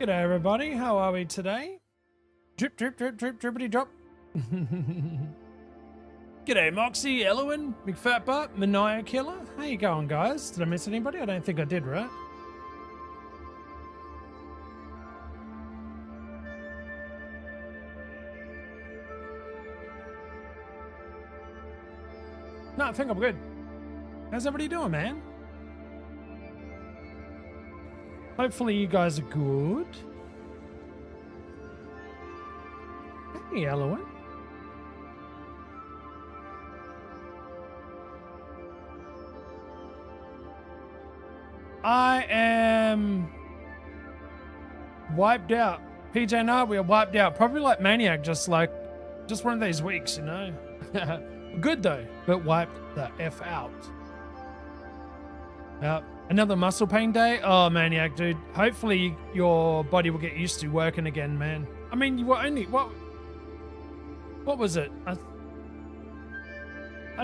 G'day everybody, how are we today? Drip, drip, drip, drip, drippity drop. G'day Moxie, Elowen, Big Fat Butt, Mania Killer. How you going, guys? Did I miss anybody? I don't think I did, right? No, I think I'm good. How's everybody doing, man? Hopefully you guys are good. Hey, Elowen. I am wiped out. PJ and I, we are wiped out. Probably like Maniac, just one of these weeks, you know? Good though, but wiped the F out. Another muscle pain day? Oh, Maniac, dude. Hopefully your body will get used to working again, man. I mean, you were only, what was it? I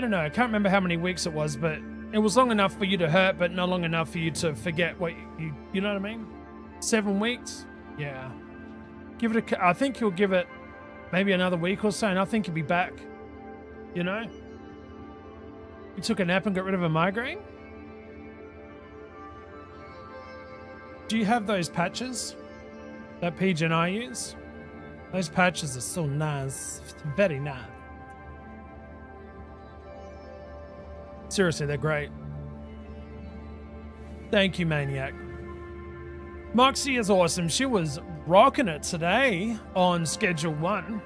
don't know. I can't remember how many weeks it was, but it was long enough for you to hurt, but not long enough for you to forget what you know what I mean? 7 weeks? Yeah. Give it I think you'll give it maybe another week or so, and I think you'll be back. You know? You took a nap and got rid of a migraine? Do you have those patches that PJ and I use? Those patches are so nice. Very nice. Seriously, they're great. Thank you, Maniac. Moxie is awesome. She was rocking it today on Schedule 1.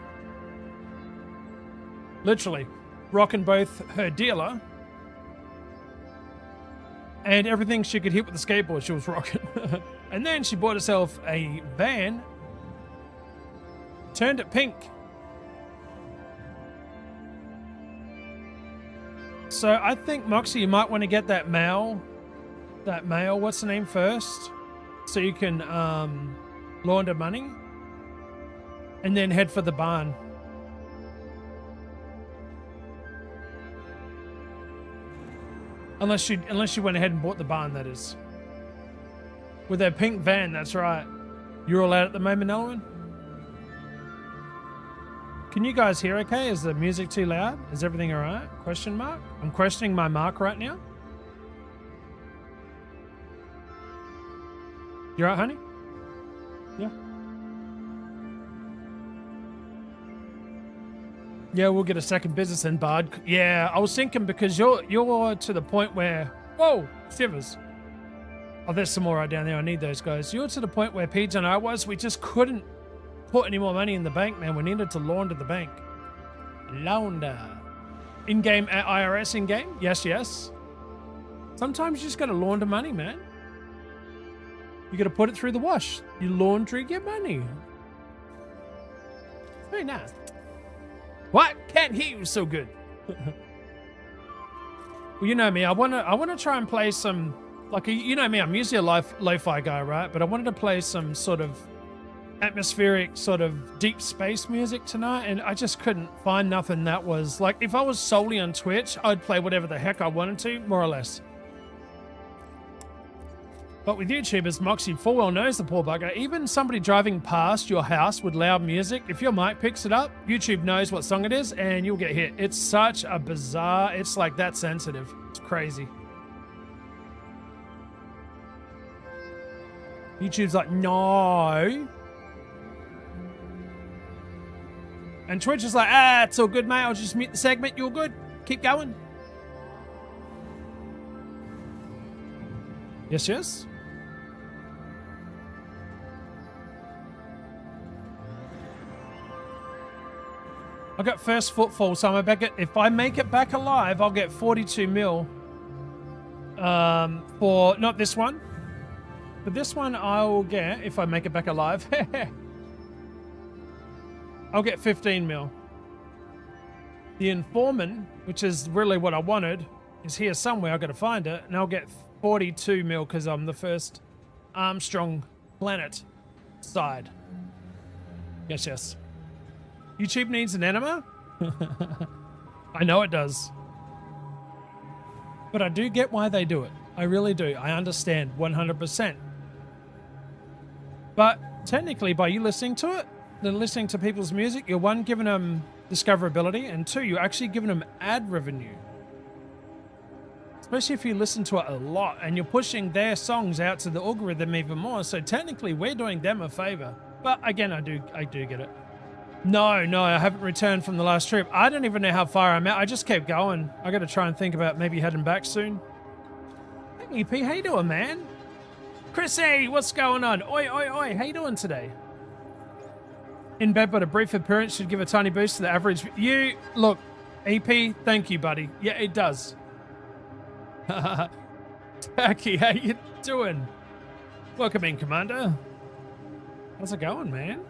Literally, rocking both her dealer and everything she could hit with the skateboard, she was rocking. And then she bought herself a van, turned it pink. So I think, Moxie, you might want to get that male, what's the name, first, so you can launder money, and then head for the barn. Unless you went ahead and bought the barn, that is. With their pink van, that's right. You're all out at the moment, Elwin? Can you guys hear okay? Is the music too loud? Is everything alright? Question mark? I'm questioning my mark right now. You alright, honey? Yeah. Yeah, we'll get a second business in, bud. Yeah, I was thinking because you're to the point where... Whoa, shivers. Oh, there's some more right down there. I need those guys. You're to the point where PJ and I was. We just couldn't put any more money in the bank, man. We needed to launder the bank. Launder. In-game IRS in-game? Yes, yes. Sometimes you just got to launder money, man. You got to put it through the wash. You laundry, get money. Very nice. What? Can't hear you so good. Well, you know me. I wanna try and play some, like, you know me. I'm usually a lo-fi guy, right? But I wanted to play some sort of atmospheric, sort of deep space music tonight, and I just couldn't find nothing that was like. If I was solely on Twitch, I'd play whatever the heck I wanted to, more or less. But with YouTubers, Moxie full well knows the poor bugger. Even somebody driving past your house with loud music, if your mic picks it up, YouTube knows what song it is and you'll get hit. It's such a bizarre, it's like that sensitive. It's crazy. YouTube's like, no. And Twitch is like, it's all good, mate. I'll just mute the segment. You're good. Keep going. Yes, yes. I got first footfall, so I'm back at, if I make it back alive, I'll get 42 mil. For not this one, but this one I will get, if I make it back alive, I'll get 15 mil. The informant, which is really what I wanted, is here somewhere. I've got to find it, and I'll get 42 mil because I'm the first Armstrong planet side. Yes, yes. YouTube needs an enema? I know it does. But I do get why they do it. I really do. I understand 100%. But technically by you listening to it, then listening to people's music, you're one, giving them discoverability, and two, you're actually giving them ad revenue. Especially if you listen to it a lot and you're pushing their songs out to the algorithm even more. So technically we're doing them a favor. But again, I do get it. No, I haven't returned from the last trip. I don't even know how far I'm at. I just kept going. I got to try and think about maybe heading back soon. Hey, EP, how you doing, man? Chrissy, what's going on? Oi, how you doing today? In bed, but a brief appearance should give a tiny boost to the average. You, look, EP, thank you, buddy. Yeah, it does. Tacky, how you doing? Welcome in, Commander. How's it going, man?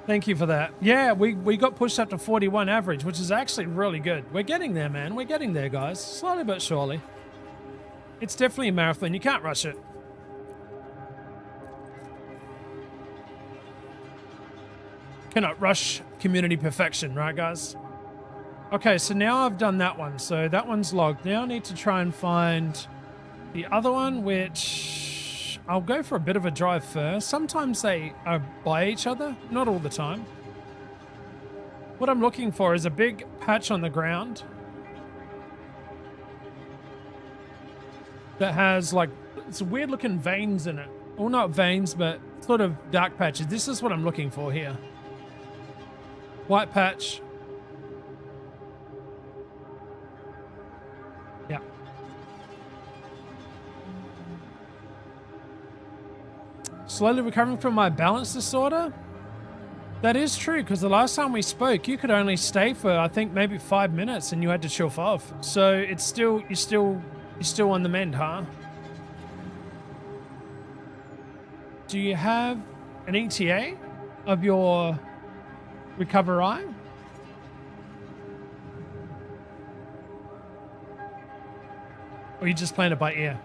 Thank you for that. Yeah, we got pushed up to 41 average, which is actually really good. We're getting there, man. We're getting there, guys. Slowly but surely. It's definitely a marathon. You can't rush it. Cannot rush community perfection, right, guys? Okay, so now I've done that one. So that one's logged. Now I need to try and find the other one, which I'll go for a bit of a drive first. Sometimes they are by each other, not all the time. What I'm looking for is a big patch on the ground that has like, it's weird looking veins in it. Well, not veins, but sort of dark patches. This is what I'm looking for here. White patch. Yeah. Slowly recovering from my balance disorder? That is true, because the last time we spoke, you could only stay for, I think, maybe 5 minutes and you had to chuff off. So it's still, you're still on the mend, huh? Do you have an ETA of your recovery? Or you just playing it by ear?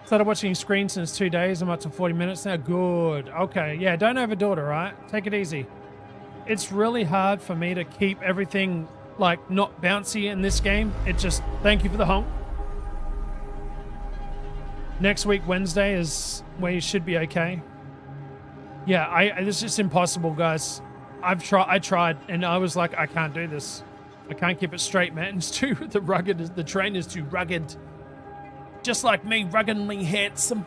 Started watching screen since 2 days. I'm up to 40 minutes now. Good. Okay. Yeah, don't overdo it, all right? Take it easy. It's really hard for me to keep everything, like, not bouncy in this game. It just, thank you for the honk. Next week, Wednesday, is where you should be okay. Yeah, it's just impossible, guys. I tried, and I was like, I can't do this. I can't keep it straight, man. It's too, the train is too rugged. Just like me, ruggedly handsome.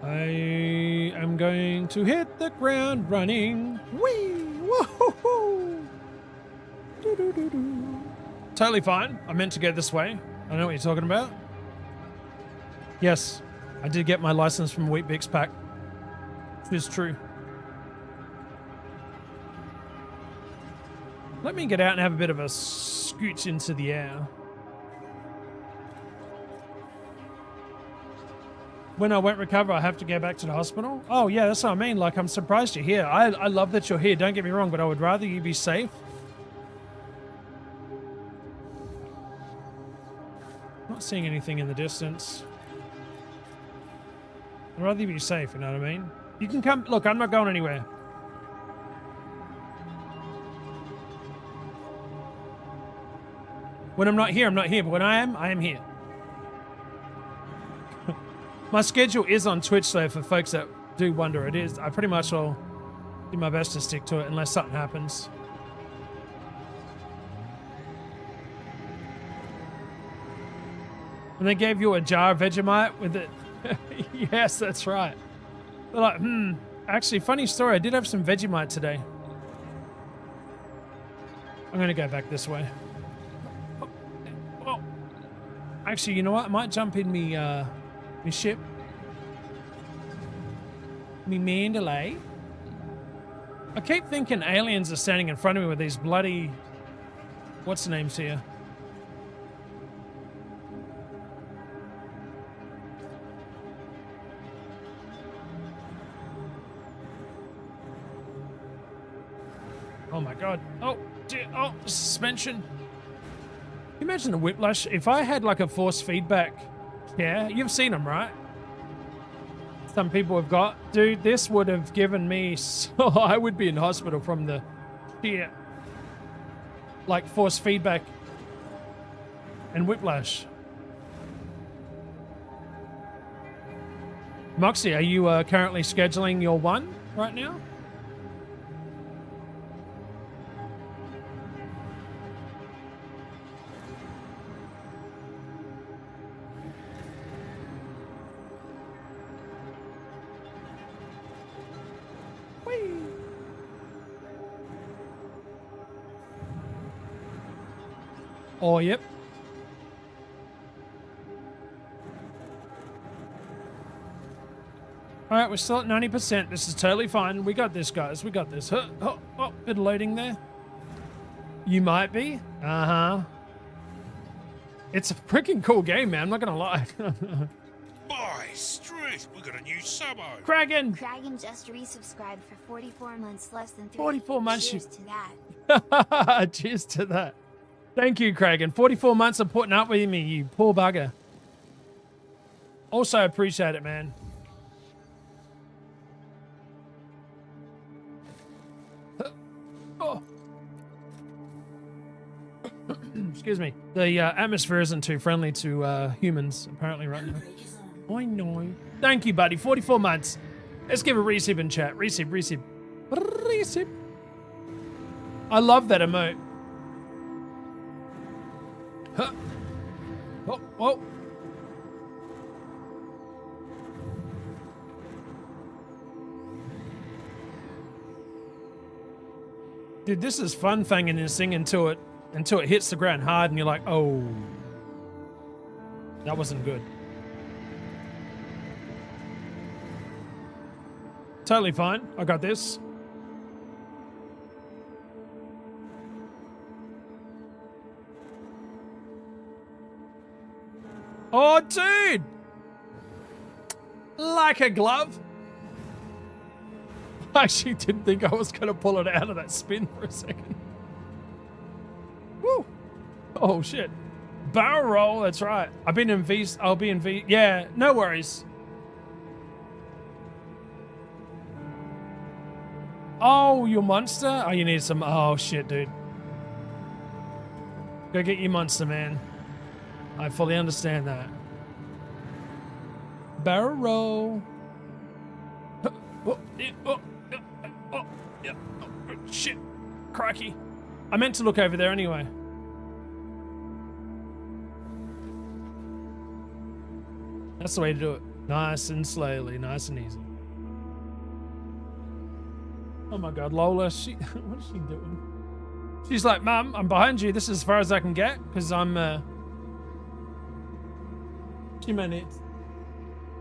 I am going to hit the ground running. Whee! Whoa! Do-do-do-do. Totally fine. I meant to go this way. I know what you're talking about. Yes, I did get my license from Weet-Bix pack. It is true. Let me get out and have a bit of a scooch into the air. When I won't recover, I have to go back to the hospital? Oh, yeah, that's what I mean. Like, I'm surprised you're here. I love that you're here. Don't get me wrong, but I would rather you be safe. Not seeing anything in the distance. I'd rather you be safe, you know what I mean? You can come. Look, I'm not going anywhere. When I'm not here, I'm not here. But when I am here. My schedule is on Twitch, though, for folks that do wonder. It is. I pretty much will do my best to stick to it unless something happens. And they gave you a jar of Vegemite with it. Yes, that's right. They're like, actually, funny story. I did have some Vegemite today. I'm going to go back this way. Oh. Actually, you know what? I might jump in me ship. Me Mandalay. I keep thinking aliens are standing in front of me with these bloody... What's the names here? Oh my god. Oh, dear. Oh, suspension. Imagine a whiplash. If I had like a force feedback, yeah, you've seen them, right? Some people have got. Dude, this would have given me so I would be in hospital from the sheer like force feedback and whiplash. Moxie, are you currently scheduling your one right now? Whee! Oh, yep. All right, we're still at 90%. This is totally fine. We got this, guys. We got this. Oh, bit of loading there. You might be. Uh-huh. It's a freaking cool game, man. I'm not gonna lie. By Struth, we got a new subo. Kragan! Kragan just resubscribed for 44 months, less than 3. 44 months. Cheers to that. Cheers to that. Thank you, Kragan. 44 months of putting up with me, you poor bugger. Also appreciate it, man. Oh. Excuse me. The atmosphere isn't too friendly to humans, apparently, right now. I know. Thank you, buddy. 44 months. Let's give a resip in chat. Resip. Resip. I love that emote. Huh. Oh. Dude, this is fun fanging this thing until it hits the ground hard and you're like, oh, that wasn't good. Totally fine. I got this. Oh, dude! Like a glove. I actually didn't think I was going to pull it out of that spin for a second. Woo! Oh, shit. Barrel roll, that's right. I'll be in V. Yeah, no worries. Oh, your monster? Oh, you need some. Oh, shit, dude. Go get your monster, man. I fully understand that. Barrel roll. Shit. Crikey. I meant to look over there anyway. That's the way to do it. Nice and slowly, nice and easy. Oh my god, Lola, what is she doing? She's like, Mum, I'm behind you. This is as far as I can get, because I'm, She meant it.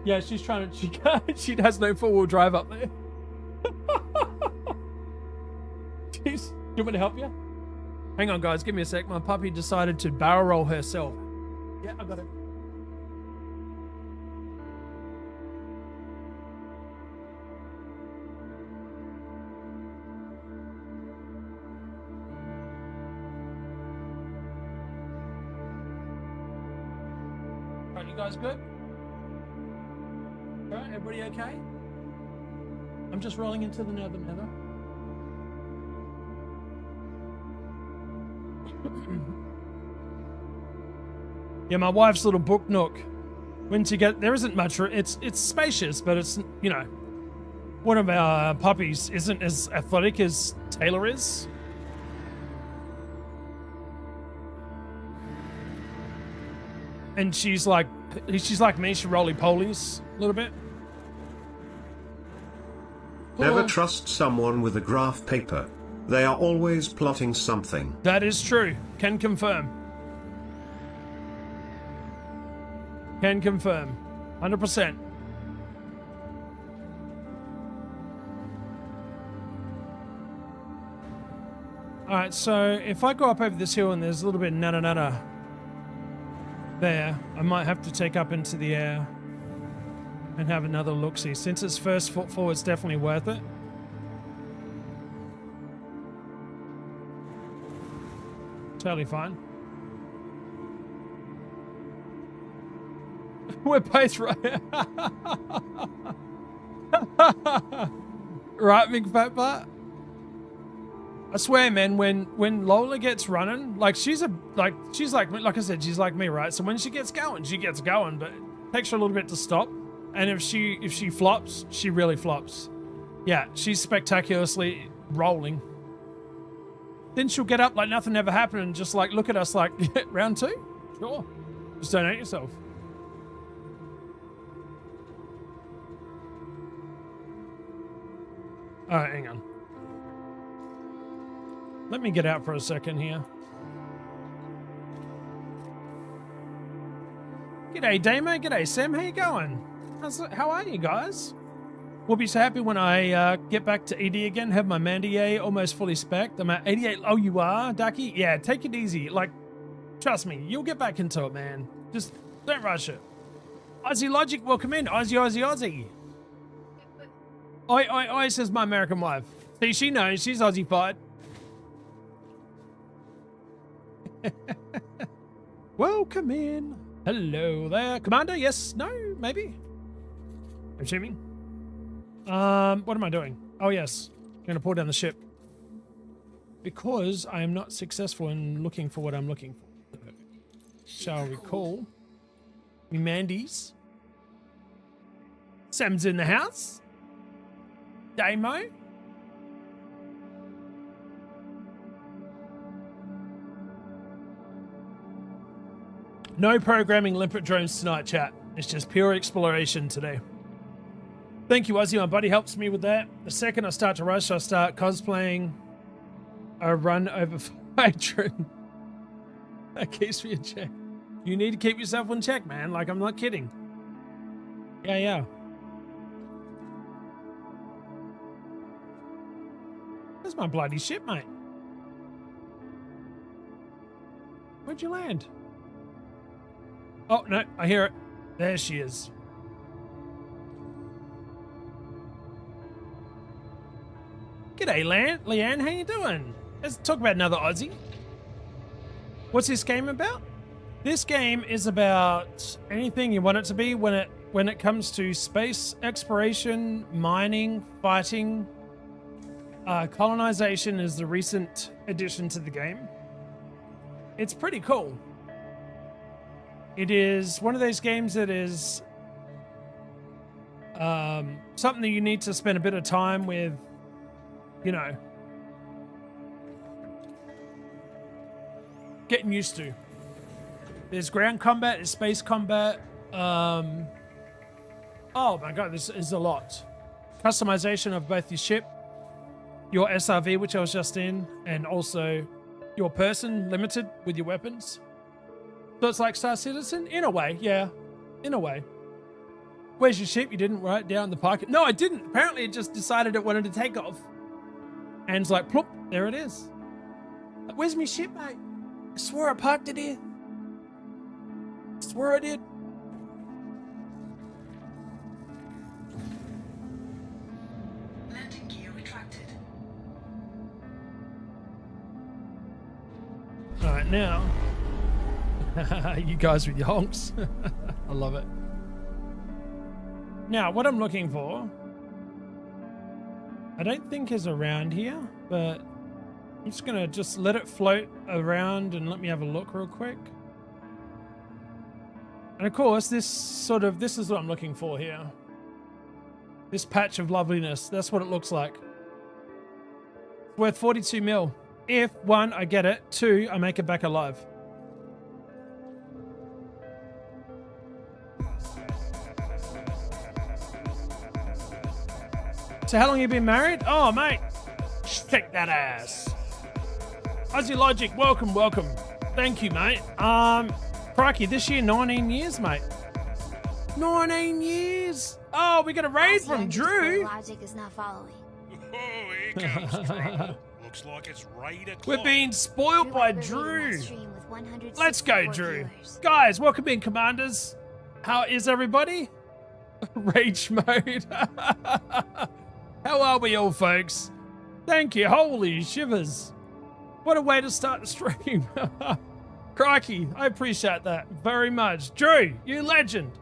Yeah, she's trying to, she has no four-wheel drive up there. Jeez, do you want me to help you? Hang on, guys, give me a sec. My puppy decided to barrel roll herself. Yeah, I got it. Right, you guys good? All right, everybody okay? I'm just rolling into the northern heather. Yeah, my wife's little book nook. When you get there isn't much. It's spacious, but it's, you know, one of our puppies isn't as athletic as Taylor is. And she's like me. She roly-polies a little bit. Never trust someone with a graph paper. They are always plotting something. That is true. Can confirm. Can confirm. 100%. Alright, so if I go up over this hill and there's a little bit of nana there, I might have to take up into the air and have another look-see. Since it's first footfall, it's definitely worth it. Totally fine. We're both right. Right, big fat butt. I swear, man, when Lola gets running, like she's like I said, she's like me, right? So when she gets going, but it takes her a little bit to stop. And if she flops, she really flops. Yeah, she's spectacularly rolling. Then she'll get up like nothing ever happened and just like look at us like, round 2? Sure. Just don't hate yourself. All right, hang on. Let me get out for a second here. G'day, Damo. G'day, Sam. How you going? How are you guys? We'll be so happy when I get back to ED again, have my Mandier almost fully spec'd. I'm at 88. Oh, you are, Ducky? Yeah, take it easy. Like, trust me, you'll get back into it, man. Just don't rush it. Aussie Logic, welcome in. Aussie, Aussie, Aussie. Oi, says my American wife. See, she knows. She's Aussie-fied. Welcome in. Hello there. Commander, yes, no, maybe? I'm assuming. What am I doing? Oh, yes. I'm going to pull down the ship. Because I am not successful in looking for what I'm looking for. Shall we call me Mandy's? Sam's in the house. Damo. No programming limpet drones tonight, chat. It's just pure exploration today. Thank you, Ozzy. My buddy helps me with that. The second I start to rush, I start cosplaying a run over Patron. That keeps me in check. You need to keep yourself in check, man. Like, I'm not kidding. Yeah. That's my bloody ship, mate. Where'd you land? Oh, no, I hear it. There she is. G'day, Leanne. How you doing? Let's talk about another Aussie. What's this game about? This game is about anything you want it to be when it comes to space exploration, mining, fighting. Colonization is the recent addition to the game. It's pretty cool. It is one of those games that is something that you need to spend a bit of time with, you know, getting used to. There's ground combat, there's space combat. Oh my god, this is a lot. Customization of both your ship, your SRV, which I was just in, and also your person limited with your weapons. So it's like Star Citizen? In a way, yeah. In a way. Where's your ship? You didn't write down the pocket? No, I didn't. Apparently it just decided it wanted to take off. And it's like, plop, there it is. Like, where's my ship, mate? I swear I parked it here. I swear I did. Landing gear retracted. Alright, now. You guys with your honks. I love it. Now, what I'm looking for, I don't think is around here, but I'm just going to let it float around and let me have a look real quick. And of course, this is what I'm looking for here. This patch of loveliness, that's what it looks like. It's worth 42 mil. If, 1, I get it, 2, I make it back alive. So how long you been married? Oh, mate. Shake that ass. Aussie Logic, welcome. Thank you, mate. Crikey, this year 19 years, mate. 19 years. Oh, we got a raid from Drew. Logic is not following. Oh, here comes trouble. Looks like it's raid o'clock. We're being spoiled by Drew. Let's Let's go, Drew. Guys, welcome in, Commanders. How is everybody? Rage mode. How are we all, folks? Thank you. Holy shivers. What a way to start the stream. Crikey, I appreciate that very much. Drew, you legend.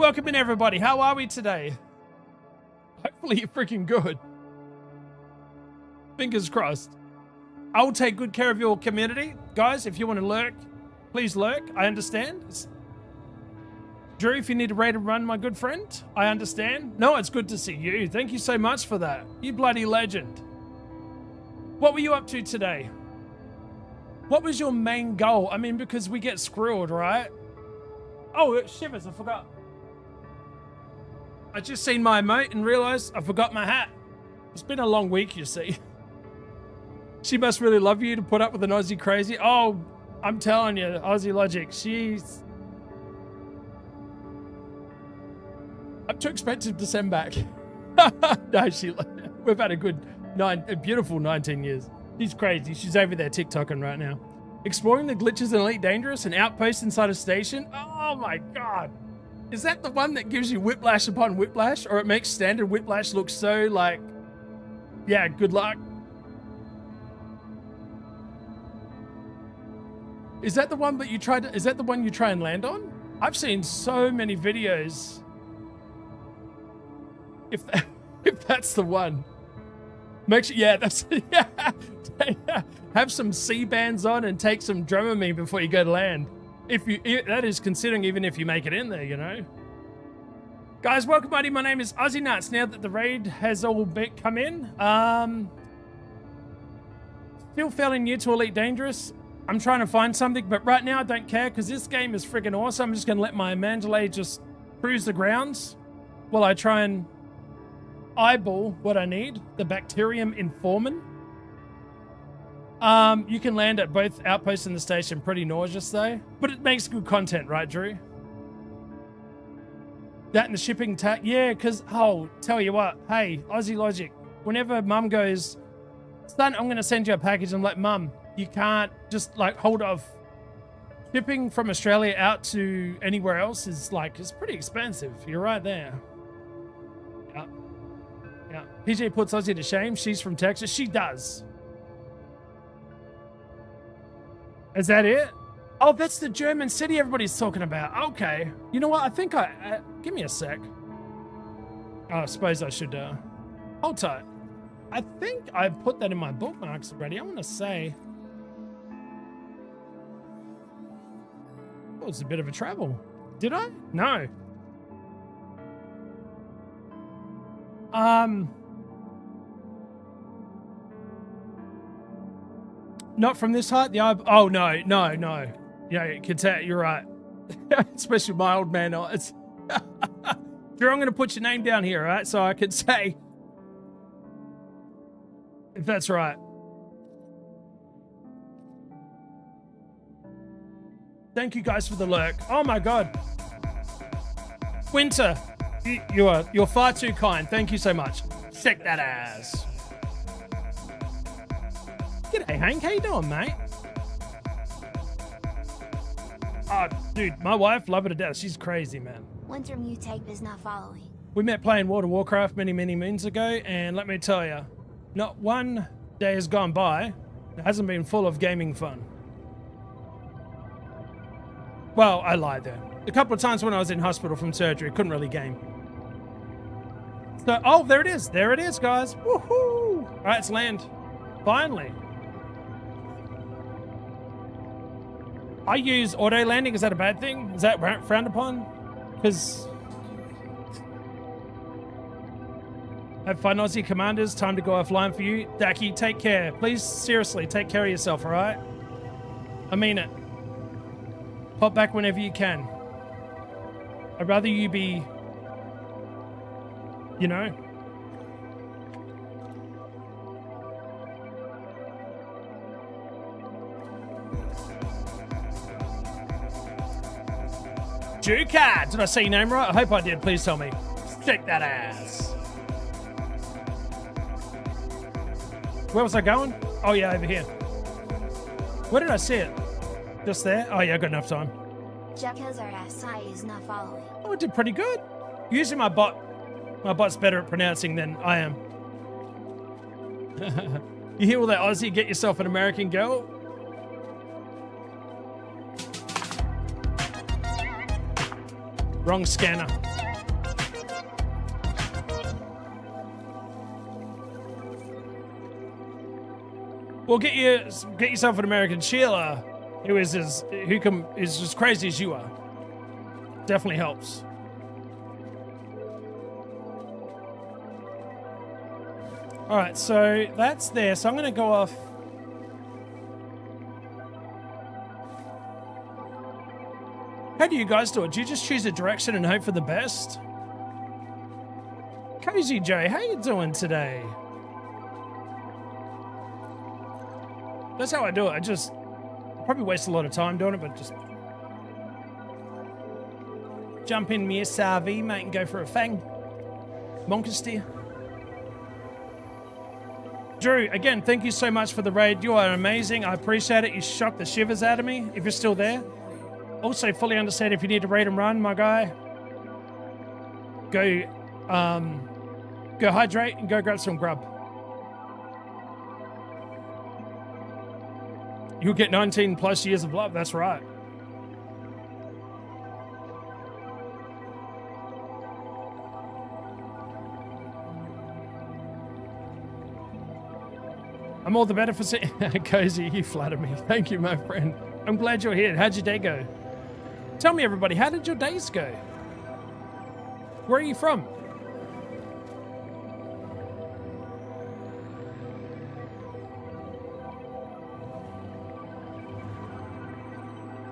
Welcome in, everybody. How are we today? Hopefully you're freaking good. Fingers crossed. I'll take good care of your community. Guys, if you want to lurk, please lurk. I understand. Drew, if you need a raid and run, my good friend, I understand. No, it's good to see you. Thank you so much for that. You bloody legend. What were you up to today? What was your main goal? I mean, because we get screwed, right? Oh, it shivers, I forgot. I just seen my emote and realized I forgot my hat. It's been a long week, you see. She must really love you to put up with an Aussie crazy. Oh, I'm telling you, Aussie logic, she's... I'm too expensive to send back. No, we've had a beautiful 19 years. She's crazy. She's over there TikToking right now. Exploring the glitches in Elite Dangerous, an outpost inside a station. Oh my God. Is that the one that gives you whiplash upon whiplash? Or it makes standard whiplash look so like, yeah, good luck. Is that the one that you tried to, is that the one you try and land on? I've seen so many videos. If that's the one, make sure, yeah, that's, yeah. Have some C-bands on and take some Dramamine before you go to land. That is considering even if you make it in there, you know. Guys, welcome, buddy. My name is Aussienutz. Now that the raid has all come in, still fairly new to Elite Dangerous. I'm trying to find something, but right now I don't care because this game is freaking awesome. I'm just going to let my Mandalay just cruise the grounds while I try and eyeball what I need, the bacterium informin. You can land at both outposts in the station. Pretty nauseous though, but it makes good content, right, Drew? That and the shipping tag, yeah, because, oh, tell you what, hey, Aussie logic, whenever mum goes, son, I'm going to send you a package, I'm like, mum, you can't just like hold off. Shipping from Australia out to anywhere else is like, it's pretty expensive. You're right there. Yeah. Yeah. PJ puts Aussie to shame. She's from Texas. She does. Is that it? Oh, that's the German city everybody's talking about. Okay. You know what? I think give me a sec. Oh, I suppose I should, hold tight. I think I've put that in my bookmarks already. I want to say. Oh, it's a bit of a travel. Did I? No. Not from this height. Oh no. Yeah, you can tell. You're right. Especially my old man eyes. Drew, I'm going to put your name down here, right? So I could say if that's right. Thank you guys for the lurk. Oh my God. Winter, you're far too kind. Thank you so much. Check that ass. G'day, Hank. How you doing, mate? Oh, dude, my wife, love her to death. She's crazy, man. Winter Mutape is not following. We met playing World of Warcraft many moons ago, and let me tell you, not one day has gone by that hasn't been full of gaming fun. Well, I lied there. A couple of times when I was in hospital from surgery, couldn't really game. So, oh, there it is. There it is, guys. Woohoo! All right, let's land. Finally. I use auto landing. Is that a bad thing? Is that frowned upon? Because have fun, Aussie commanders. Time to go offline for you. Daki, take care. Please, seriously, take care of yourself, all right? I mean it. Pop back whenever you can. I'd rather you be, you know. Juka! Did I say your name right? I hope I did. Please tell me. Check that ass. Where was I going? Oh, yeah, over here. Where did I see it? Just there? Oh, yeah, I got enough time. Cutthroat is not following. Oh, I did pretty good. Usually my bot's better at pronouncing than I am. You hear all that Aussie? Get yourself an American girl. Wrong scanner. Well, get yourself an American Sheila who is as crazy as you are. Definitely helps. All right, so that's there. So I'm going to go off. How do you guys do it? Do you just choose a direction and hope for the best? Cozy J, how you doing today? That's how I do it. I probably waste a lot of time doing it, but just jump in me SRV, mate, and go for a fang. Monkasteer. Drew, again, thank you so much for the raid. You are amazing. I appreciate it. You shocked the shivers out of me, if you're still there. Also, fully understand if you need to raid and run, my guy. Go hydrate and go grab some grub. You'll get 19 plus years of love. That's right. I'm all the better for Cozy, you flatter me. Thank you, my friend. I'm glad you're here. How'd your day go? Tell me, everybody, how did your days go? Where are you from?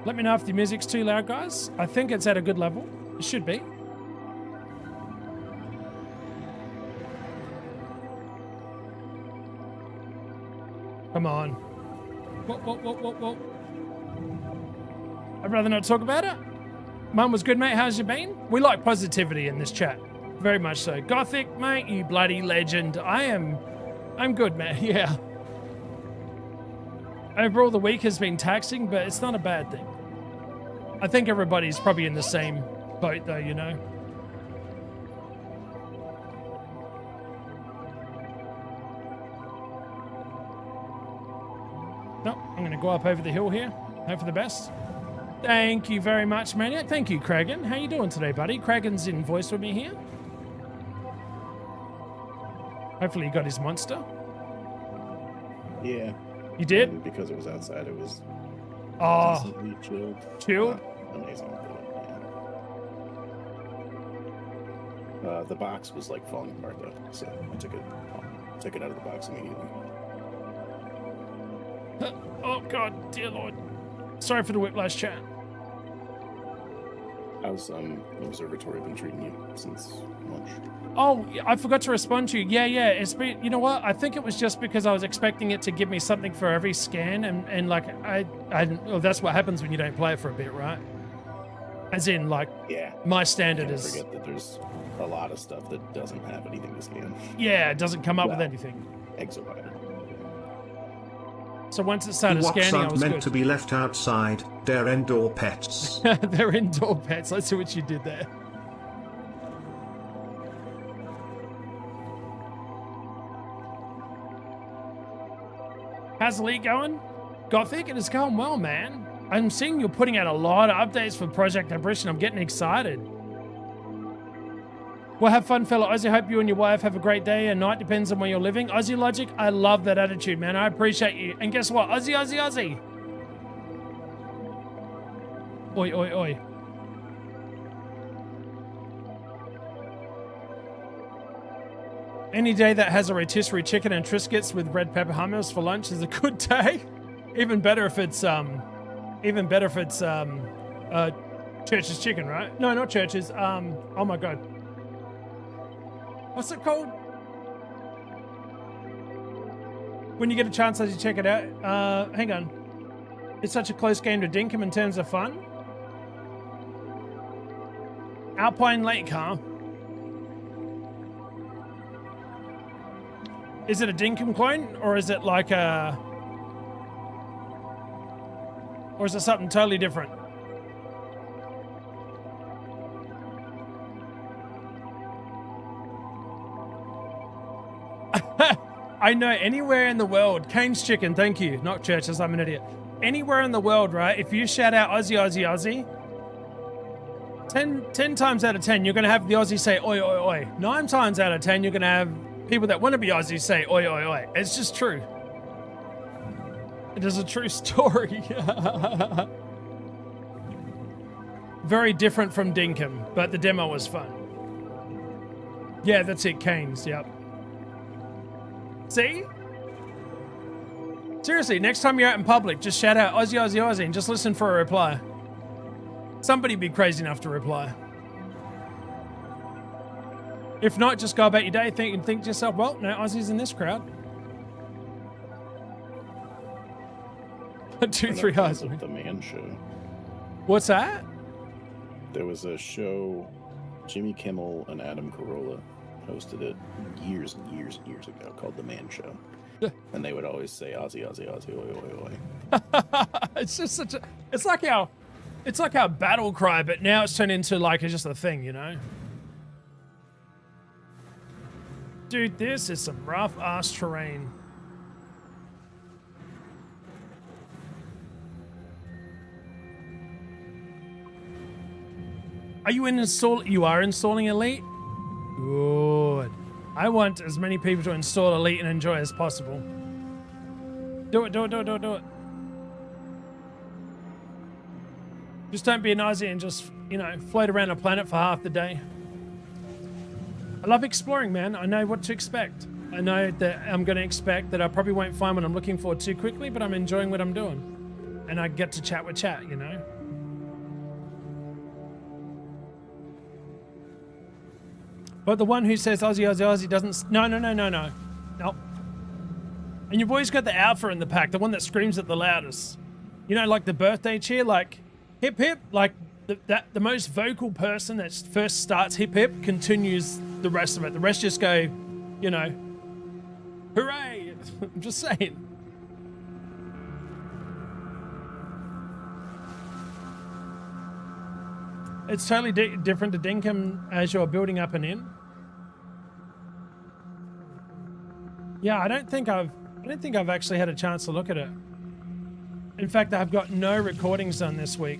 Let me know if the music's too loud, guys. I think it's at a good level. It should be. Come on. Whoa. I'd rather not talk about it. Mum was good, mate. How's you been? We like positivity in this chat. Very much so. Gothic, mate, you bloody legend. I'm good, man. Yeah. Overall, the week has been taxing, but it's not a bad thing. I think everybody's probably in the same boat, though, you know? No, I'm going to go up over the hill here. Hope for the best. Thank you very much, Maniac. Thank you, Kragan. How you doing today, buddy? Kragan's in voice with me here. Hopefully he got his monster. Yeah. You did? And because it was outside, it was decently chilled. Chilled? Amazing. Yeah. The box was like falling apart though, so I took it out of the box immediately. Oh God, dear Lord. Sorry for the whiplash, chat. How's observatory been treating you since lunch? Oh, I forgot to respond to you. Yeah. It's been, you know what? I think it was just because I was expecting it to give me something for every scan, and like well, that's what happens when you don't play it for a bit, right? As in, like, yeah, my standard is. Forget that there's a lot of stuff that doesn't have anything to scan. Yeah, it doesn't come up with anything. Exobider. So once it started What's scanning, I was meant good. to be left outside? They're indoor pets. They're indoor pets. I see what you did there. How's the league going? Gothic, it is going well, man. I'm seeing you're putting out a lot of updates for Project Apparition. I'm getting excited. Well, have fun, fella Aussie. Hope you and your wife have a great day and night. Depends on where you're living. Aussie Logic, I love that attitude, man. I appreciate you. And guess what? Aussie, Aussie, Aussie. Oi, oi, oi. Any day that has a rotisserie chicken and Triscuits with red pepper hummus for lunch is a good day. Even better if it's Church's chicken, right? No, not Church's. Oh my God. What's it called? When you get a chance, as you check it out. Hang on. It's such a close game to Dinkum in terms of fun. Alpine Lake, huh? Is it a Dinkum clone, or is it like a... Or is it something totally different? I know anywhere in the world, Kane's Chicken, thank you, not Churches, I'm an idiot. Anywhere in the world, right, if you shout out Aussie, Aussie, Aussie, 10 times out of 10, you're going to have the Aussie say oi, oi, oi. 9 times out of 10, you're going to have people that want to be Aussie say oi, oi, oi. It's just true. It is a true story. Very different from Dinkum, but the demo was fun. Yeah, that's it, Canes, yep. See? Seriously, next time you're out in public, just shout out Aussie, Aussie, Aussie, and just listen for a reply. Somebody be crazy enough to reply. If not, just go about your day and think to yourself, well, no Aussies in this crowd. 2, 3 eyes. The Man Show. What's that? There was a show, Jimmy Kimmel and Adam Carolla hosted it years and years and years ago, called The Man Show. And they would always say Aussie, Aussie, Aussie, oi, oi, oi. It's just such a, it's like our battle cry, but now it's turned into like just a thing, you know? Dude, this is some rough ass terrain. Are you you are installing Elite? Good. I want as many people to install Elite and enjoy as possible. Do it, do it, do it, do it, do it. Just don't be an Aussie and just, you know, float around a planet for half the day. I love exploring, man. I know what to expect. I know that I'm going to expect that I probably won't find what I'm looking for too quickly, but I'm enjoying what I'm doing. And I get to chat with chat, you know? But the one who says Aussie, Aussie, Aussie doesn't... No. Nope. And you've always got the alpha in the pack, the one that screams at the loudest. You know, like the birthday cheer, like hip hip, like the most vocal person that first starts hip hip continues the rest of it. The rest just go, you know, hooray! I'm just saying. It's totally different to Dinkum as you're building up an inn. Yeah, I don't think I've actually had a chance to look at it. In fact, I've got no recordings done this week.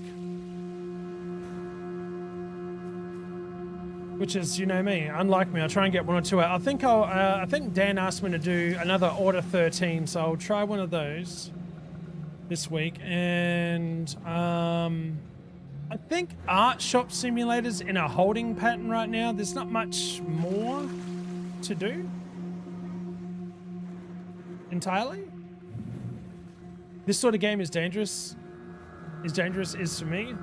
Which is, you know me, unlike me, I'll try and get 1 or 2 out. I think Dan asked me to do another Order 13, so I'll try one of those this week. And I think Art Shop Simulator's in a holding pattern right now. There's not much more to do. Entirely. This sort of game is dangerous. Is for me.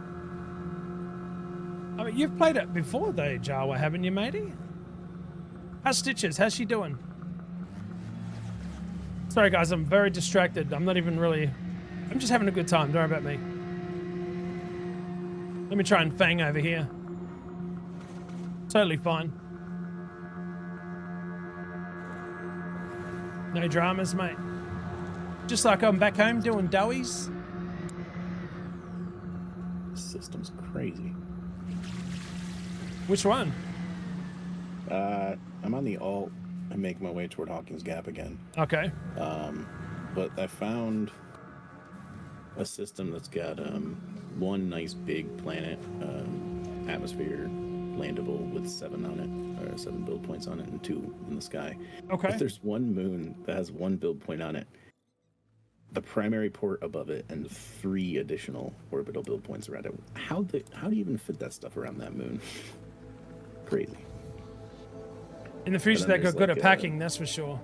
I mean, you've played it before though, Jawa, haven't you, matey? How's Stitches? How's she doing? Sorry guys, I'm very distracted. I'm just having a good time. Don't worry about me. Let me try and Fang over here. Totally fine. No dramas, mate. Just like I'm back home doing doughies. This system's crazy. Which one? I'm on the alt. I make my way toward Hawkins Gap again. Okay. But I found a system that's got one nice big planet, atmosphere landable with 7 on it, or 7 build points on it, and 2 in the sky. Okay. If there's one moon that has 1 build point on it, the primary port above it, and 3 additional orbital build points around it. How do you even fit that stuff around that moon? Crazy. In the future, they got good at packing, that's for sure.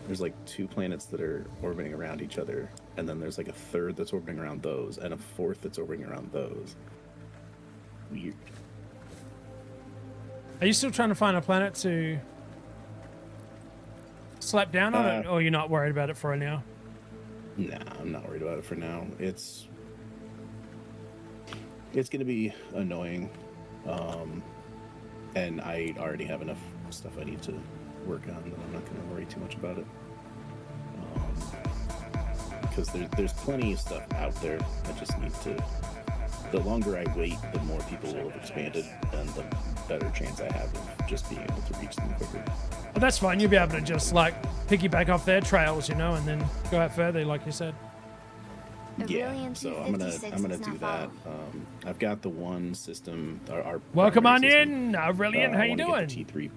There's like 2 planets that are orbiting around each other, and then there's like a 3rd that's orbiting around those, and a 4th that's orbiting around those. Weird. Are you still trying to find a planet to slap down on it, or you're not worried about it for right now? Nah, I'm not worried about it for now. It's going to be annoying, and I already have enough stuff I need to work on that I'm not going to worry too much about it. Because there's plenty of stuff out there. I just need to... The longer I wait, the more people will have expanded, and the better chance I have of just being able to reach them quicker. Well, that's fine. You'll be able to just, like, piggyback off their trails, you know, and then go out further, like you said. Yeah, Aurelian so I'm gonna 256 is do not that. following. I've got the one system. Our Welcome on primary system. in, Aurelian. How I you wanna doing? Get the T3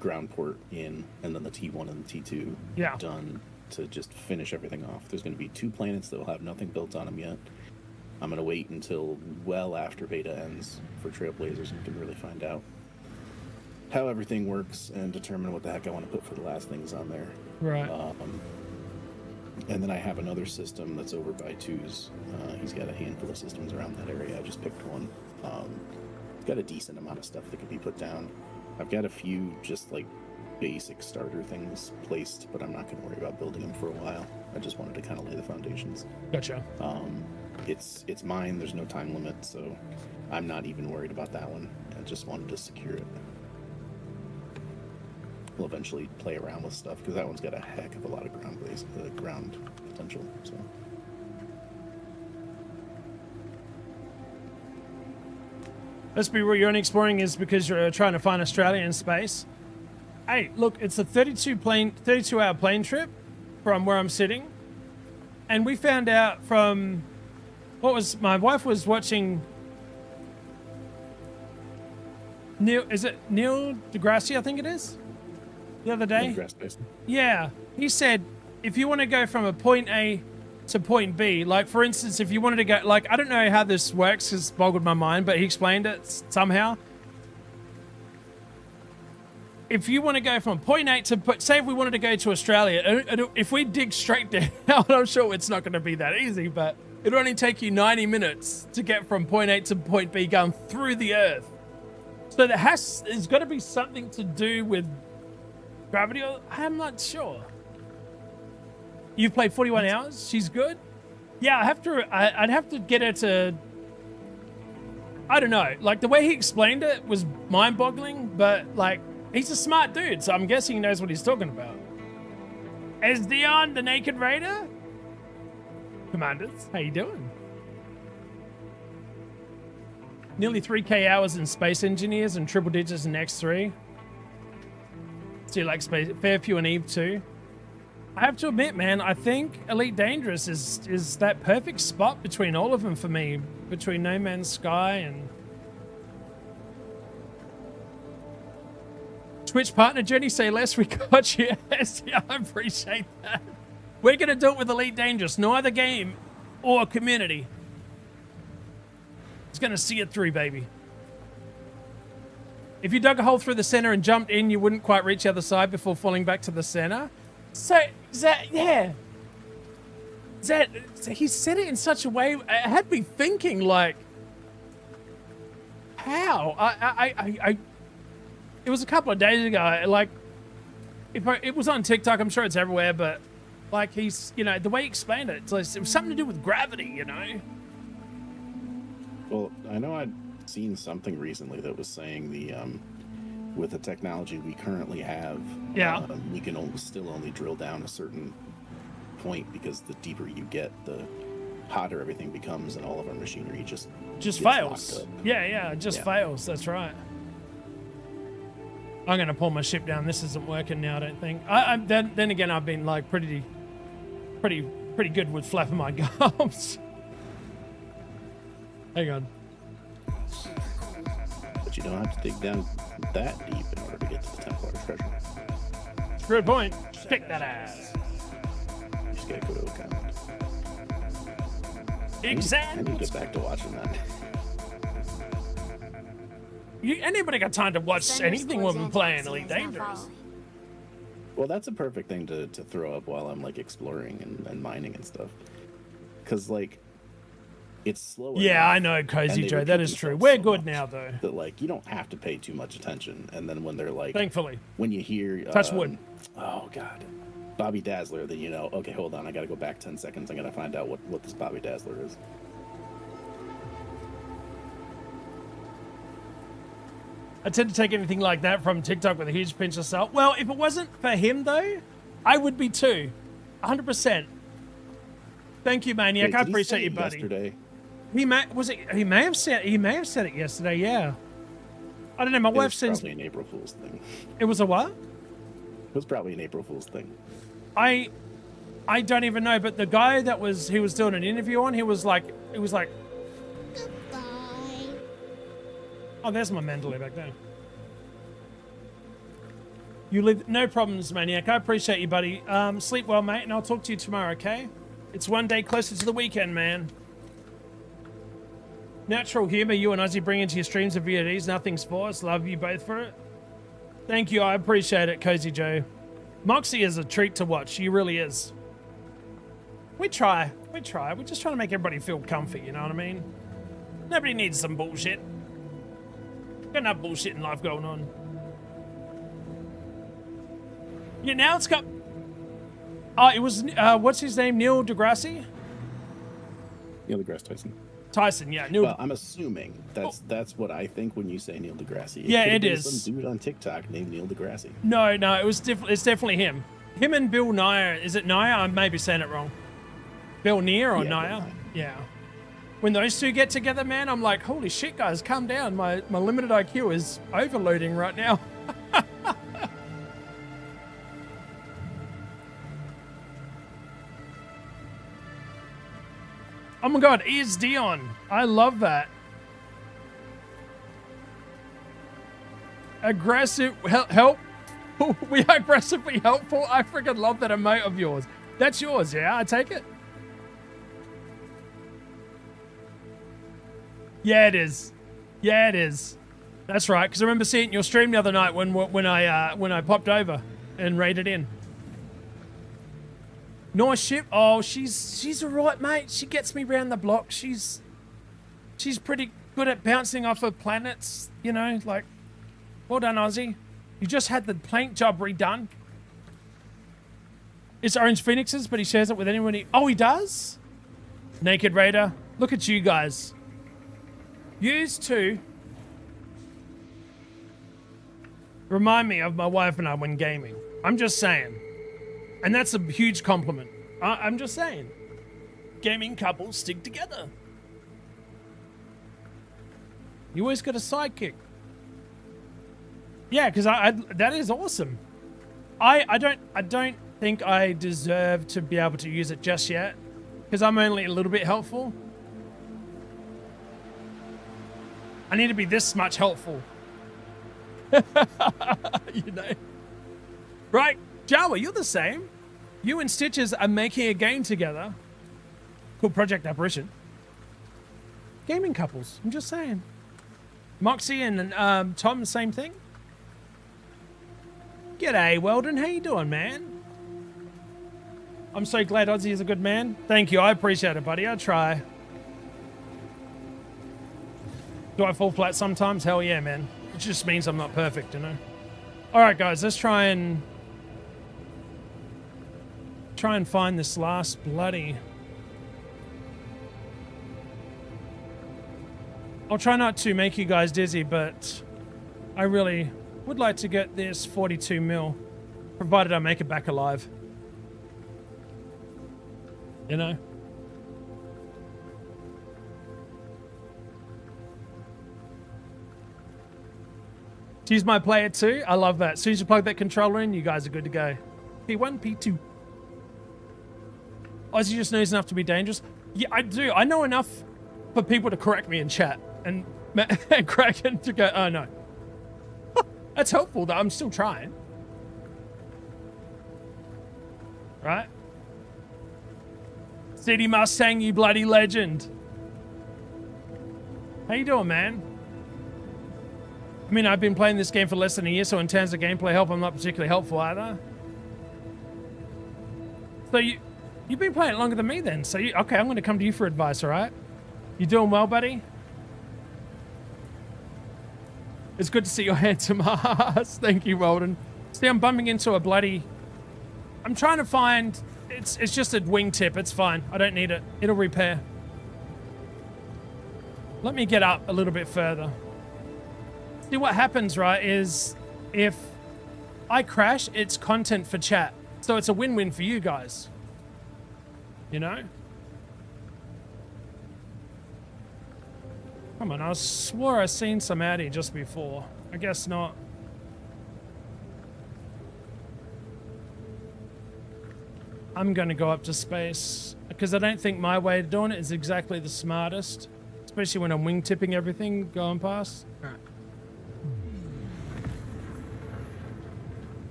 ground port in, and then the T1 and the T2 Yeah. done to just finish everything off. There's going to be 2 planets that will have nothing built on them yet. I'm going to wait until well after beta ends for Trailblazers and can really find out how everything works and determine what the heck I want to put for the last things on there. Right. And then I have another system that's over by Two's. He's got a handful of systems around that area. I just picked one. It's got a decent amount of stuff that can be put down. I've got a few just like basic starter things placed, but I'm not going to worry about building them for a while. I just wanted to kind of lay the foundations. Gotcha. It's mine. There's no time limit, so I'm not even worried about that one. I just wanted to secure it. We'll eventually play around with stuff because that one's got a heck of a lot of ground potential. So. Let's be real, you're only exploring is because you're trying to find Australia in space. Hey, look, it's a 32-hour plane trip from where I'm sitting. And we found out from, my wife was watching Neil deGrasse, I think it is, the other day? Yeah, he said, if you want to go from a point A to point B, like for instance, if you wanted to go, like, I don't know how this works, it's boggled my mind, but he explained it somehow. If you want to go from point A to, say if we wanted to go to Australia, if we dig straight down, I'm sure it's not going to be that easy, but it'll only take you 90 minutes to get from point A to point B going through the Earth. So there's got to be something to do with gravity, I'm not sure. You've played 41 hours? She's good? Yeah, I'd have to get her to, I don't know, like the way he explained it was mind-boggling, but like, he's a smart dude, so I'm guessing he knows what he's talking about. Is Dion the Naked Raider? Commanders, how you doing? Nearly 3K hours in Space Engineers and triple digits in X3. So you like Space, Fairview and Eve too? I have to admit, man, I think Elite Dangerous is that perfect spot between all of them for me. Between No Man's Sky and... Twitch partner Jenny, say less, we got you. Yes, yeah, I appreciate that. We're going to do it with Elite Dangerous. No other game or community. It's going to see it through, baby. If you dug a hole through the center and jumped in, you wouldn't quite reach the other side before falling back to the center. So, yeah. He said it in such a way, it had me thinking, like, how? It was a couple of days ago, like, it was on TikTok, I'm sure it's everywhere, but, like, he's, you know, the way he explained it, it was something to do with gravity, you know? Well, I know I'd seen something recently that was saying with the technology we currently have, yeah, we can still only drill down a certain point because the deeper you get, the hotter everything becomes, and all of our machinery just fails. Yeah, it just fails. That's right. I'm gonna pull my ship down. This isn't working now, I don't think. Then again, I've been like pretty good with flapping my gums. Hang on. But you don't have to dig down that deep in order to get to the Templar treasure. Good point. Kick that ass. You just gotta go to account. Exactly. I need to get back to watching that. Anybody got time to watch anything when we're playing Elite Dangerous? Well, that's a perfect thing to throw up while I'm like exploring and mining and stuff. Cause like, it's slower. Yeah, I know, Cozy Joe. That is true. We're good now, though. That like you don't have to pay too much attention, and then when they're like, thankfully, when you hear touch wood. Oh God, Bobby Dazzler, then you know. Okay, hold on. I gotta go back 10 seconds. I gotta find out what this Bobby Dazzler is. I tend to take anything like that from TikTok with a huge pinch of salt. Well, if it wasn't for him, though, I would be too. 100%. Thank you, Maniac. Wait, I appreciate you, buddy. Yesterday? He may have said it yesterday. Yeah. I don't know. My wife sends. Probably an April Fool's thing. It was a what? It was probably an April Fool's thing. I don't even know, but the guy that he was doing an interview on, he was like, Goodbye. oh, there's my Mandalay back there. You live, no problems, Maniac. I appreciate you, buddy. Sleep well, mate, and I'll talk to you tomorrow, okay? It's one day closer to the weekend, man. Natural humor you and Ozzy bring into your streams of VODs. Nothing's forced. Love you both for it. Thank you. I appreciate it, Cozy Joe. Moxie is a treat to watch. She really is. We try. We're just trying to make everybody feel comfy, you know what I mean? Nobody needs some bullshit. Got enough bullshit in life going on. Yeah, now it's got... Oh, it was... what's his name? Neil deGrasse? Neil deGrasse Tyson. Tyson, yeah. Neil... Well, I'm assuming that's what I think when you say Neil deGrasse. Yeah, could it be is. Some dude on TikTok named Neil deGrasse. No, it's definitely him. Him and Bill Nye. Is it Nye? I may be saying it wrong. Bill Nye or Yeah, Nye? Bill Nye. Yeah. When those two get together, man, I'm like, holy shit, guys, calm down. My limited IQ is overloading right now. Oh my god, is Dion. I love that. Aggressive help. We are aggressively helpful. I freaking love that emote of yours. That's yours, yeah? I take it. Yeah, it is. Yeah, it is. That's right. Because I remember seeing it in your stream the other night when I popped over and raided in. Nice ship. Oh, she's alright, mate. She gets me round the block. She's pretty good at bouncing off of planets, you know, like, well done, Ozzy. You just had the paint job redone. It's Orange Phoenix's, but he shares it with anyone oh, he does? Naked Raider. Look at you guys. Used to remind me of my wife and I when gaming. I'm just saying. And that's a huge compliment. I'm just saying. Gaming couples stick together. You always got a sidekick. Yeah, because that is awesome. I don't think I deserve to be able to use it just yet. Because I'm only a little bit helpful. I need to be this much helpful. You know. Right, Jawa, you're the same. You and Stitches are making a game together called Project Apparition. Gaming couples, I'm just saying. Moxie and Tom, same thing. G'day, Weldon. How you doing, man? I'm so glad Ozzy is a good man. Thank you. I appreciate it, buddy. I try. Do I fall flat sometimes? Hell yeah, man. It just means I'm not perfect, you know? All right, guys. Let's try and find this last bloody... I'll try not to make you guys dizzy, but I really would like to get this 42 mil, provided I make it back alive. You know? Use my player 2. I love that. As soon as you plug that controller in, you guys are good to go. P1, P2. Ozzy just knows enough to be dangerous. Yeah, I do. I know enough for people to correct me in chat and Kraken to go, oh no. That's helpful though. I'm still trying. Right? City Mustang, you bloody legend. How you doing, man? I mean, I've been playing this game for less than a year, so in terms of gameplay help, I'm not particularly helpful either. So you've been playing it longer than me then. So okay, I'm going to come to you for advice, all right? You doing well, buddy? It's good to see your handsome ass. Thank you, Weldon. See, I'm bumping into a bloody... I'm trying to find... It's just a wingtip. It's fine. I don't need it. It'll repair. Let me get up a little bit further. See, what happens, right, is if I crash, it's content for chat. So it's a win-win for you guys. You know? Come on, I swore I seen some out here just before. I guess not. I'm going to go up to space because I don't think my way of doing it is exactly the smartest, especially when I'm wingtipping everything going past. All right.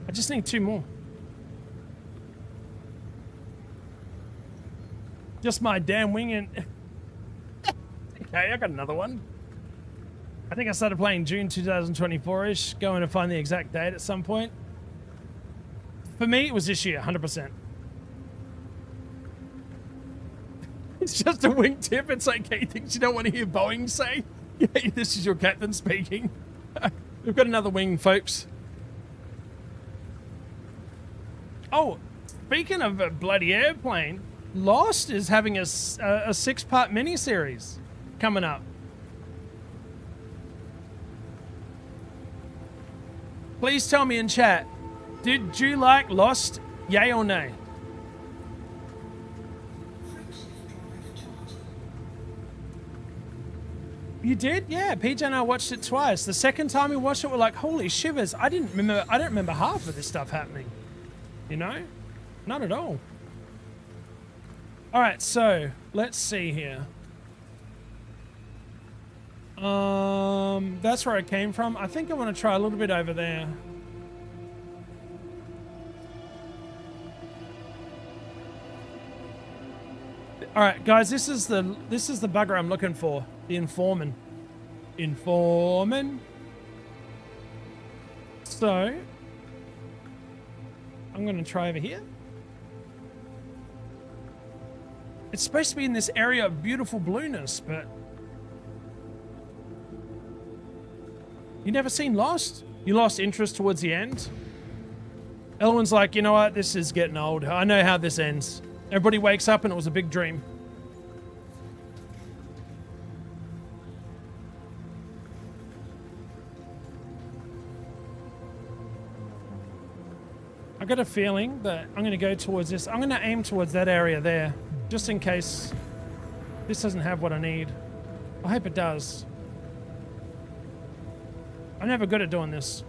I just need 2 more. Just my damn wing and... Okay, I got another one. I think I started playing June 2024-ish, going to find the exact date at some point. For me, it was this year, 100%. It's just a wingtip. It's okay, things you don't want to hear Boeing say. Yeah, this is your captain speaking. We've got another wing, folks. Oh, speaking of a bloody airplane, Lost is having a 6-part miniseries coming up. Please tell me in chat, did you like Lost, yay or nay? You did? Yeah, PJ and I watched it twice. The second time we watched it, we're like, holy shivers, I don't remember half of this stuff happening. You know? Not at all. Alright, so let's see here. That's where I came from. I think I want to try a little bit over there. Alright, guys, this is the bugger I'm looking for. The informant. So I'm gonna try over here. It's supposed to be in this area of beautiful blueness, but you never seen Lost? You lost interest towards the end? Elwin's like, you know what? This is getting old. I know how this ends. Everybody wakes up and it was a big dream. I got a feeling that I'm going to go towards this. I'm going to aim towards that area there, just in case this doesn't have what I need. I hope it does. I'm never good at doing this.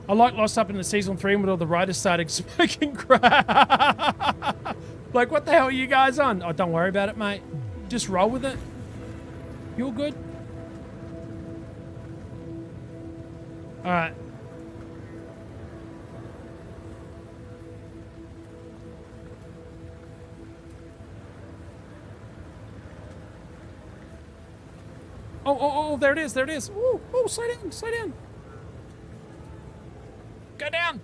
I like Lost up in the season 3 when all the writers started smoking crack. Like, what the hell are you guys on? Oh, don't worry about it, mate. Just roll with it. You're good. All right. Oh, there it is, there it is. Oh, slow down, slow down. Go down.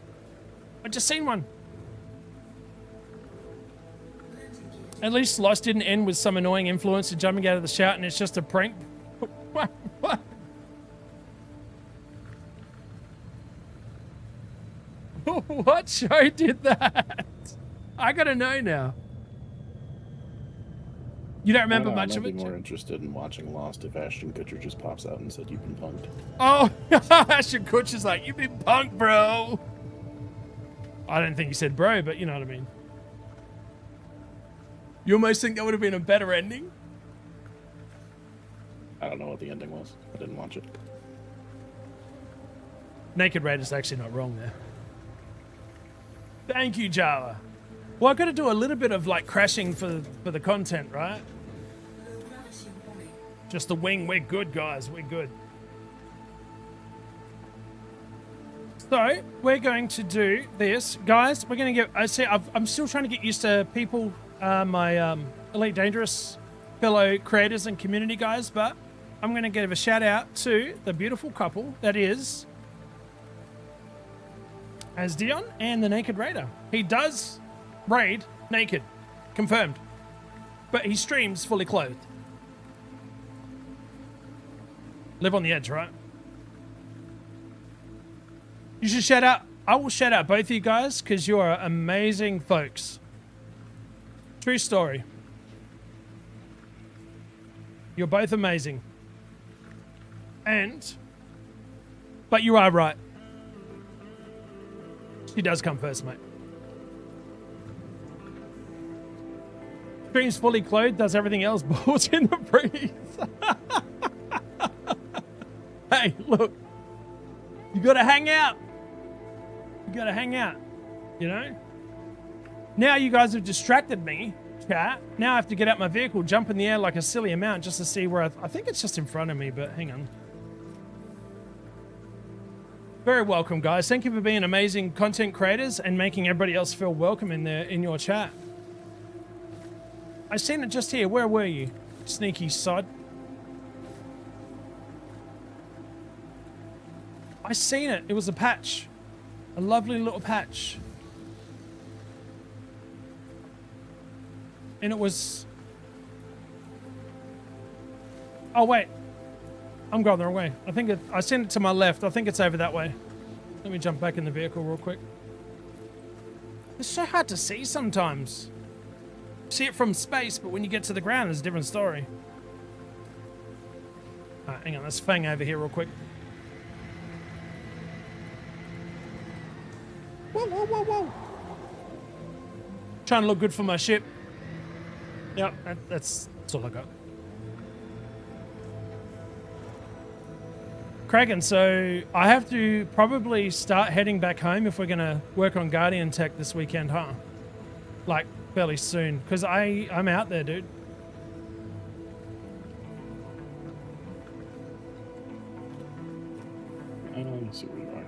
I just seen one. At least Lost didn't end with some annoying influencer jumping out of the shout and it's just a prank. What? What show did that? I gotta know now. You don't remember much of it? I'd be more interested in watching Lost if Ashton Kutcher just pops out and said, "You've been punked." Oh, Ashton Kutcher's like, "You've been punked, bro." I don't think he said bro, but you know what I mean. You almost think that would have been a better ending? I don't know what the ending was. I didn't watch it. Naked Raider's actually not wrong there. Thank you, Java. Well, I've got to do a little bit of like crashing for the content, right? Just the wing. We're good, guys. We're good. So we're going to do this, guys. We're going to get. I see. I'm still trying to get used to people, my Elite Dangerous fellow creators and community guys, but I'm going to give a shout out to the beautiful couple that is as Dion and the Naked Raider. He does raid naked, confirmed, but he streams fully clothed. Live on the edge, right? You should shout out. I will shout out both of you guys because you are amazing folks. True story. You're both amazing. But you are right. She does come first, mate. Streams fully clothed, does everything else, balls in the breeze. Hey, look. You gotta hang out. You gotta hang out. You know? Now you guys have distracted me, chat. Now I have to get out my vehicle, jump in the air like a silly amount just to see where I think it's just in front of me, but hang on. Very welcome, guys. Thank you for being amazing content creators and making everybody else feel welcome in your chat. I seen it just here. Where were you, sneaky sod? I seen it. It was a patch. A lovely little patch. And it was... Oh, wait. I'm going the wrong way. I sent it to my left. I think it's over that way. Let me jump back in the vehicle real quick. It's so hard to see sometimes. See it from space, but when you get to the ground, it's a different story. Alright, hang on. Let's fang over here real quick. Whoa, whoa, whoa, whoa. Trying to look good for my ship. Yep, that's all I got. Kraken, so I have to probably start heading back home if we're going to work on Guardian Tech this weekend, huh? Like, fairly soon. Because I'm out there, dude. Let's see where you are.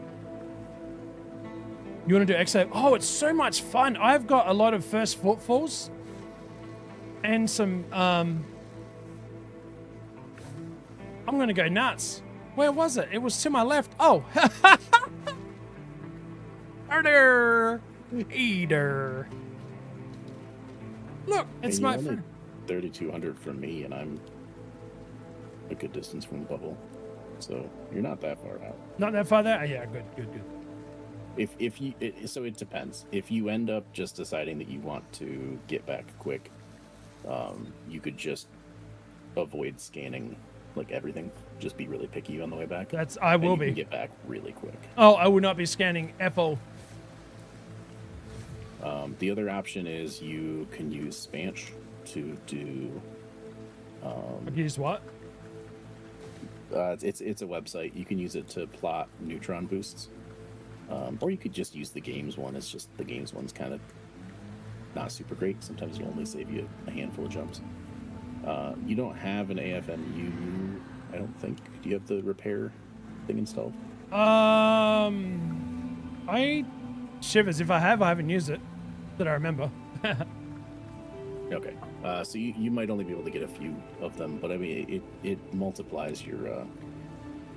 You want to do XA? Oh, it's so much fun. I've got a lot of first footfalls. And some, I'm going to go nuts. Where was it? It was to my left. Oh. Harder. Eater. Look, it's my friend. 3,200 from me, and I'm a good distance from the bubble. So you're not that far out. Not that far there? Yeah, good. If you, so it depends. If you end up just deciding that you want to get back quick, you could just avoid scanning like everything. Just be really picky on the way back. I will be. You can get back really quick. Oh, I will not be scanning FO. The other option is you can use Spanch to do. Use what? It's a website. You can use it to plot neutron boosts, or you could just use the games one. It's just the games one's kind of not super great. Sometimes it'll only save you a handful of jumps. You don't have an AFMU, I don't think. Do you have the repair thing installed? Shivers. If I have, I haven't used it. That I remember. Okay. So you might only be able to get a few of them, but I mean, it multiplies your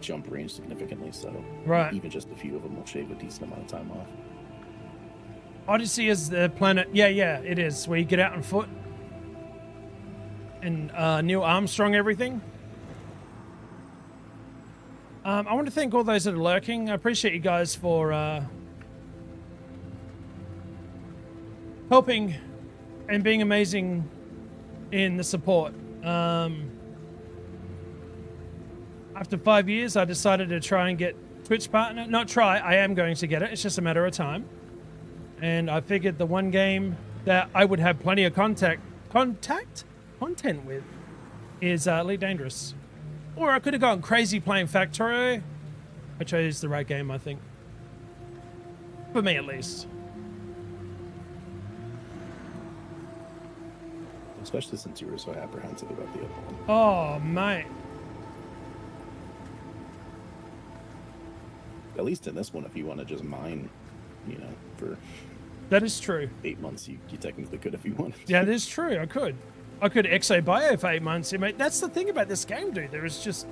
jump range significantly. So right. Even just a few of them will shave a decent amount of time off. Odyssey is the planet. Yeah, it is. Where you get out on foot. And Neil Armstrong everything. I want to thank all those that are lurking. I appreciate you guys for helping and being amazing in the support. After 5 years, I decided to try and get Twitch partner. Not try, I am going to get it. It's just a matter of time. And I figured the one game that I would have plenty of content with is Elite Dangerous. Or I could have gone crazy playing Factorio. I chose the right game, I think. For me, at least. Especially since you were so apprehensive about the other one. Oh, mate. At least in this one, if you want to just mine, for... That is true. 8 months, you technically could if you wanted to. Yeah, that is true. I could XO bio for 8 months. Mate, that's the thing about this game, dude. There is just,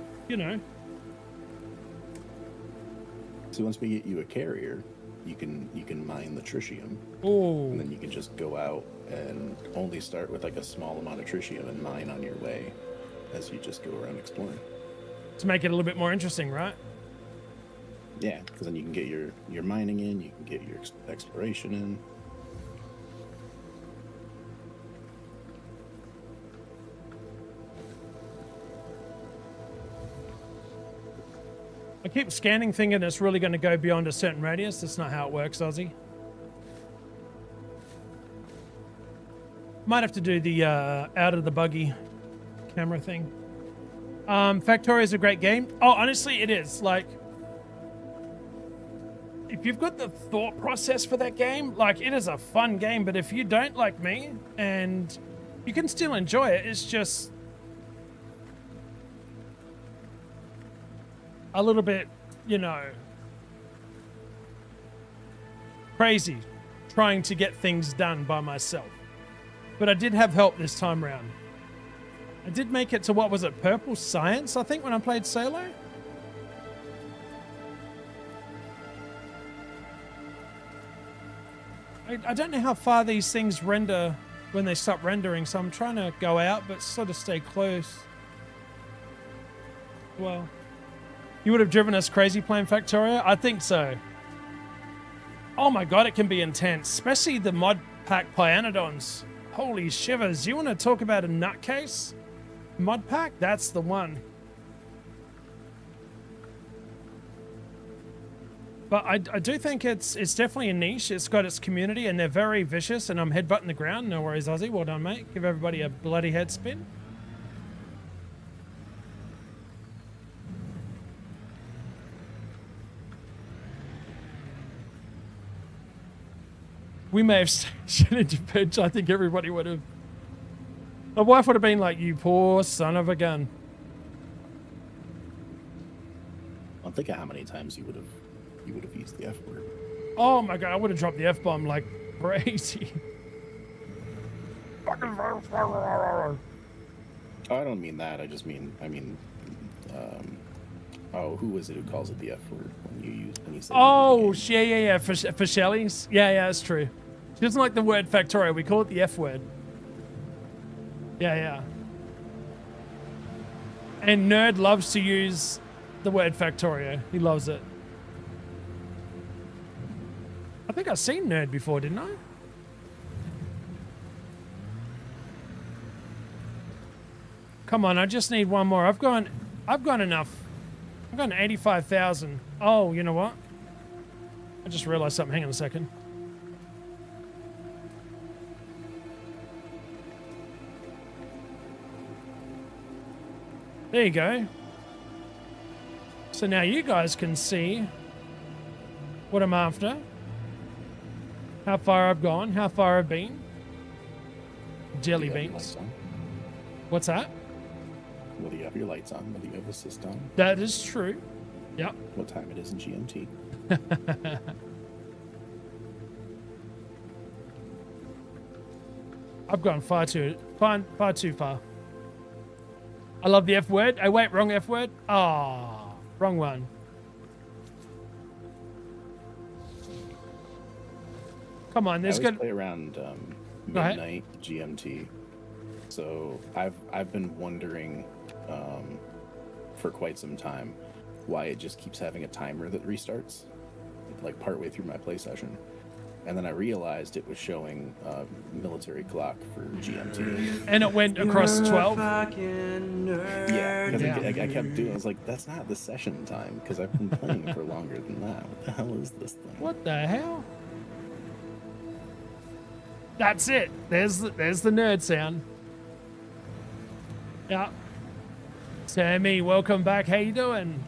So once we get you a carrier, you can mine the tritium. Oh. And then you can just go out and only start with like a small amount of tritium and mine on your way as you just go around exploring. To make it a little bit more interesting, right? Yeah, because then you can get your mining in, you can get your exploration in. I keep scanning thinking it's really going to go beyond a certain radius. That's not how it works, Ozzy. Might have to do the out of the buggy camera thing. Factorio is a great game. Oh, honestly, it is. Like, if you've got the thought process for that game, like, it is a fun game, but if you don't, like me, and you can still enjoy it, it's just a little bit, you know, crazy trying to get things done by myself. But I did have help this time round. I did make it to, what was it, Purple Science, I think, when I played solo? I don't know how far these things render when they stop rendering, so I'm trying to go out but sort of stay close. Well, you would have driven us crazy playing Factorio? I think so. Oh my god, it can be intense, especially the mod pack Pyanodons. Holy shivers, you want to talk about a nutcase? Mod pack? That's the one. But I do think it's definitely a niche. It's got its community, and they're very vicious, and I'm headbutting the ground. No worries, Ozzy. Well done, mate. Give everybody a bloody head spin. We may have shit into pitch. I think everybody would have. My wife would have been like, you poor son of a gun. I'm thinking how many times you would have used the F word. Oh my god, I would have dropped the F-bomb like crazy. Oh, I don't mean that. I mean, oh, who was it who calls it the F word when you say? Oh, yeah. For Shelley's? Yeah, that's true. She doesn't like the word Factorio. We call it the F word. Yeah. And Nerd loves to use the word Factorio. He loves it. I think I've seen Nerd before, didn't I? Come on, I just need one more. I've gone enough. I've gone 85,000. Oh, you know what? I just realized something. Hang on a second. There you go. So now you guys can see what I'm after. How far I've gone, how far I've been. Jelly beans. What's that? Whether you have your lights on, whether you have assist on. That is true. Yep. What time it is in GMT. I've gone far too far. I love the F word. Oh wait, wrong F word. Ah, wrong one. Come on, there's good. Play around midnight GMT. So I've been wondering for quite some time why it just keeps having a timer that restarts, like partway through my play session. And then I realized it was showing military clock for GMT. And it went across 12? Yeah, because I kept doing it. I was like, that's not the session time, because I've been playing for longer than that. What the hell is this thing? What the hell? That's it. There's the nerd sound. Yeah. Sammy, welcome back. How you doing?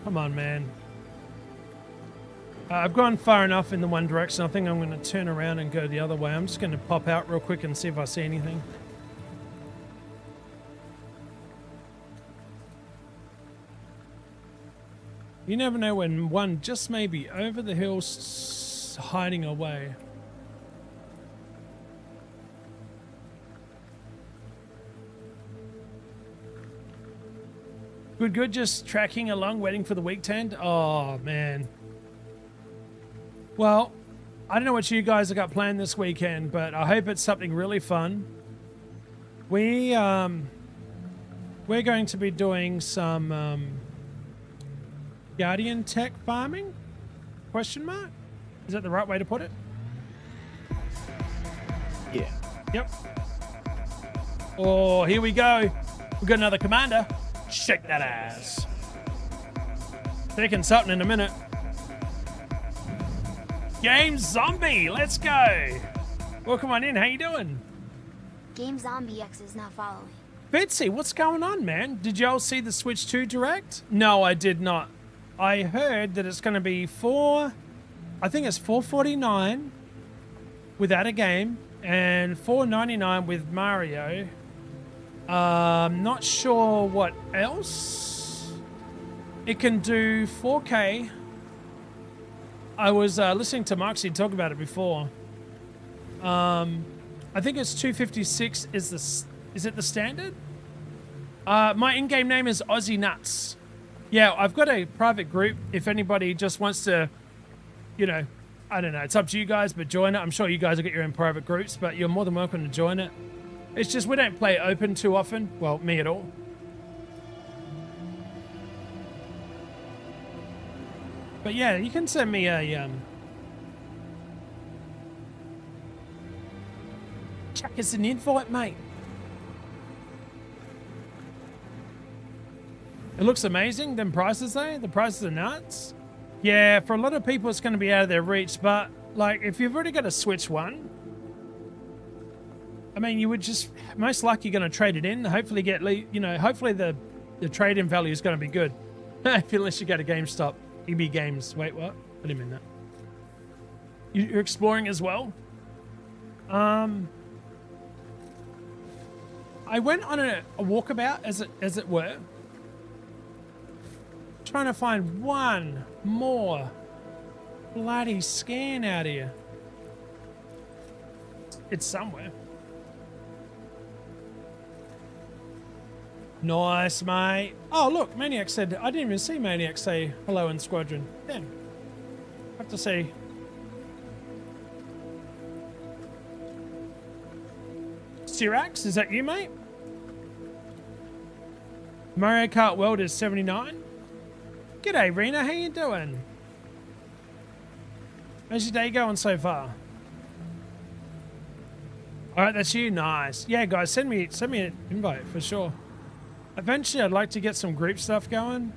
Come on, man. I've gone far enough in the one direction. I think I'm going to turn around and go the other way. I'm just going to pop out real quick and see if I see anything. You never know when one just may be over the hill hiding away. Good, just tracking along, waiting for the week to end. Oh, man. Well, I don't know what you guys have got planned this weekend, but I hope it's something really fun. We're going to be doing some Guardian tech farming? Question mark? Is that the right way to put it? Yeah. Yep. Oh, here we go. We've got another commander. Shake that ass. Taking something in a minute. Game Zombie, let's go. Welcome on in. How you doing? Game Zombie X is not following. Betsy, what's going on, man? Did y'all see the Switch 2 Direct? No, I did not. I heard that it's going to be I think it's $449 without a game and $499 with Mario. Not sure what else. It can do 4K. I was listening to Moxie talk about it before. I think it's 256 is it the standard? My in-game name is Aussienutz. Yeah, I've got a private group if anybody just wants to, you know, I don't know, it's up to you guys, but join it. I'm sure you guys will get your own private groups, but you're more than welcome to join it. It's just we don't play open too often. Well, me at all. But yeah, you can send me a chuck us an invite, mate. It looks amazing. Them prices though, the prices are nuts. Yeah, for a lot of people it's going to be out of their reach, but like if you've already got a Switch 1, I mean, you would just most likely going to trade it in. Hopefully hopefully the trade-in value is going to be good. Unless you go to GameStop, EB Games. Wait, what? I didn't mean that. You're exploring as well. I went on a walkabout, as it were, trying to find one more bloody scan out here. It's somewhere. Nice, mate. Oh, look, Maniac said, I didn't even see Maniac say hello in Squadron. Damn. I have to say. Sirax, is that you, mate? Mario Kart World is 79. G'day, Rena. How you doing? How's your day going so far? All right, that's you. Nice. Yeah, guys, send me an invite for sure. Eventually, I'd like to get some group stuff going.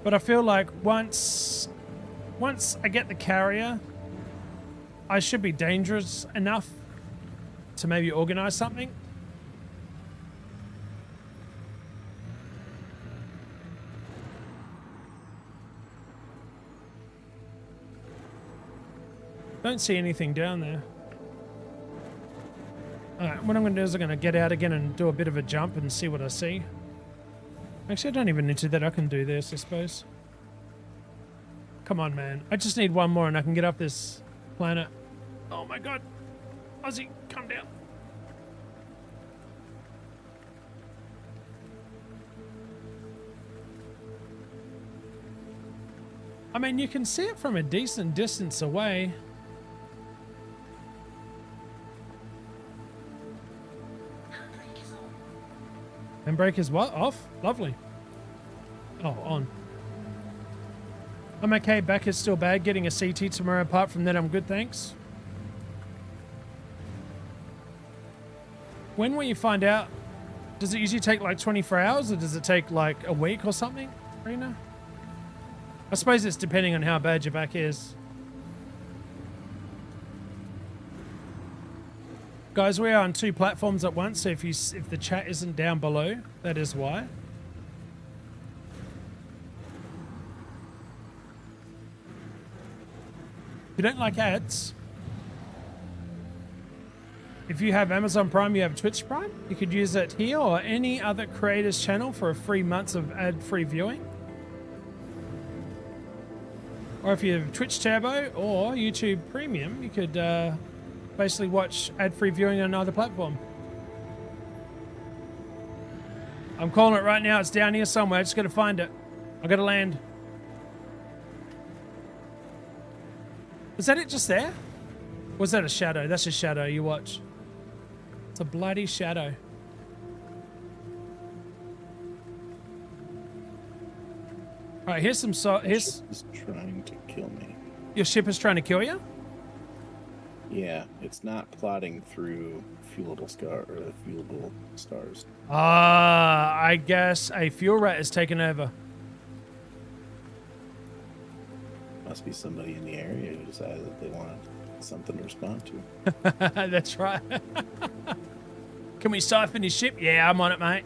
But I feel like once I get the carrier, I should be dangerous enough to maybe organize something. Don't see anything down there. Alright, what I'm going to do is I'm going to get out again and do a bit of a jump and see what I see. Actually, I don't even need to do that. I can do this, I suppose. Come on, man. I just need one more and I can get up this planet. Oh my god. Ozzy, come down. I mean, you can see it from a decent distance away. Handbrake is what? Off? Lovely. Oh, on. I'm okay. Back is still bad. Getting a CT tomorrow. Apart from that, I'm good, thanks. When will you find out? Does it usually take like 24 hours or does it take like a week or something, Rena? I suppose it's depending on how bad your back is. Guys, we are on 2 platforms at once, so if the chat isn't down below, that is why. If you don't like ads, if you have Amazon Prime, you have Twitch Prime, you could use it here or any other creator's channel for a free month of ad-free viewing. Or if you have Twitch Turbo or YouTube Premium, you could basically watch ad-free viewing on either platform. I'm calling it right now. It's down here somewhere. I just got to find it. I got to land. Was that it just there? Or was that a shadow? That's a shadow you watch. It's a bloody shadow. All right, here's some... Here's... It's trying to kill me. Your ship is trying to kill you? Yeah, it's not plotting through fuelable stars. Ah, I guess a fuel rat is taking over. Must be somebody in the area who decided that they wanted something to respond to. That's right. Can we siphon his ship? Yeah, I'm on it, mate.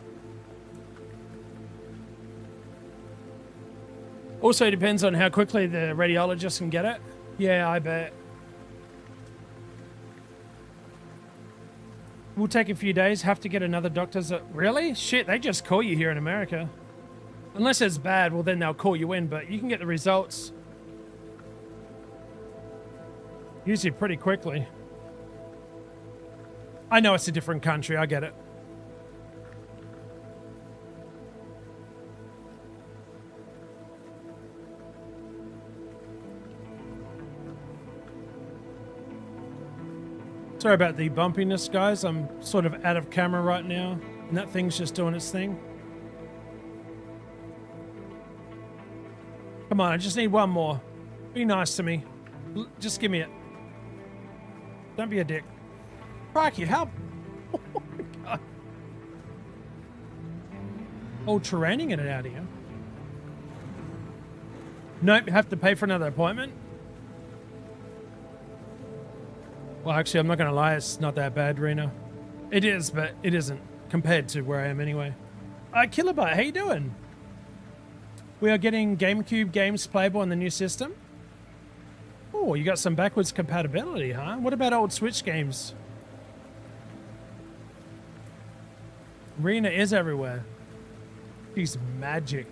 Also depends on how quickly the radiologist can get it. Yeah, I bet. We'll take a few days. Have to get another doctor's. Really? Shit, they just call you here in America. Unless it's bad, well then they'll call you in, but you can get the results usually pretty quickly. I know it's a different country, I get it. Sorry about the bumpiness, guys. I'm sort of out of camera right now, and that thing's just doing its thing. Come on, I just need one more. Be nice to me. Just give me it. Don't be a dick. Crikey, how... Oh my God. All terraining in it out here. Nope, you have to pay for another appointment. Well, actually, I'm not going to lie. It's not that bad, Rena. It is, but it isn't compared to where I am anyway. Kilobyte, how you doing? We are getting GameCube games playable on the new system. Oh, you got some backwards compatibility, huh? What about old Switch games? Rena is everywhere. She's magic.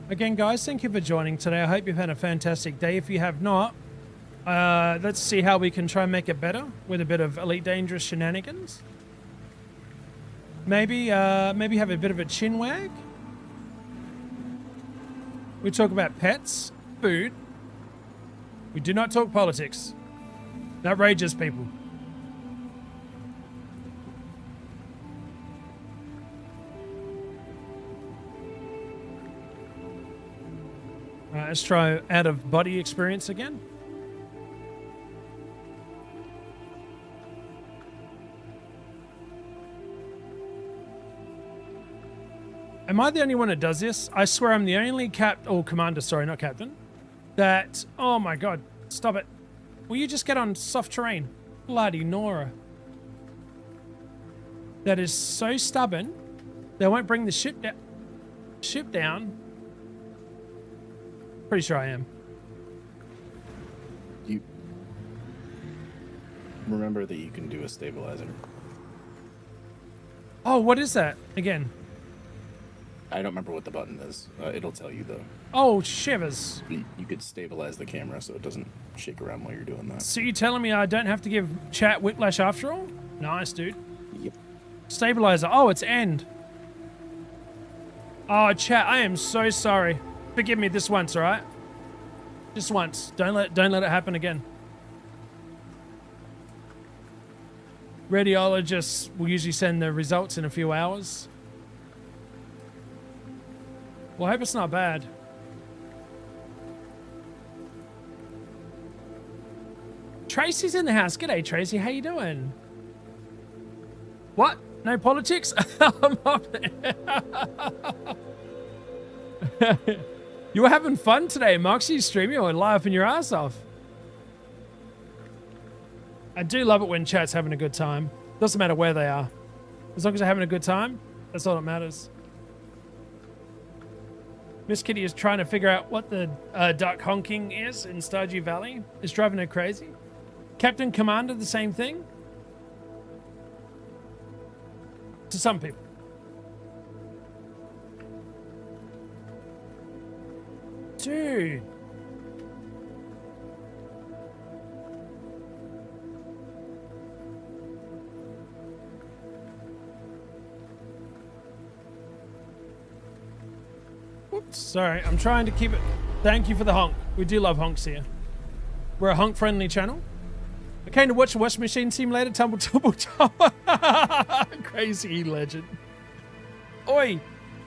Again, guys, thank you for joining today. I hope you've had a fantastic day. If you have not, let's see how we can try and make it better with a bit of Elite Dangerous shenanigans. Maybe have a bit of a chin wag. We talk about pets, food. We do not talk politics. That rages people. Let's try out of body experience again. Am I the only one that does this? I swear I'm the only commander, sorry, not captain, that, oh my God, stop it. Will you just get on soft terrain? Bloody Nora. That is so stubborn, they won't bring the ship down. Pretty sure I am. You remember that you can do a stabilizer. Oh, what is that again? I don't remember what the button is. It'll tell you though. Oh, shivers. You could stabilize the camera so it doesn't shake around while you're doing that. So you're telling me I don't have to give chat whiplash after all? Nice, dude. Yep. Stabilizer. Oh, it's end. Oh, chat, I am so sorry. Forgive me this once, all right? Just once. Don't let it happen again. Radiologists will usually send the results in a few hours. Well, I hope it's not bad. Tracy's in the house. G'day, Tracy. How you doing? What? No politics? I'm up there. You were having fun today, Moxie, streaming or laughing your ass off. I do love it when chat's having a good time. Doesn't matter where they are. As long as they're having a good time, that's all that matters. Miss Kitty is trying to figure out what the duck honking is in Stardew Valley. It's driving her crazy. Captain Commander, the same thing? To some people. Dude. Whoops, sorry. I'm trying to keep it. Thank you for the honk. We do love honks here. We're a honk-friendly channel. I came to watch a washing machine simulator. Tumble. Crazy legend. Oi,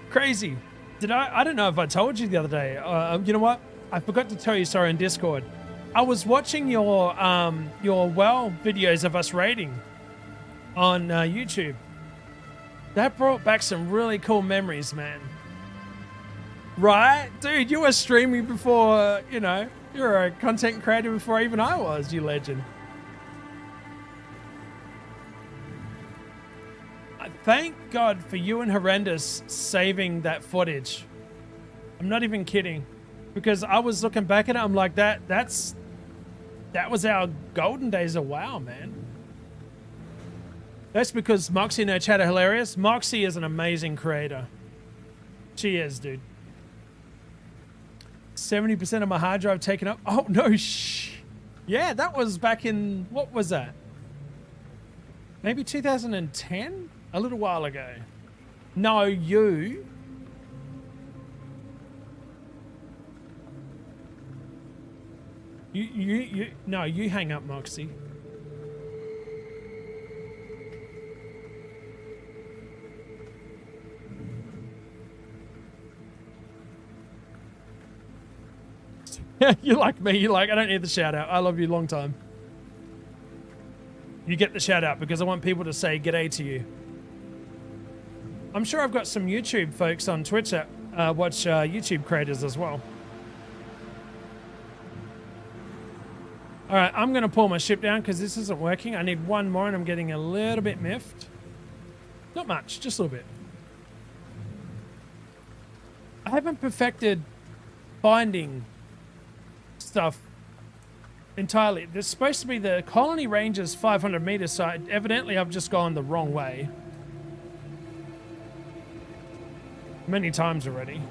crazy. Did I don't know if I told you the other day. You know what? I forgot to tell you, sorry, in Discord. I was watching your well videos of us raiding on YouTube. That brought back some really cool memories, man. Right? Dude, you were streaming before, you You're a content creator before even I was, you legend. Thank God for you and Horrendous saving that footage. I'm not even kidding. Because I was looking back at it, I'm like, that was our golden days of WoW, man. That's because Moxie and her chat are hilarious. Moxie is an amazing creator. She is, dude. 70% of my hard drive taken up. Oh, no, yeah, that was back in, what was that? Maybe 2010? A little while ago. No, you. No, you hang up, Moxie. You're like me. You're like, I don't need the shout out. I love you long time. You get the shout out because I want people to say g'day to you. I'm sure I've got some YouTube folks on Twitch that watch YouTube creators as well. All right, I'm going to pull my ship down because this isn't working. I need one more and I'm getting a little bit miffed. Not much, just a little bit. I haven't perfected finding stuff entirely. There's supposed to be the colony range is 500 meters, so evidently I've just gone the wrong way. Many times already.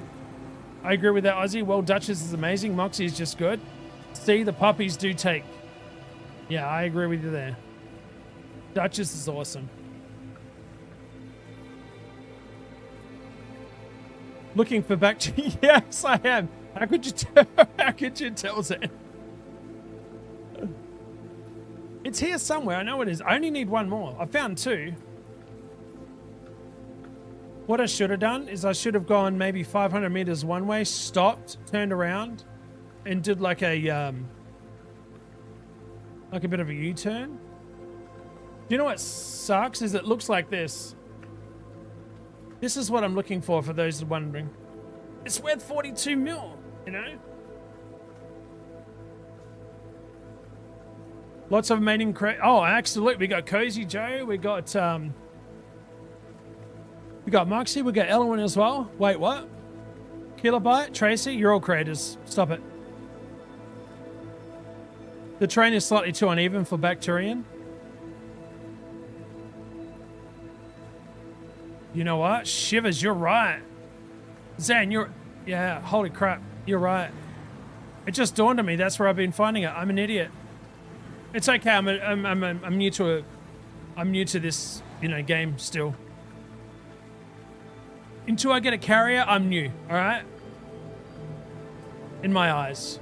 I agree with that, Aussie. Well, Duchess is amazing. Moxie is just good. See, the puppies do take. Yeah, I agree with you there. Duchess is awesome. Looking for back to... Yes, I am. How could you tell? How could you tell that? It's here somewhere. I know it is. I only need one more. I found two. What I should have done is I should have gone maybe 500 meters one way, stopped, turned around, and did like a bit of a U-turn. Do you know what sucks? Is it looks like this. This is what I'm looking for those wondering. It's worth 42 mil, you know? Lots of mating oh, absolutely. We got Cozy Joe. We got Moxie. We got Elowen as well. Wait, what? Kilobyte, Tracy, you're all creators. Stop it. The train is slightly too uneven for Bacterian. You know what? Shivers, you're right. Zan, yeah, holy crap. You're right. It just dawned on me. That's where I've been finding it. I'm an idiot. It's okay. I'm new to this, you know, game still. Until I get a carrier, I'm new, all right? In my eyes.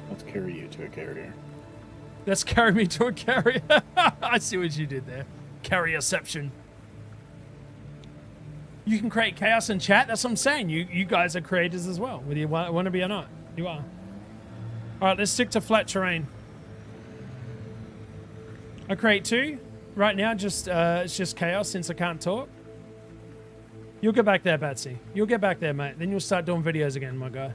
Let's carry you to a carrier. Let's carry me to a carrier. I see what you did there. Carrierception. You can create chaos in chat. That's what I'm saying. You guys are creators as well, whether you want to be or not. You are. All right, let's stick to flat terrain. I create two. Right now, it's just chaos since I can't talk. You'll get back there, Batsy. You'll get back there, mate. Then you'll start doing videos again, my guy.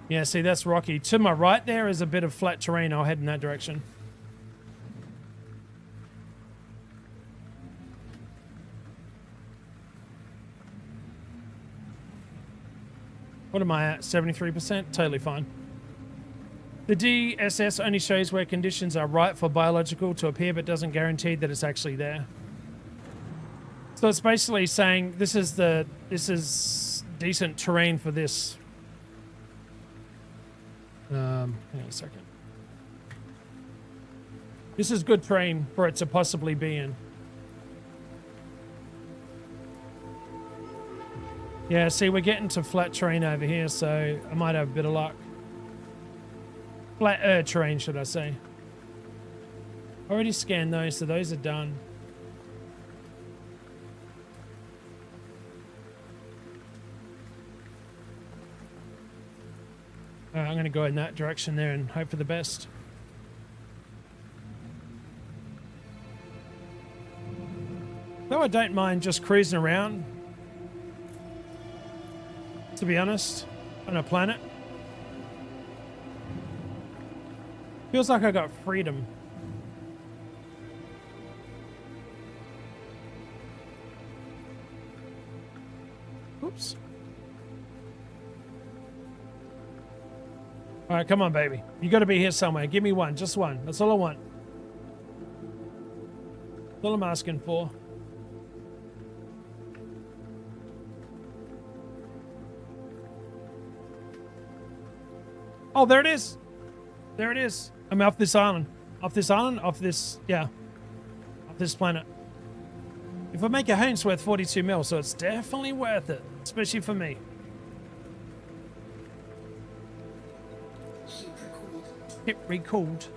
Yeah, see, that's rocky. To my right there is a bit of flat terrain. I'll head in that direction. What am I at? 73%? Totally fine. The DSS only shows where conditions are right for biological to appear, but doesn't guarantee that it's actually there. So it's basically saying this is decent terrain for this. Hang on a second. This is good terrain for it to possibly be in. Yeah, see, we're getting to flat terrain over here, so I might have a bit of luck. Flat terrain, should I say. Already scanned those, so those are done. I'm going to go in that direction there and hope for the best. Though I don't mind just cruising around, to be honest, on a planet. Feels like I got freedom. Oops. All right, come on, baby. You got to be here somewhere. Give me one, just one. That's all I want. That's all I'm asking for. Oh, there it is. There it is. I'm off this island. Off this island? Off this, yeah. Off this planet. If I make a home, it's worth 42 mil, so it's definitely worth it. Especially for me. Ship recalled.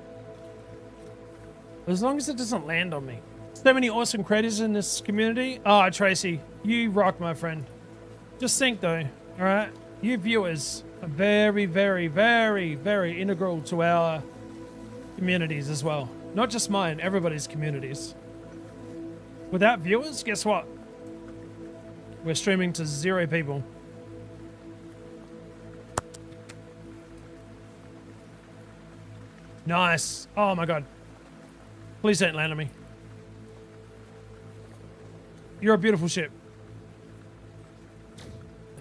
As long as it doesn't land on me. So many awesome creators in this community. Oh, Tracy, you rock, my friend. Just think, though, all right? You viewers are very, very, very, very integral to our communities as well. Not just mine, everybody's communities. Without viewers, guess what? We're streaming to 0 people. Nice. Oh my god. Please don't land on me. You're a beautiful ship.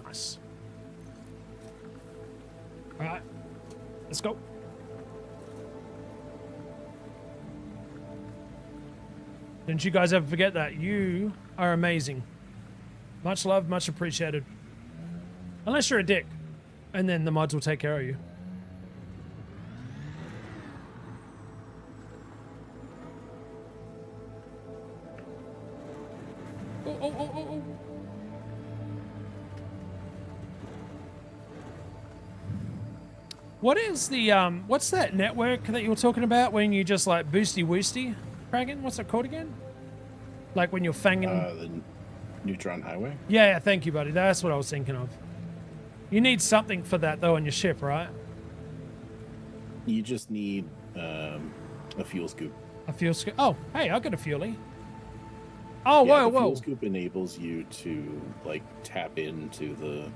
Nice. Alright. Let's go. Don't you guys ever forget that. You are amazing. Much love, much appreciated. Unless you're a dick. And then the mods will take care of you. Oh. What is the, what's that network that you were talking about when you just like boosty woosty? Dragon? What's it called again? Like when you're fanging... The Neutron Highway? Yeah, thank you, buddy. That's what I was thinking of. You need something for that, though, on your ship, right? You just need a fuel scoop. A fuel scoop? Oh, hey, I got a fuelie. Oh, yeah, whoa. The fuel scoop enables you to, like, tap into the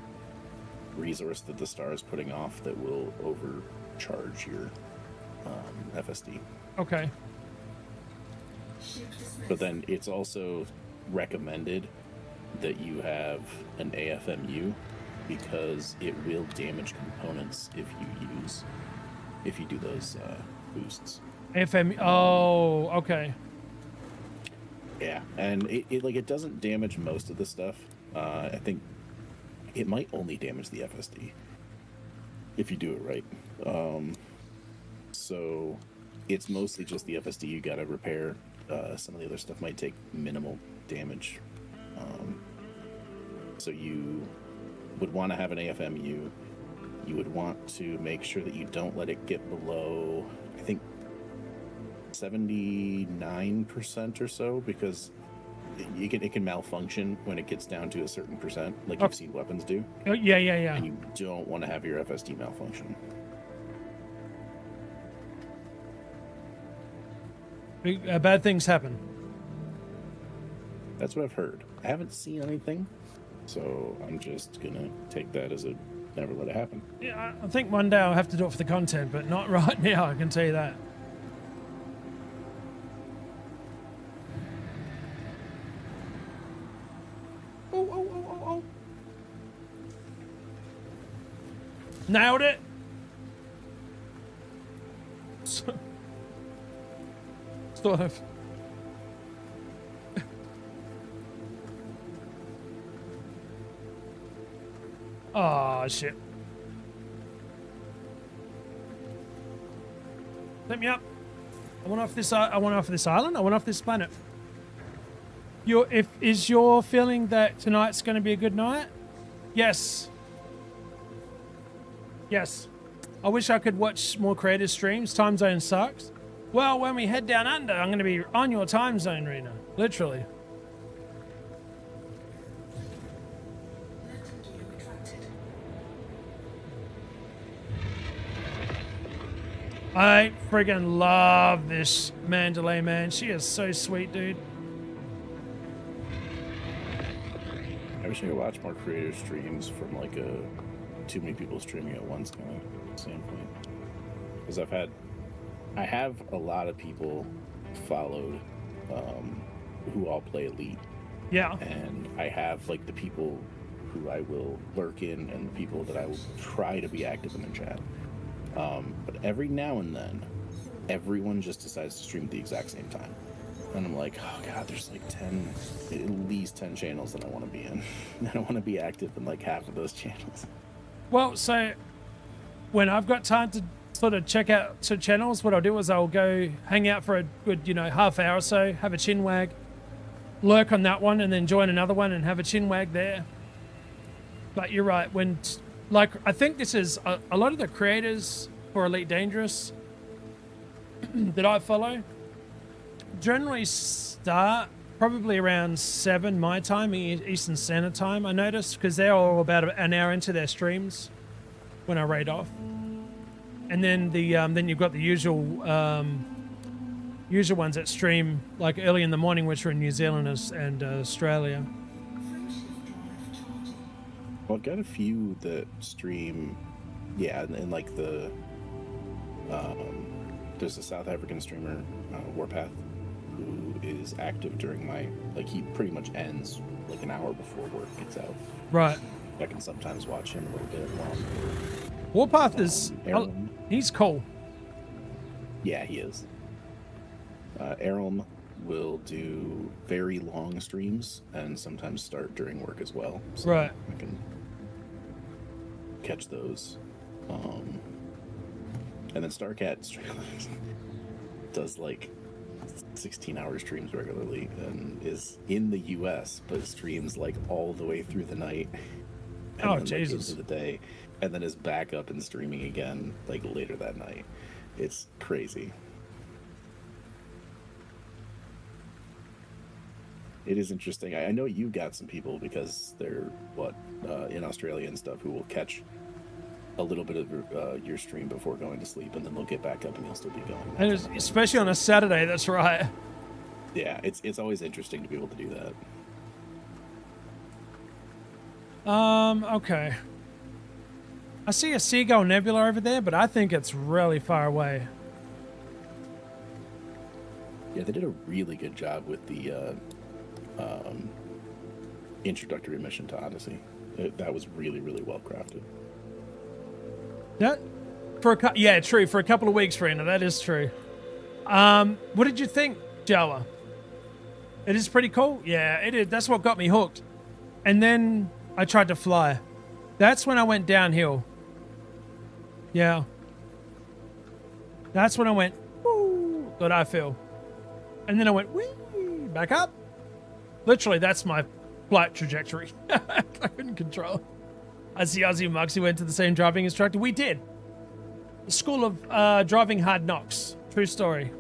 resource that the star is putting off that will overcharge your FSD. Okay. But then it's also recommended that you have an AFMU because it will damage components if you do those boosts. AFM. Oh, okay. Yeah, and it doesn't damage most of the stuff. I think it might only damage the FSD if you do it right. So it's mostly just the FSD you gotta repair. Some of the other stuff might take minimal damage. So you would want to have an AFMU. You would want to make sure that you don't let it get below, I think, 79% or so, because it can malfunction when it gets down to a certain percent, like you've seen weapons do. Oh, yeah. And you don't want to have your FSD malfunction. Bad things happen. That's what I've heard. I haven't seen anything, so I'm just gonna take that as a never let it happen. Yeah, I think one day I'll have to do it for the content, but not right now, I can tell you that. Oh. Nailed it. Sort of. Oh shit. Let me up. I want off this island. I want off this planet. Is your feeling that tonight's going to be a good night? Yes. Yes. I wish I could watch more creative streams. Time zone sucks. Well, when we head down under, I'm going to be on your time zone, Rena. Literally. I friggin' love this Mandalay, man. She is so sweet, dude. I wish I could watch more creator streams from like a too many people streaming at once kind of standpoint. Because I have a lot of people followed who all play Elite. Yeah. And I have like the people who I will lurk in and the people that I will try to be active in the chat. But every now and then, everyone just decides to stream at the exact same time. And I'm like, oh god, there's like at least 10 channels that I want to be in. I don't want to be active in like half of those channels. Well, so when I've got time to sort of check out some channels, what I'll do is I'll go hang out for a good, half hour or so, have a chin wag, lurk on that one, and then join another one and have a chin wag there. But you're right, I think this is a lot of the creators for Elite Dangerous that I follow generally start probably around 7 my time, Eastern Standard Time, I noticed, because they're all about an hour into their streams when I raid off. And then then you've got the usual ones that stream like early in the morning, which are in New Zealand and Australia. Well, I've got a few that stream, and like there's a South African streamer, Warpath, who is active during he pretty much ends like an hour before work gets out. Right. I can sometimes watch him a little bit while Warpath is, Aram, he's cool. yeah, he is. Aram will do very long streams and sometimes start during work as well. So right. I can catch those. And then Starcat does like 16-hour streams regularly and is in the US but streams like all the way through the night and oh then, Jesus, into the day, and then is back up and streaming again like later that night. It's crazy. It is interesting. I know you've got some people because they're in Australia and stuff who will catch a little bit of your stream before going to sleep, and then they'll get back up and you'll still be going. and especially on a Saturday. That's right. Yeah, it's always interesting to be able to do that. Okay. I see a Seagull Nebula over there, but I think it's really far away. Yeah, they did a really good job with the introductory mission to Odyssey. That was really, really well crafted. That yeah, true. For a couple of weeks, Rena, that is true. What did you think, Jawa? It is pretty cool. Yeah, it is. That's what got me hooked. And then I tried to fly. That's when I went downhill. Yeah. That's when I went, woo, thought I feel. And then I went, wee, back up. Literally, that's my flight trajectory. I couldn't control. I see Ozzy and Moxie went to the same driving instructor. We did. The School of Driving Hard Knocks. True story.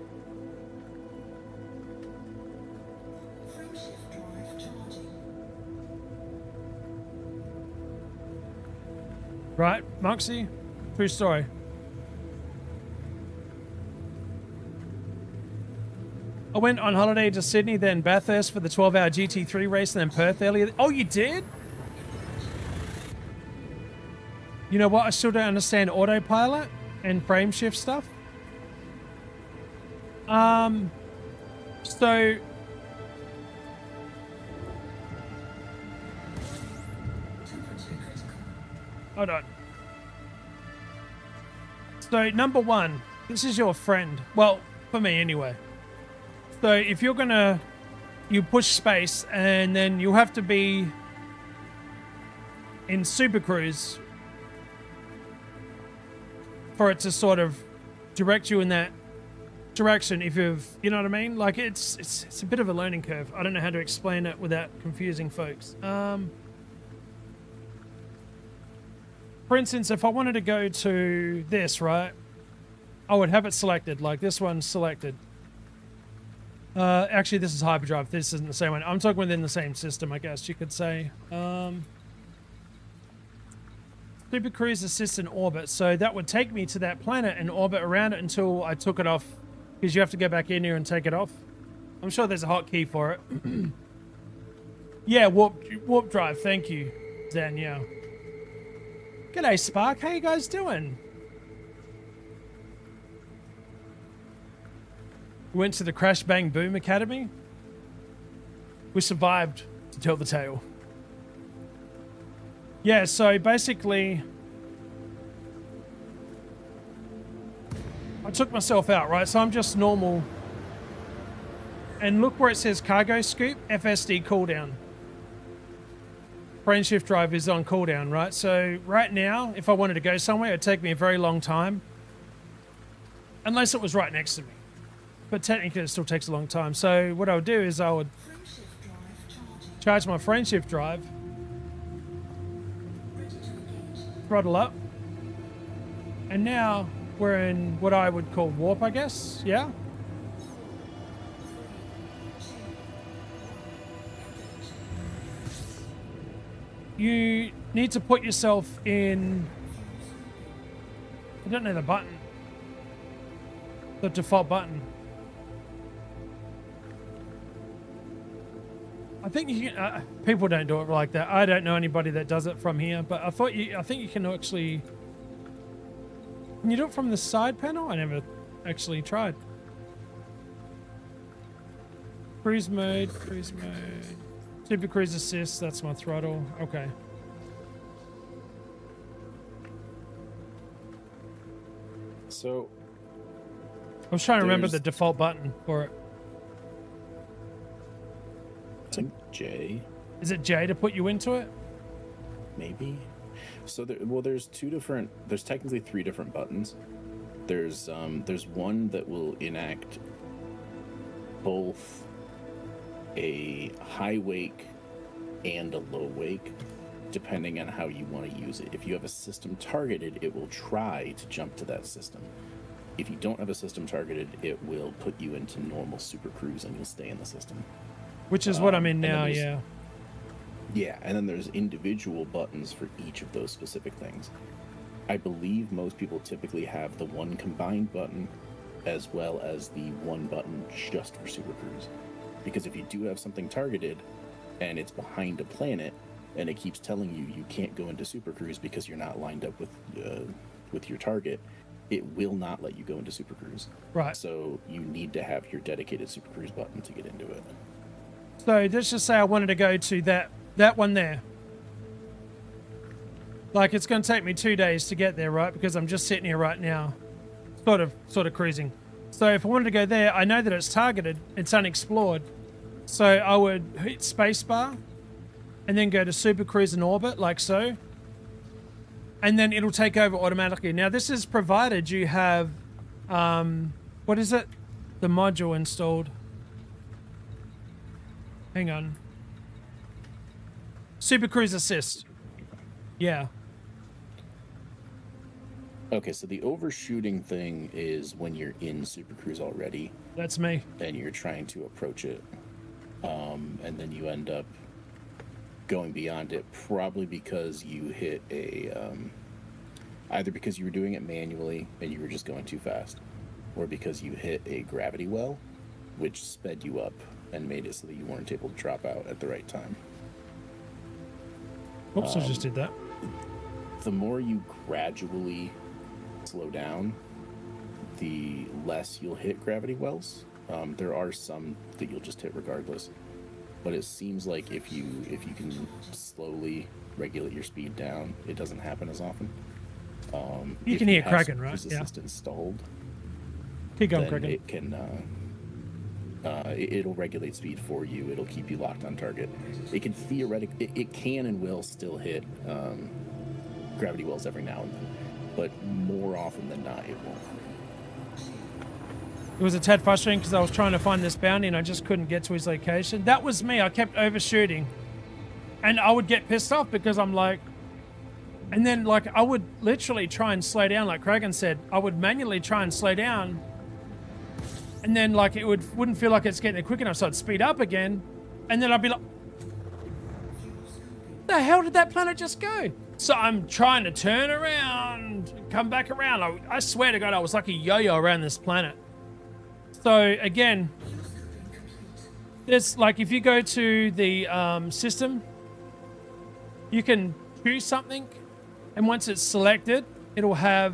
Right, Moxie? True story. I went on holiday to Sydney, then Bathurst for the 12-hour GT3 race, and then Perth earlier. Oh, you did? You know what? I still don't understand autopilot and frame shift stuff. So... Hold on. So, number one, this is your friend. Well, for me anyway. So, if you're gonna... You push space, and then you have to be in Super Cruise for it to sort of direct you in that direction. If you've... You know what I mean? Like, it's a bit of a learning curve. I don't know how to explain it without confusing folks. For instance, if I wanted to go to this, right, I would have it selected, like this one's selected. Actually, this is hyperdrive. This isn't the same one. I'm talking within the same system, I guess you could say. Super Cruise assists in orbit. So that would take me to that planet and orbit around it until I took it off, because you have to go back in here and take it off. I'm sure there's a hotkey for it. Yeah, warp drive. Thank you, Zen. Yeah. G'day, Spark. How you guys doing? We went to the Crash Bang Boom Academy. We survived to tell the tale. Yeah, so basically, I took myself out, right? So I'm just normal. And look where it says cargo scoop, FSD cooldown. Brain shift drive is on cooldown, right? So right now, if I wanted to go somewhere, it'd take me a very long time. Unless it was right next to me. But technically it still takes a long time. So what I would do is I would charge my frame shift drive, throttle up, and now we're in what I would call warp, I guess. Yeah. You need to put yourself in, I don't know the button, the default button. I think you can, people don't do it like that. I don't know anybody that does it from here, but I think you can actually, can you do it from the side panel? I never actually tried. Cruise mode. Super cruise assist, that's my throttle. Okay. So I was trying to remember the default button for it. I think J. Is it J to put you into it? Maybe. So there's technically 3 different buttons. There's one that will enact both a high wake and a low wake, depending on how you want to use it. If you have a system targeted, it will try to jump to that system. If you don't have a system targeted, it will put you into normal super cruise and you'll stay in the system. Which is what I'm in now, yeah. Yeah, and then there's individual buttons for each of those specific things. I believe most people typically have the one combined button as well as the one button just for super cruise. Because if you do have something targeted and it's behind a planet and it keeps telling you you can't go into super cruise because you're not lined up with your target, it will not let you go into super cruise. Right. So you need to have your dedicated super cruise button to get into it. So let's just say I wanted to go to that one there. Like, it's going to take me 2 days to get there, right? Because I'm just sitting here right now, sort of cruising. So if I wanted to go there, I know that it's targeted, it's unexplored. So I would hit spacebar and then go to super cruise and orbit, like so. And then it'll take over automatically. Now this is provided you have, what is it? The module installed. Hang on. Super Cruise Assist. Yeah. Okay, so the overshooting thing is when you're in Super Cruise already. That's me. And you're trying to approach it. And then you end up going beyond it, probably because you hit a... either because you were doing it manually and you were just going too fast, or because you hit a gravity well, which sped you up and made it so that you weren't able to drop out at the right time. Oops, I just did that. The more you gradually slow down, the less you'll hit gravity wells. There are some that you'll just hit regardless, but it seems like if you can slowly regulate your speed down, it doesn't happen as often. You can hear Kraken, right? Yeah. Installed. Keep going, Kraken. It can. It'll regulate speed for you. It'll keep you locked on target. It can theoretically, it can and will still hit gravity wells every now and then, but more often than not, it won't. It was a tad frustrating because I was trying to find this bounty and I just couldn't get to his location. That was me. I kept overshooting, and I would get pissed off because I'm like, and then like I would literally try and slow down, like Kraken said. I would manually try and slow down. And then, like, it wouldn't feel like it's getting quick enough, so I'd speed up again. And then I'd be like, the hell did that planet just go? So I'm trying to turn around, come back around. I swear to God, I was like a yo-yo around this planet. So, again, there's like, if you go to the system, you can choose something, and once it's selected, it'll have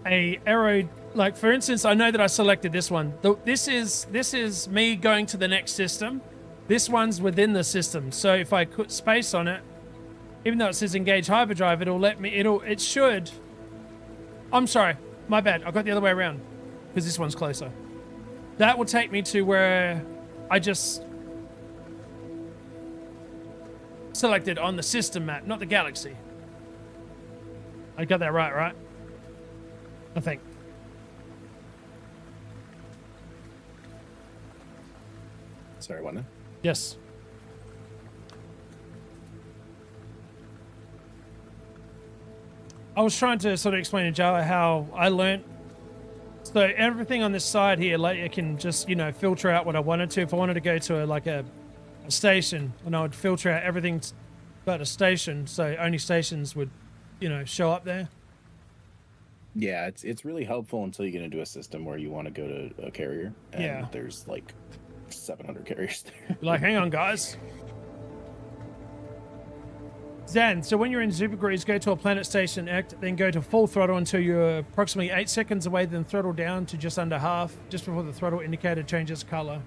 a arrow. Like, for instance, I know that I selected this one. This is me going to the next system. This one's within the system. So if I put space on it, even though it says engage hyperdrive, it'll let me, it should. I'm sorry, my bad. I got the other way around because this one's closer. That will take me to where I just selected on the system map, not the galaxy. I got that right? I think. Sorry, what now? Yes. I was trying to sort of explain to Joe how I learned. So everything on this side here, like, I can just, you know, filter out what I wanted to. If I wanted to go to a station, and I would filter out everything but a station, so only stations would, you know, show up there. Yeah, it's really helpful until you get into a system where you want to go to a carrier, and there's like 700 carriers there. Like, hang on, guys. Zan, so when you're in Supercruise, go to a planet station act, then go to full throttle until you're approximately 8 seconds away, then throttle down to just under half, just before the throttle indicator changes color.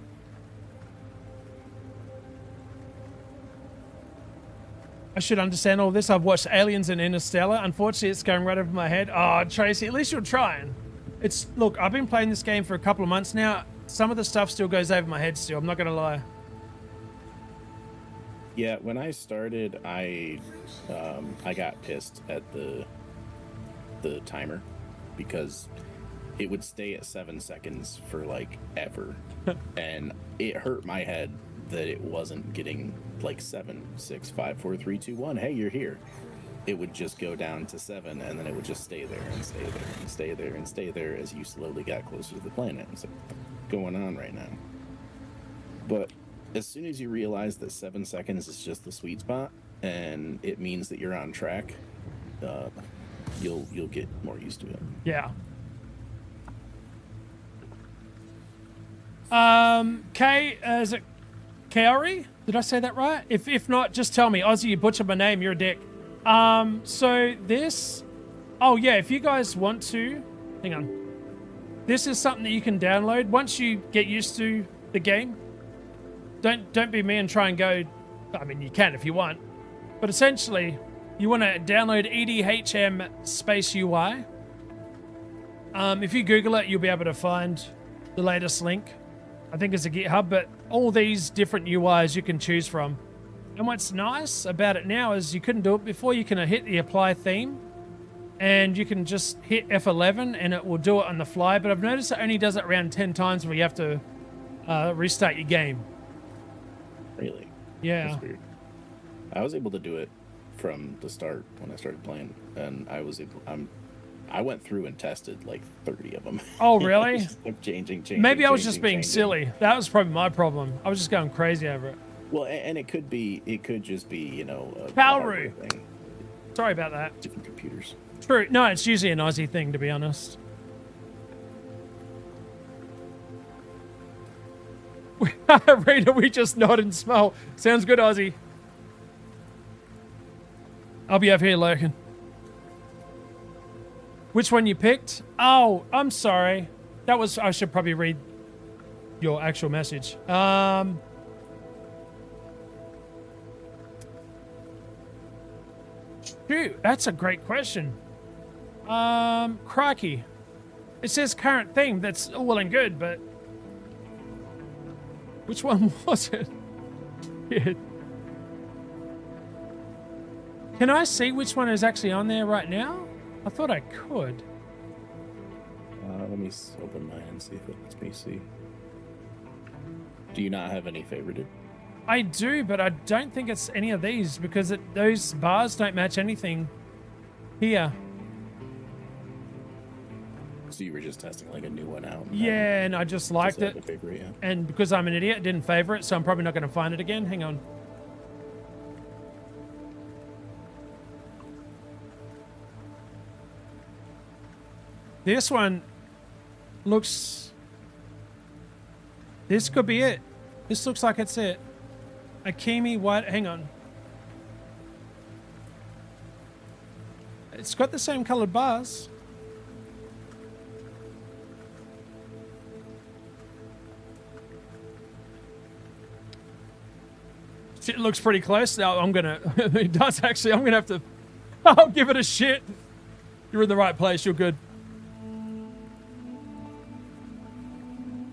I should understand all this. I've watched Aliens and Interstellar. Unfortunately, it's going right over my head. Oh, Tracy, at least you're trying. Look, I've been playing this game for a couple of months now. Some of the stuff still goes over my head still. I'm not going to lie. Yeah, when I started, I got pissed at the timer because it would stay at 7 seconds for like ever, and it hurt my head that it wasn't getting like 7, 6, 5, 4, 3, 2, 1. Hey, you're here. It would just go down to 7, and then it would just stay there and stay there and stay there and stay there as you slowly got closer to the planet. And so, what's going on right now? But as soon as you realize that 7 seconds is just the sweet spot, and it means that you're on track, you'll get more used to it. Yeah. Is it Kaori? Did I say that right? If not, just tell me. Ozzy, you butchered my name. You're a dick. So this... Oh, yeah, if you guys want to... Hang on. This is something that you can download. Once you get used to the game, don't be me and try and go... I mean, you can if you want. But essentially, you want to download EDHM space UI. If you Google it, you'll be able to find the latest link. I think it's a GitHub, but all these different UIs you can choose from. And what's nice about it now is you couldn't do it before. You can hit the apply theme, and you can just hit F11 and it will do it on the fly. But I've noticed it only does it around 10 times where you have to restart your game. Really? Yeah. That's weird. I was able to do it from the start when I started playing, and I went through and tested like 30 of them. Oh, really? Just kept changing. Maybe I was just being silly. That was probably my problem. I was just going crazy over it. Well, and it could just be, you know, a Palru. thing. Sorry about that. Different computers. True. No, it's usually an Aussie thing, to be honest. Rita, we just nod and smile. Sounds good, Aussie. I'll be over here lurking. Which one you picked? Oh, I'm sorry. I should probably read your actual message. Shoot, that's a great question. Crikey. It says current theme. That's all well and good, but which one was it? Yeah. Can I see which one is actually on there right now? I thought I could. Let me open mine and see if it lets me see. Do you not have any favorited? I do, but I don't think it's any of these because those bars don't match anything here. So you were just testing like a new one out? Yeah, and I just liked it. Favorite, yeah. And because I'm an idiot, didn't favor it, so I'm probably not going to find it again. Hang on. This one looks... This could be it. This looks like it's it. Akimi white. Hang on. It's got the same colored bars. It looks pretty close. Now I'm gonna. It does actually. I'm gonna have to. I'll give it a shit. You're in the right place. You're good.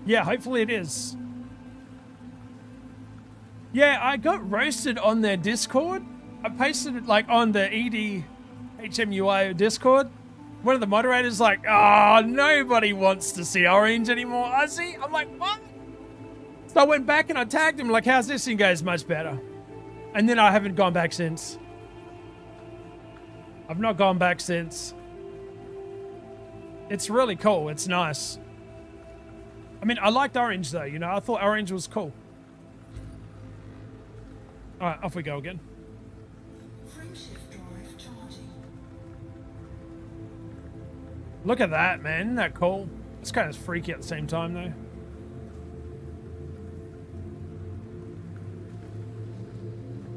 Yeah, hopefully it is. Yeah, I got roasted on their Discord. I pasted it like on the EDHMUI Discord. One of the moderators like, oh, nobody wants to see Orange anymore, Ozzy. I'm like, what? So I went back and I tagged him like, how's this? And he goes, much better. And then I haven't gone back since. I've not gone back since. It's really cool. It's nice. I mean, I liked Orange though, you know. I thought Orange was cool. All right, off we go again. Look at that, man. Isn't that cool? It's kind of freaky at the same time though.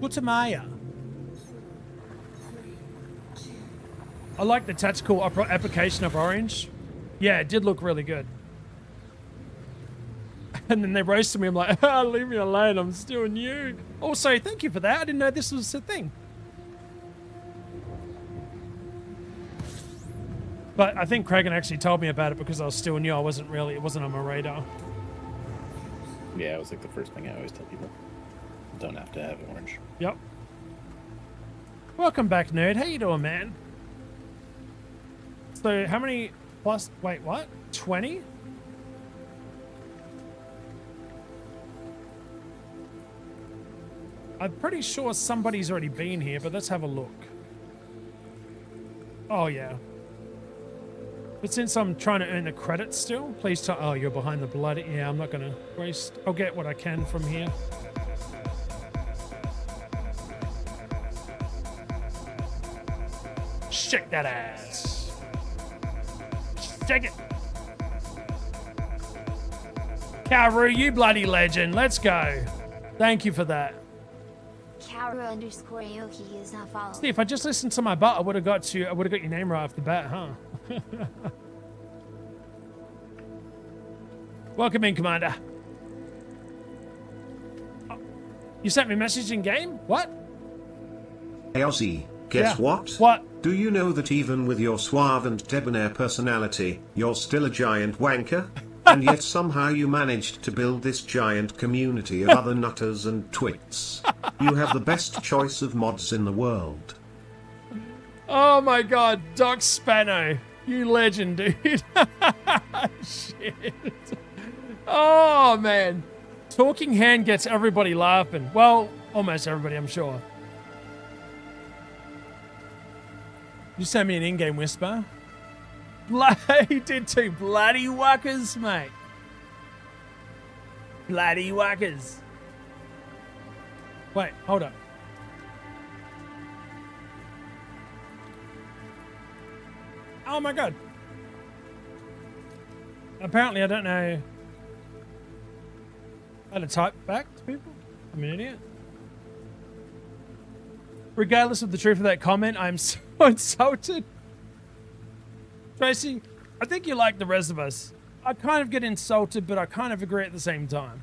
Gutamaya. I like the tactical application of Orange. Yeah, it did look really good. And then they roasted me. I'm like, oh, leave me alone. I'm still new. Also, thank you for that. I didn't know this was a thing. But I think Kragan actually told me about it because I was still new. It wasn't on my radar. Yeah, it was like the first thing I always tell people. Don't have to have Orange. Yep. Welcome back, nerd. How you doing, man? So how many plus, wait, what? 20? I'm pretty sure somebody's already been here, but let's have a look. Oh, yeah. But since I'm trying to earn the credits still, please tell, oh, you're behind the blood. Yeah, I'm not going to waste, I'll get what I can from here. Shake that ass. Shake it. Karu, you bloody legend. Let's go. Thank you for that. Karu_Yoki is not following. See, if I just listened to my butt, I would have got your name right off the bat, huh? Welcome in, Commander. Oh, you sent me a message in game? What? Hey Ozzy, guess what? What? Do you know that even with your suave and debonair personality, you're still a giant wanker? And yet somehow you managed to build this giant community of other nutters and twits. You have the best choice of mods in the world. Oh my god, Doc Spano. You legend, dude. Shit. Oh, man. Talking hand gets everybody laughing. Well, almost everybody, I'm sure. You sent me an in-game whisper. He did too. Bloody whackers, mate. Bloody whackers. Wait, hold up. Oh my god. Apparently I don't know how to type back to people. I'm an idiot. Regardless of the truth of that comment, I'm so insulted. Tracy, I think you're like the rest of us. I kind of get insulted, but I kind of agree at the same time.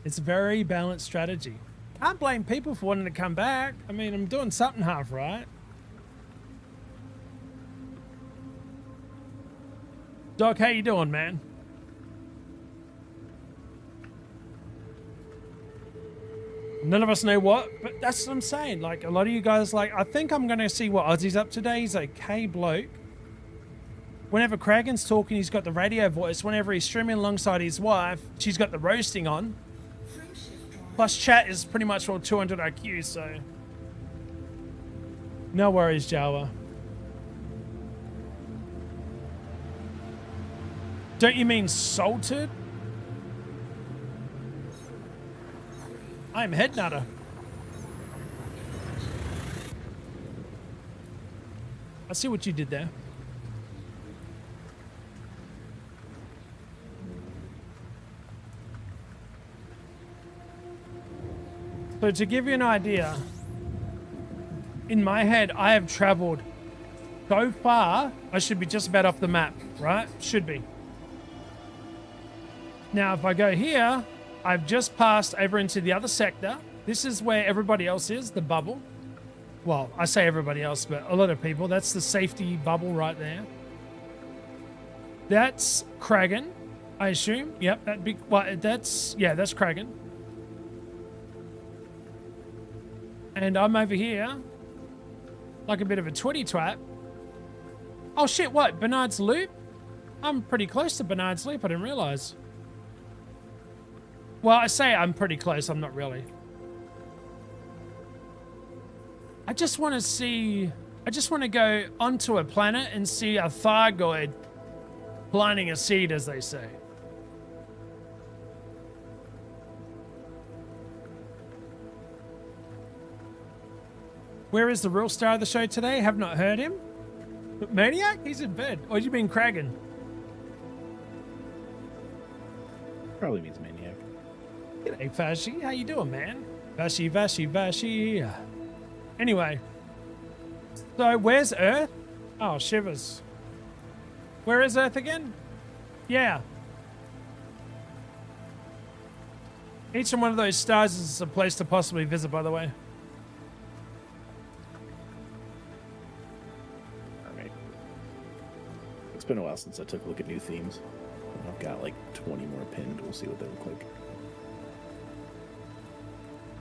It's a very balanced strategy. Can't blame people for wanting to come back. I mean, I'm doing something half right. Doc, how you doing, man? None of us know what, but that's what I'm saying. Like, a lot of you guys, like, I think I'm going to see what Ozzy's up today. He's a okay bloke. Whenever Kragan's talking, he's got the radio voice. Whenever he's streaming alongside his wife, she's got the roasting on. Plus, chat is pretty much all 200 IQ, so... No worries, Jawa. Don't you mean salted? I'm head nutter. I see what you did there. So to give you an idea, in my head, I have traveled so far, I should be just about off the map, right? Should be. Now, if I go here, I've just passed over into the other sector. This is where everybody else is, the bubble. Well, I say everybody else, but a lot of people. That's the safety bubble right there. That's Kragan, I assume. Yep, that big. Well, that's Kragan. And I'm over here, like a bit of a twitty twat. Oh shit! What? Bernard's Loop? I'm pretty close to Bernard's Loop. I didn't realize. Well, I say I'm pretty close. I'm not really. I just want to see. I just want to go onto a planet and see a Thargoid planting a seed, as they say. Where is the real star of the show today? Have not heard him. Maniac? He's in bed. Or do you mean Kragan? Probably means maniac. G'day, Vashi. How you doing, man? Vashi, Vashi, Vashi. Anyway. So, where's Earth? Oh, shivers. Where is Earth again? Yeah. Each one of those stars is a place to possibly visit, by the way. Alright. It's been a while since I took a look at new themes. I've got like 20 more pinned. We'll see what they look like.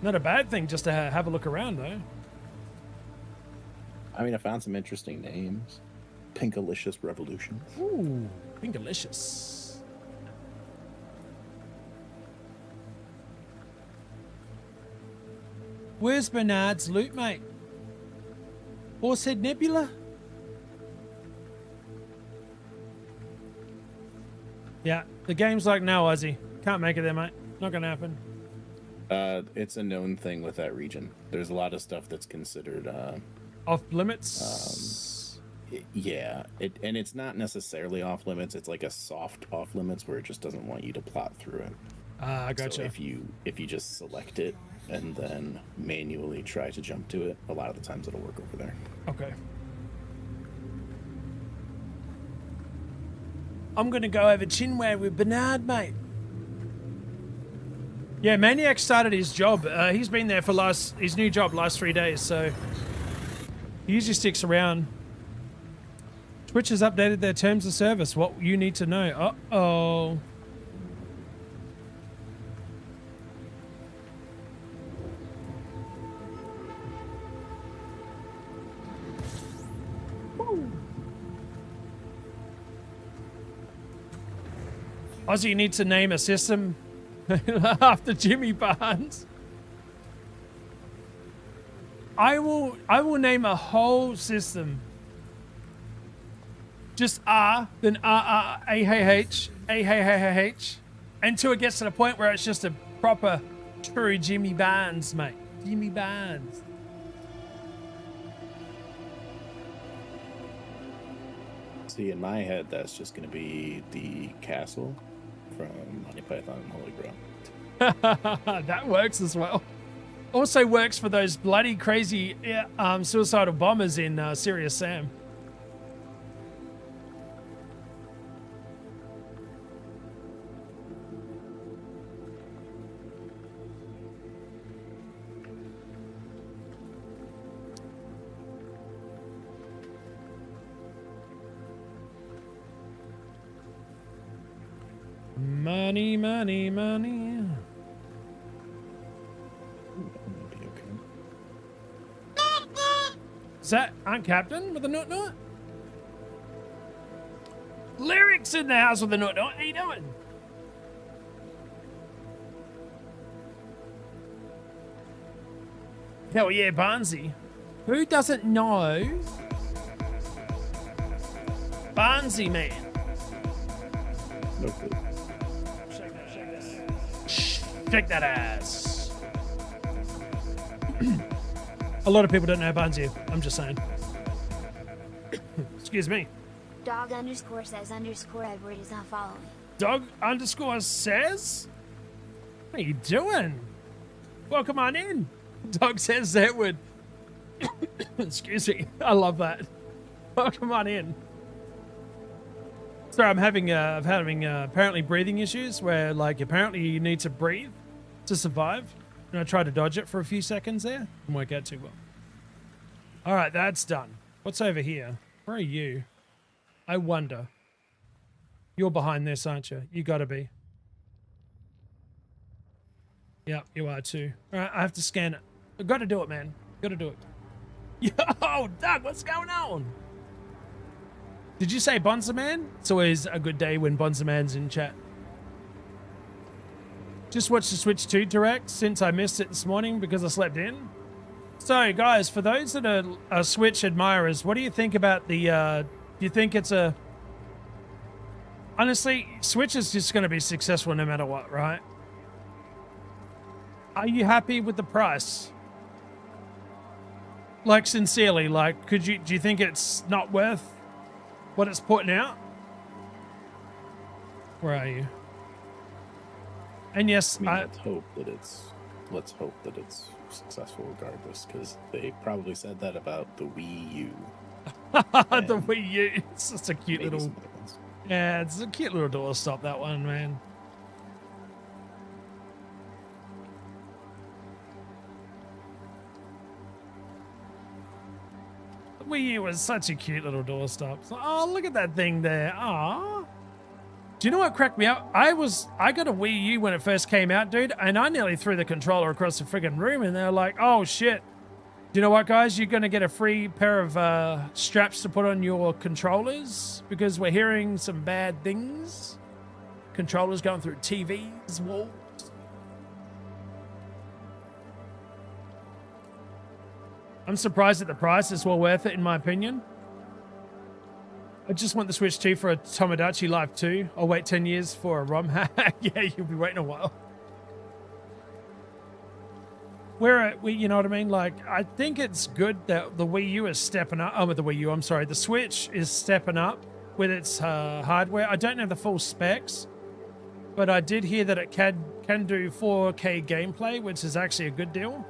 Not a bad thing just to have a look around, though. I mean, I found some interesting names. Pinkalicious Revolution. Ooh, Pinkalicious. Where's Bernard's Loot, mate? Horsehead Nebula? Yeah, the game's like, no, Ozzy. Can't make it there, mate. Not gonna happen. It's a known thing with that region. There's a lot of stuff that's considered Off limits? Yeah, and it's not necessarily off limits. It's like a soft off limits where it just doesn't want you to plot through it. I gotcha. So if you just select it and then manually try to jump to it, a lot of the times it'll work over there. Okay. I'm gonna go over Chinway with Bernard, mate. Yeah, Maniac started his job. He's been there for his new job last 3 days, so he usually sticks around. Twitch has updated their terms of service. What you need to know. Uh-oh. Ozzy needs to name a system after Jimmy Barnes. I will name a whole system. Just R, then R-R-A-H-H, A-H-H, until it gets to the point where it's just a proper true Jimmy Barnes, mate. Jimmy Barnes. See, in my head, that's just going to be the castle from Monty Python and Holy Grail. That works as well. Also works for those bloody crazy suicidal bombers in Serious Sam. Money, money, money. Is that Aunt Captain with a nut nut? Lyrics in the house with a nut nut. How you doing? Hell yeah, Barnsey. Who doesn't know Barnsey, man? No clue. Shake that ass. A lot of people don't know Barnsey. I'm just saying. Excuse me. Dog underscore says underscore Edward is not following. Dog underscore says? What are you doing? Welcome on in. Dog says that would. Excuse me. I love that. Welcome on in. Sorry, I'm having apparently breathing issues where like apparently you need to breathe to survive. And I tried to dodge it for a few seconds there. Didn't work out too well. All right, that's done. What's over here? Where are you? I wonder. You're behind this, aren't you? You gotta be. Yeah, you are too. All right, I have to scan it. I gotta do it, man. Gotta do it. Yo, Doug, what's going on? Did you say Bonza Man? It's always a good day when Bonza Man's in chat. Just watched the Switch 2 Direct since I missed it this morning because I slept in. So, guys, for those that are Switch admirers, what do you think about the, do you think it's a... Honestly, Switch is just going to be successful no matter what, right? Are you happy with the price? Like, sincerely, like, do you think it's not worth what it's putting out? Where are you? And yes, I mean, let's hope that it's successful regardless, because they probably said that about the Wii U. The Wii U. It's just a cute little... Yeah, it's a cute little doorstop, that one, man. The Wii U was such a cute little doorstop. So, oh, look at that thing there. Aww. Do you know what cracked me up? I got a Wii U when it first came out, dude, and I nearly threw the controller across the friggin' room, and they're like, oh, shit. Do you know what, guys? You're going to get a free pair of straps to put on your controllers because we're hearing some bad things. Controllers going through TVs, walls. I'm surprised at the price. It's well worth it, in my opinion. I just want the Switch 2 for a Tomodachi Life 2. I'll wait 10 years for a ROM hack. Yeah, you'll be waiting a while. You know what I mean? Like, I think it's good that the Wii U is stepping up. Oh, with the Wii U, I'm sorry. The Switch is stepping up with its hardware. I don't know the full specs, but I did hear that it can do 4K gameplay, which is actually a good deal.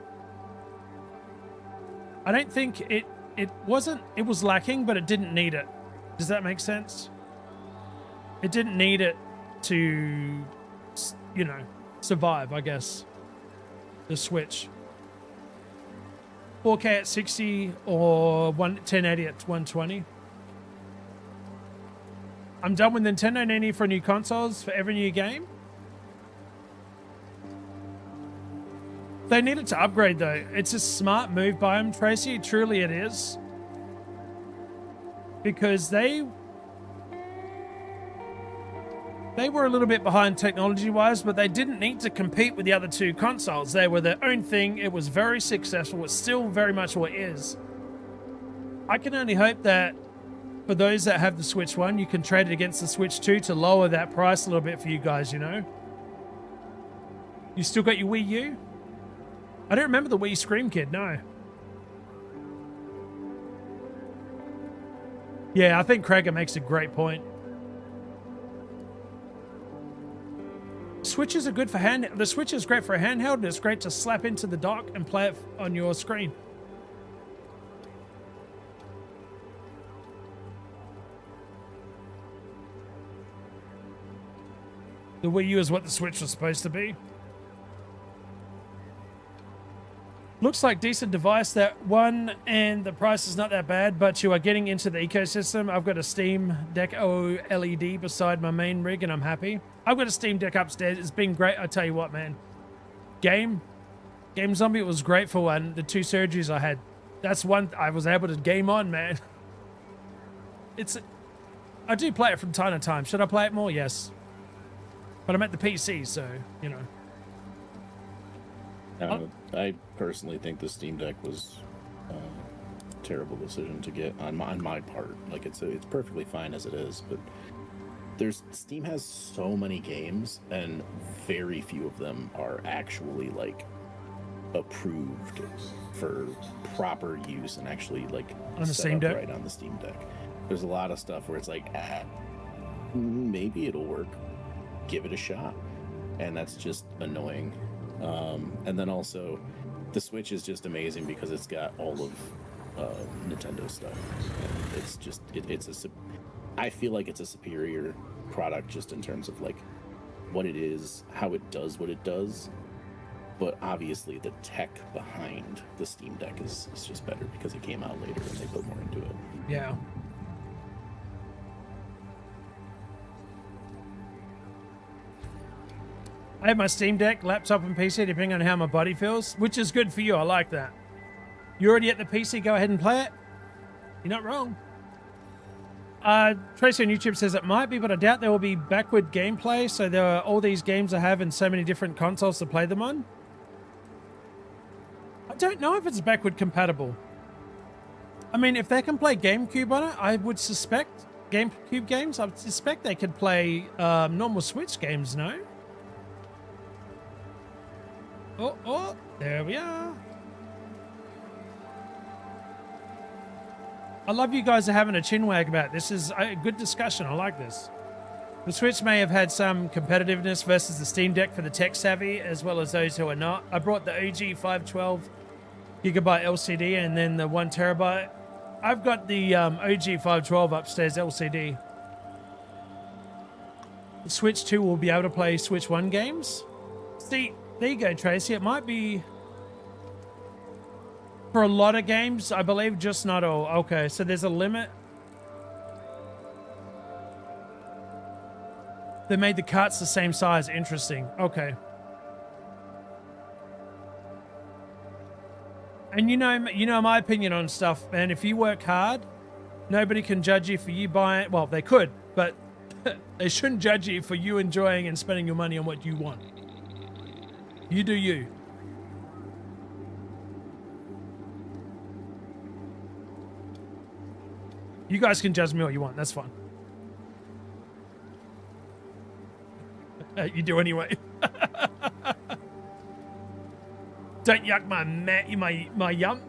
I don't think it was lacking, but it didn't need it. Does that make sense? It didn't need it to, you know, survive, I guess. The Switch. 4K at 60 or 1080 at 120. I'm done with Nintendo. No need for new consoles for every new game. They needed to upgrade, though. It's a smart move by them, Tracy. Truly it is. Because they were a little bit behind technology-wise, but they didn't need to compete with the other two consoles. They were their own thing. It was very successful. It's still very much what it is. I can only hope that for those that have the Switch 1, you can trade it against the Switch 2 to lower that price a little bit for you guys, you know? You still got your Wii U? I don't remember the Wii Scream Kid, no. Yeah, I think Krager makes a great point. Switches are good for hand. The Switch is great for a handheld, and it's great to slap into the dock and play it on your screen. The Wii U is what the Switch was supposed to be. Looks like decent device, that one, and the price is not that bad, but you are getting into the ecosystem. I've got a Steam Deck OLED beside my main rig, and I'm happy. I've got a Steam Deck upstairs. It's been great. I tell you what, man. Game Zombie was great for one. The 2 surgeries I had. That's one I was able to game on, man. I do play it from time to time. Should I play it more? Yes. But I'm at the PC, so, you know. I personally think the Steam Deck was a terrible decision to get on my part. Like, it's perfectly fine as it is, but Steam has so many games, and very few of them are actually like approved for proper use and actually like on the Steam Deck. Right on the Steam Deck. There's a lot of stuff where it's like, maybe it'll work. Give it a shot, and that's just annoying. And then also, the Switch is just amazing because it's got all of Nintendo stuff. And it's just I feel like it's a superior product just in terms of like what it is, how it does what it does. But obviously, the tech behind the Steam Deck is just better because it came out later and they put more into it. Yeah. I have my Steam Deck, laptop, and PC depending on how my body feels, which is good for you. I like that. You're already at the PC. Go ahead and play it. You're not wrong. Tracy on YouTube says it might be, but I doubt there will be backward gameplay. So there are all these games I have and so many different consoles to play them on. I don't know if it's backward compatible. I mean, if they can play GameCube on it, I would suspect GameCube games. I would suspect they could play normal Switch games. No. Oh, there we are. I love you guys are having a chinwag about this. Is a good discussion. I like this. The Switch may have had some competitiveness versus the Steam Deck for the tech savvy, as well as those who are not. I brought the OG 512 gigabyte LCD and then the 1 terabyte. I've got the OG 512 upstairs LCD. The Switch 2 will be able to play Switch 1 games. See, there you go, Tracy. It might be for a lot of games, I believe, just not all. Okay, so there's a limit. They made the carts the same size. Interesting. Okay. And you know my opinion on stuff, man. If you work hard, nobody can judge you for you buying. Well, they could, but they shouldn't judge you for you enjoying and spending your money on what you want. You do you. You guys can judge me all you want. That's fine. You do anyway. Don't yuck my yum.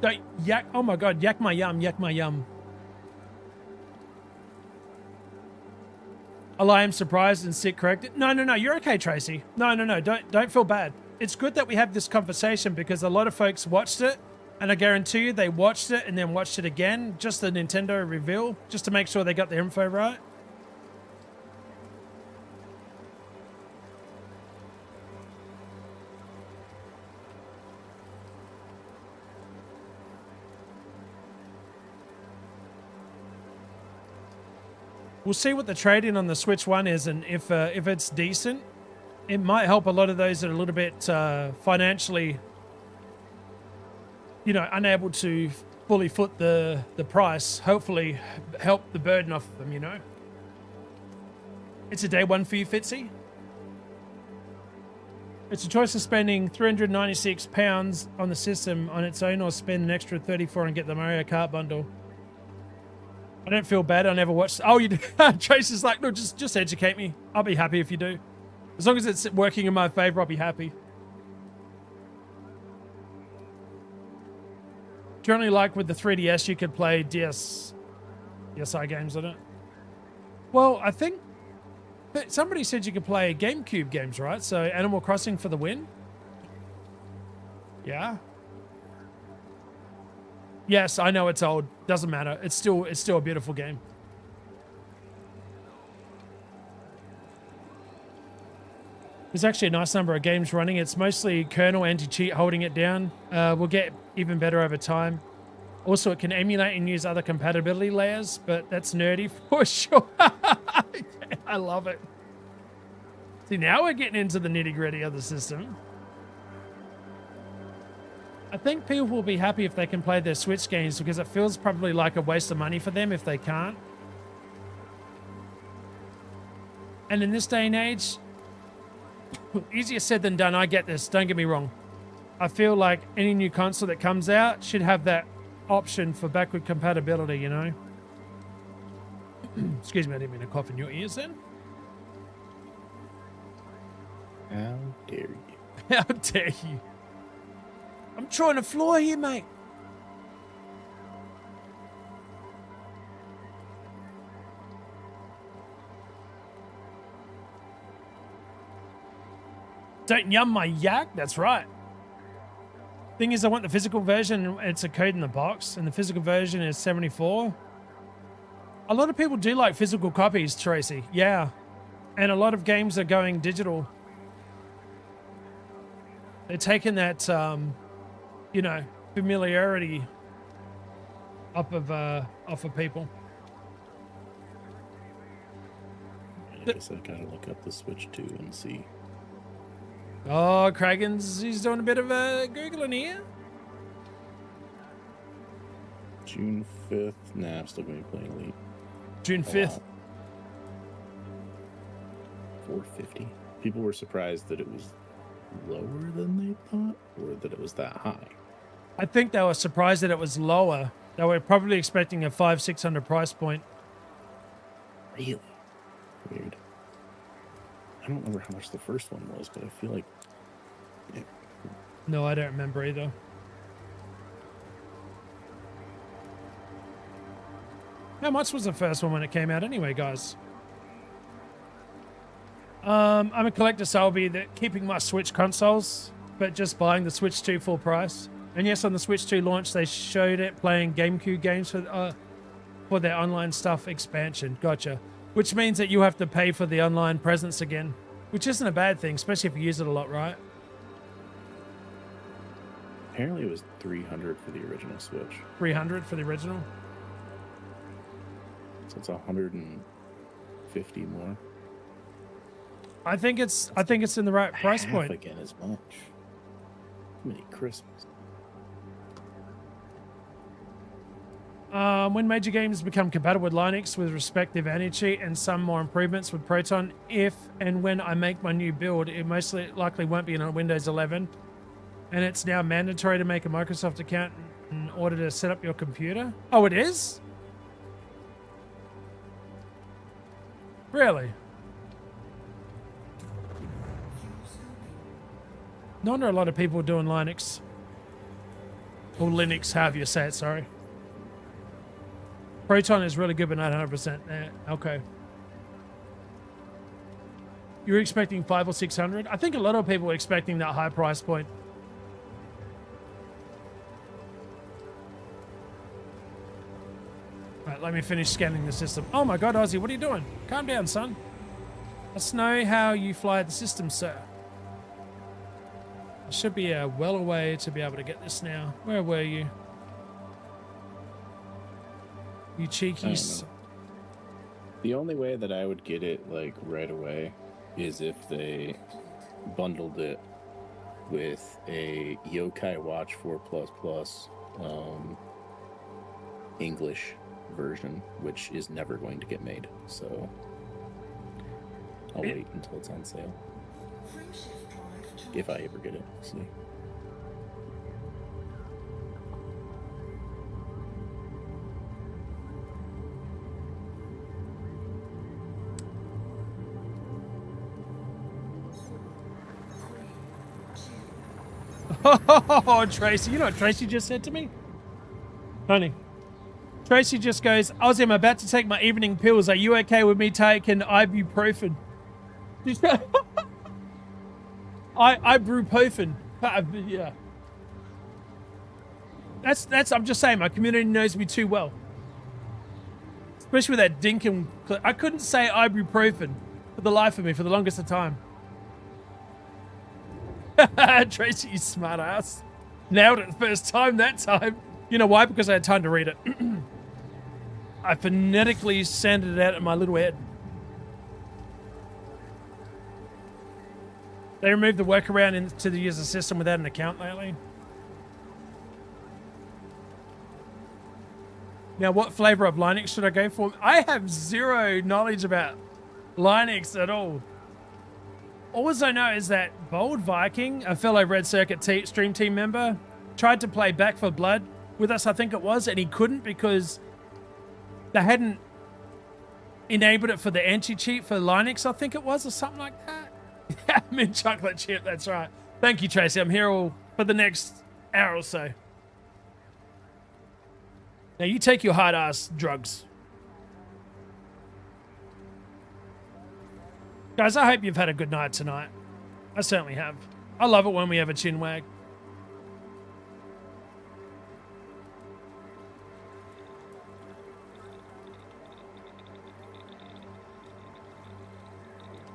Don't yuck. Oh my God, yuck my yum. Yuck my yum. I am surprised and sit corrected. No, you're okay, Tracy. No, don't feel bad. It's good that we have this conversation because a lot of folks watched it, and I guarantee you they watched it and then watched it again, just the Nintendo reveal, just to make sure they got the info right. We'll see what the trade-in on the Switch 1 is, and if it's decent, it might help a lot of those that are a little bit financially, unable to fully foot the price. Hopefully help the burden off of them, It's a day one for you, Fitzy. It's a choice of spending £396 on the system on its own or spend an extra 34 and get the Mario Kart bundle. I don't feel bad. I never watched. Oh, you do. Tracy's like, no, just educate me. I'll be happy if you do. As long as it's working in my favor, I'll be happy. Currently, like with the 3DS, you could play DSi games on it. Well, I think somebody said you could play GameCube games, right? So Animal Crossing for the win. Yeah. Yes, I know it's old. Doesn't matter. It's still a beautiful game. There's actually a nice number of games running. It's mostly kernel anti-cheat holding it down. We'll get even better over time. Also, it can emulate and use other compatibility layers, but that's nerdy for sure. I love it. See, now we're getting into the nitty-gritty of the system. I think people will be happy if they can play their Switch games because it feels probably like a waste of money for them if they can't. And in this day and age, easier said than done. I get this. Don't get me wrong. I feel like any new console that comes out should have that option for backward compatibility, Excuse me, I didn't mean to cough in your ears then. How dare you? How dare you? I'm trying to fly here, mate. Don't yum my yak. That's right. Thing is, I want the physical version. It's a code in the box, and the physical version is 74. A lot of people do like physical copies, Tracy. Yeah. And a lot of games are going digital. They're taking that, you know, familiarity off of people. I guess I gotta look up the Switch 2 and see. Oh, he's doing a bit of a Googling here. June 5th. Nah, I'm still gonna be playing Elite. June 5th. Wow. 450. People were surprised that it was lower than they thought, or that it was that high. I think they were surprised that it was lower. They were probably expecting a 500-600 price point. Really? Weird. I don't remember how much the first one was, but I feel like... Yeah. No, I don't remember either. How much was the first one when it came out anyway, guys? I'm a collector, so I'll be keeping my Switch consoles, but just buying the Switch 2 full price. And yes, on the Switch 2 launch, they showed it playing GameCube games for their online stuff expansion. Gotcha. Which means that you have to pay for the online presence again, which isn't a bad thing, especially if you use it a lot, right? Apparently it was $300 for the original Switch. $300 for the original? So it's $150 more. I think it's in the right price Half point. again as much. Many Christmas. When major games become compatible with Linux with respective anti-cheat and some more improvements with Proton, if and when I make my new build, it most likely won't be on Windows 11. And it's now mandatory to make a Microsoft account in order to set up your computer. Oh, it is? Really? No wonder a lot of people are doing Linux. Or Linux, however you say it, sorry. Proton is really good, but not 100%. Okay. You're expecting 500 or 600? I think a lot of people are expecting that high price point. Right, let me finish scanning the system. Oh my god, Ozzy, what are you doing? Calm down, son. Let's know how you fly the system, sir. I should be well away to be able to get this now. Where were you? You cheekies. The only way that I would get it like right away is if they bundled it with a Yokai Watch 4++ English version, which is never going to get made. So I'll wait until it's on sale. If I ever get it, see. Oh, Tracy, you know what Tracy just said to me? Honey, Tracy just goes, Ozzy, I'm about to take my evening pills. Are you okay with me taking ibuprofen? Ibuprofen. Yeah. That's, I'm just saying, my community knows me too well. Especially with that dinkum. I couldn't say ibuprofen for the life of me for the longest of time. Tracy, you smart ass. Nailed it the first time that time. You know why? Because I had time to read it. I phonetically sanded it out in my little head. They removed the workaround into the user system without an account lately. Now, what flavor of Linux should I go for? I have zero knowledge about Linux at all. All I know is that Bold Viking, a fellow Red Circuit stream team member, tried to play Back for Blood with us, I think it was, and he couldn't because they hadn't enabled it for the anti-cheat for Linux, I think it was, or something like that. Mint chocolate chip, that's right. Thank you, Tracy. I'm here all for the next hour or so. Now, you take your hard-ass drugs. Guys, I hope you've had a good night tonight. I certainly have. I love it when we have a chin wag.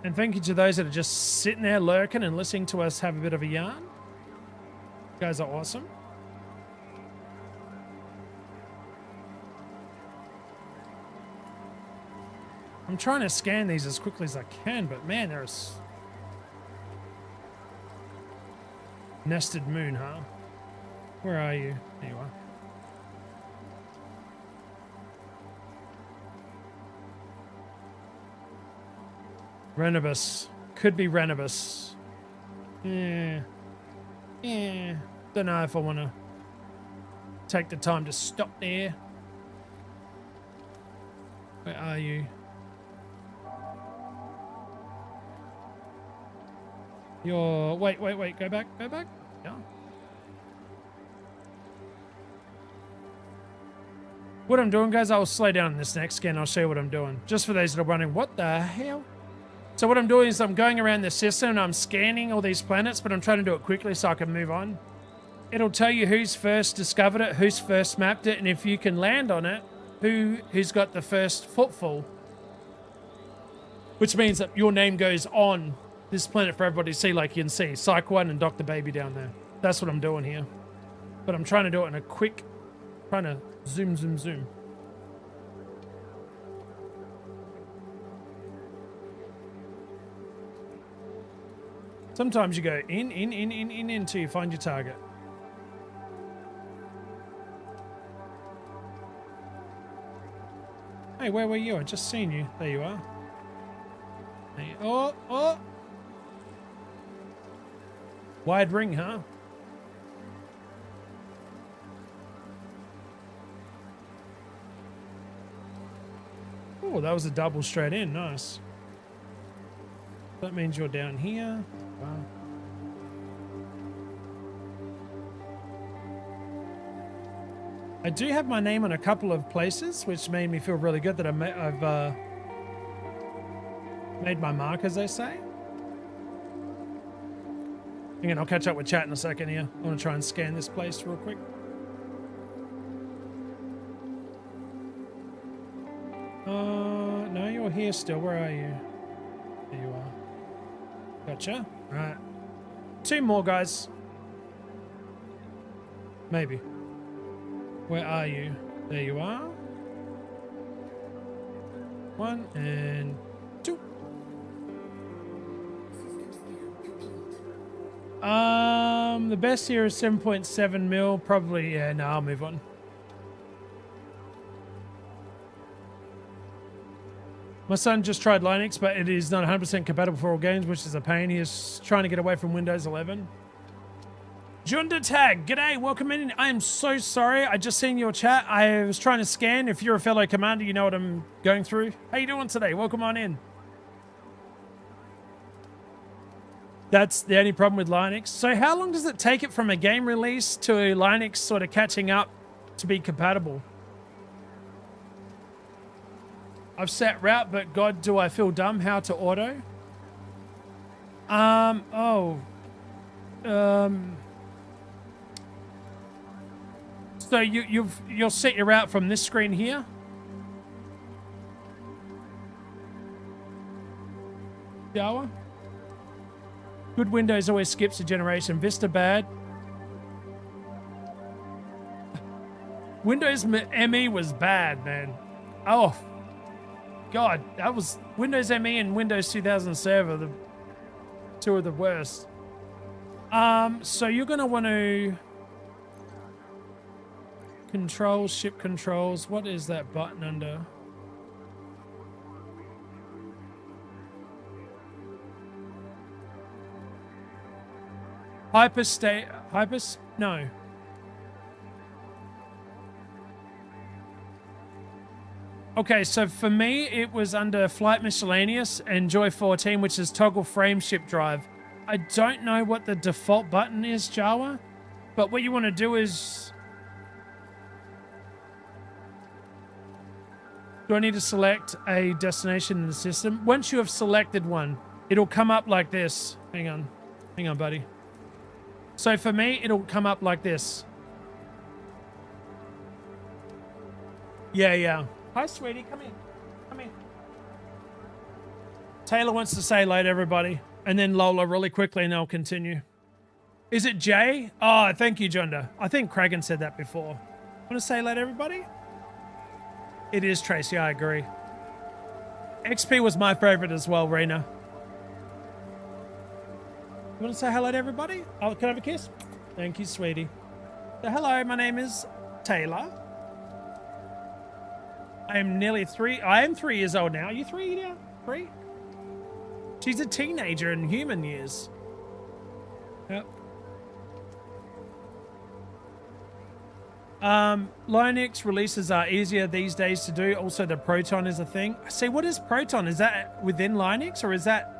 And thank you to those that are just sitting there lurking and listening to us have a bit of a yarn. You guys are awesome. I'm trying to scan these as quickly as I can, but man, there's nested moon, huh? Where are you? There you are. Renibus. Could be Renibus. Yeah. Don't know if I want to take the time to stop there. Where are you? You're... Wait. Go back. Yeah. What I'm doing, guys, I'll slow down in this next scan. I'll show you what I'm doing. Just for those that are wondering, what the hell? So what I'm doing is I'm going around the system and I'm scanning all these planets, but I'm trying to do it quickly so I can move on. It'll tell you who's first discovered it, who's first mapped it, and if you can land on it, who's got the first footfall. Which means that your name goes on this planet for everybody to see, like you can see. Psych 1 and Dr. Baby down there. That's what I'm doing here. But I'm trying to do it in a quick... Trying to zoom. Sometimes you go in until you find your target. Hey, where were you? I just seen you. There you are. Hey, oh! Wide ring, huh? Oh, that was a double straight in. Nice. That means you're down here. Wow. I do have my name on a couple of places, which made me feel really good that I've made my mark, as they say. Again, I'll catch up with chat in a second here. I want to try and scan this place real quick. No, you're here still. Where are you? There you are. Gotcha. Right. 2 more, guys. Maybe. Where are you? There you are. 1 and 2. The best here is 7.7 mil. Probably, yeah, no, I'll move on. My son just tried Linux, but it is not 100% compatible for all games, which is a pain. He is trying to get away from Windows 11. Jude Tag, g'day, welcome in. I am so sorry. I just seen your chat. I was trying to scan. If you're a fellow commander, you know what I'm going through. How you doing today? Welcome on in. That's the only problem with Linux. So how long does it take it from a game release to Linux sort of catching up to be compatible? I've set route, but God, do I feel dumb? How to auto? So you'll set your route from this screen here. Java. Good Windows always skips a generation. Vista bad. Windows ME was bad, man. Oh, God, that was Windows ME and Windows 2007 are the 2 of the worst. So you're going to want to control ship controls. What is that button under? No. Okay, so for me, it was under Flight Miscellaneous and Joy 14, which is toggle frame ship drive. I don't know what the default button is, Jawa, but what you want to do is... Do I need to select a destination in the system? Once you have selected one, it'll come up like this. Hang on. Hang on, buddy. So for me, it'll come up like this. Yeah, yeah. Hi, sweetie. Come in. Come in. Taylor wants to say hello to everybody. And then Lola really quickly, and I'll continue. Is it Jay? Oh, thank you, Jonda. I think Kragan said that before. Want to say hello to everybody? It is Tracy, I agree. XP was my favorite as well, Rena. You want to say hello to everybody? Oh, can I have a kiss? Thank you, sweetie. So hello, my name is Taylor. I am nearly 3. I am 3 years old now. Are you 3 now? 3? She's a teenager in human years. Yep. Linux releases are easier these days to do. Also, the Proton is a thing. See, what is Proton? Is that within Linux or is that...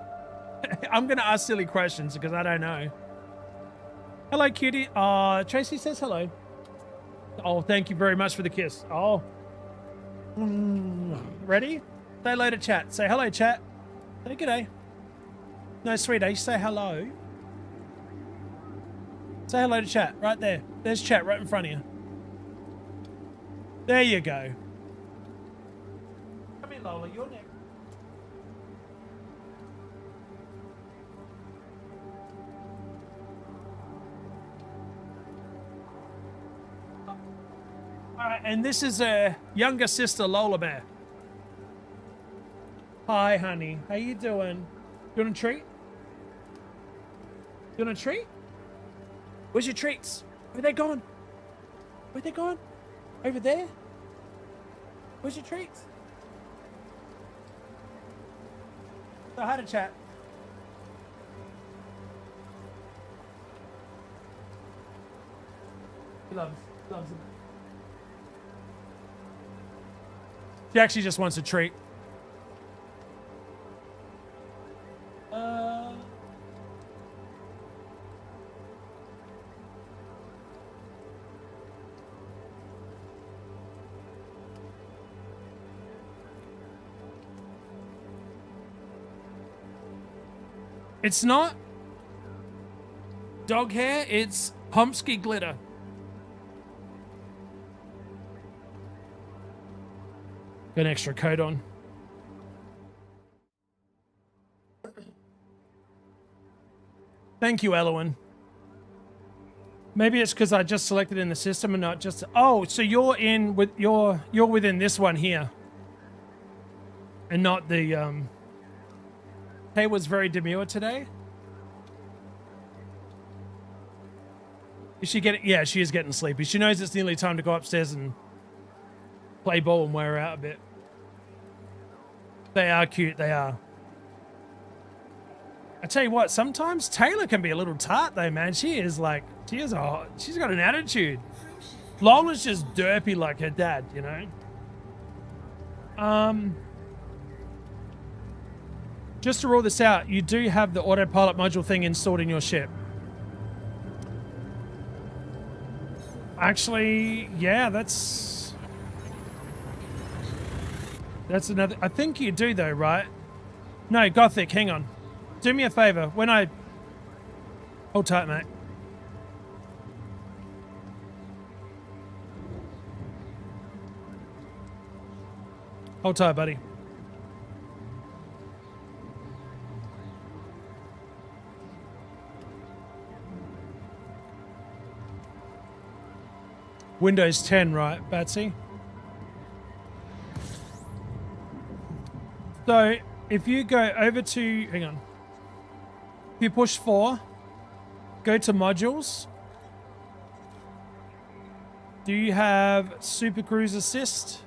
I'm going to ask silly questions because I don't know. Hello, cutie. Tracy says hello. Oh, thank you very much for the kiss. Oh. Ready? Say hello to chat. Say hello, chat. Say g'day. No, sweetie, say hello. Say hello to chat. Right there. There's chat right in front of you. There you go. Come here, Lola. You're next. Alright, and this is a younger sister, Lola Bear. Hi, honey. How you doing? You want a treat? You want a treat? Where's your treats? Where they gone? Where they gone? Over there? Where's your treats? So hi to chat. He loves it. She actually just wants a treat. It's not dog hair, it's Humpsky glitter. Got an extra coat on. Thank you, Elowen. Maybe it's because I just selected in the system and not just... Oh, so you're in with you're within this one here. And not the Tay was very demure today. Is she getting... Yeah, she is getting sleepy. She knows it's nearly time to go upstairs and play ball and wear her out a bit. They are cute, they are. I tell you what, sometimes Taylor can be a little tart though, man. She is like, she's got an attitude. Lola's just derpy like her dad, you know? Just to rule this out, you do have the autopilot module thing installed in your ship. Actually, yeah, that's another... I think you do though, right? No, Gothic, hang on. Do me a favor. When I... Hold tight, mate. Hold tight, buddy. Windows 10, right, Batsy? So, if you go over to... Hang on. If you push 4, go to modules. Do you have Super Cruise Assist?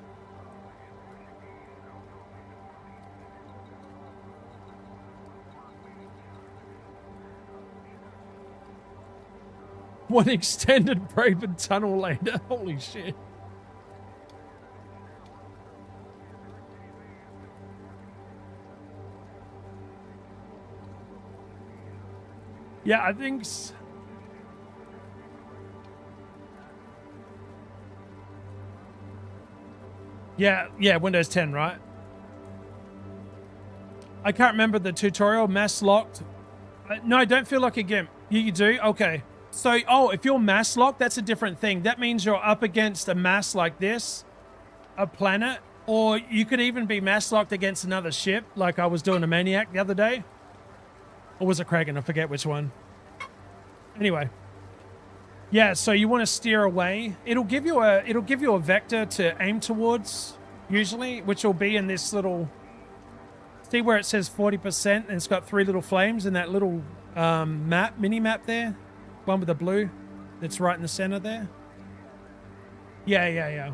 One extended Braven tunnel later. Holy shit. Yeah, I think... Yeah, Windows 10, right? I can't remember the tutorial. Mass locked. No, don't feel like a gimp. You do? Okay. So, oh, if you're mass locked, that's a different thing. That means you're up against a mass like this, a planet, or you could even be mass locked against another ship, like I was doing a Maniac the other day. Or was it Kraken? I forget which one. Anyway. Yeah, so you want to steer away. It'll give you a vector to aim towards, usually, which will be in this little... See where it says 40% and it's got 3 little flames in that little mini map there? One with the blue that's right in the center there. Yeah.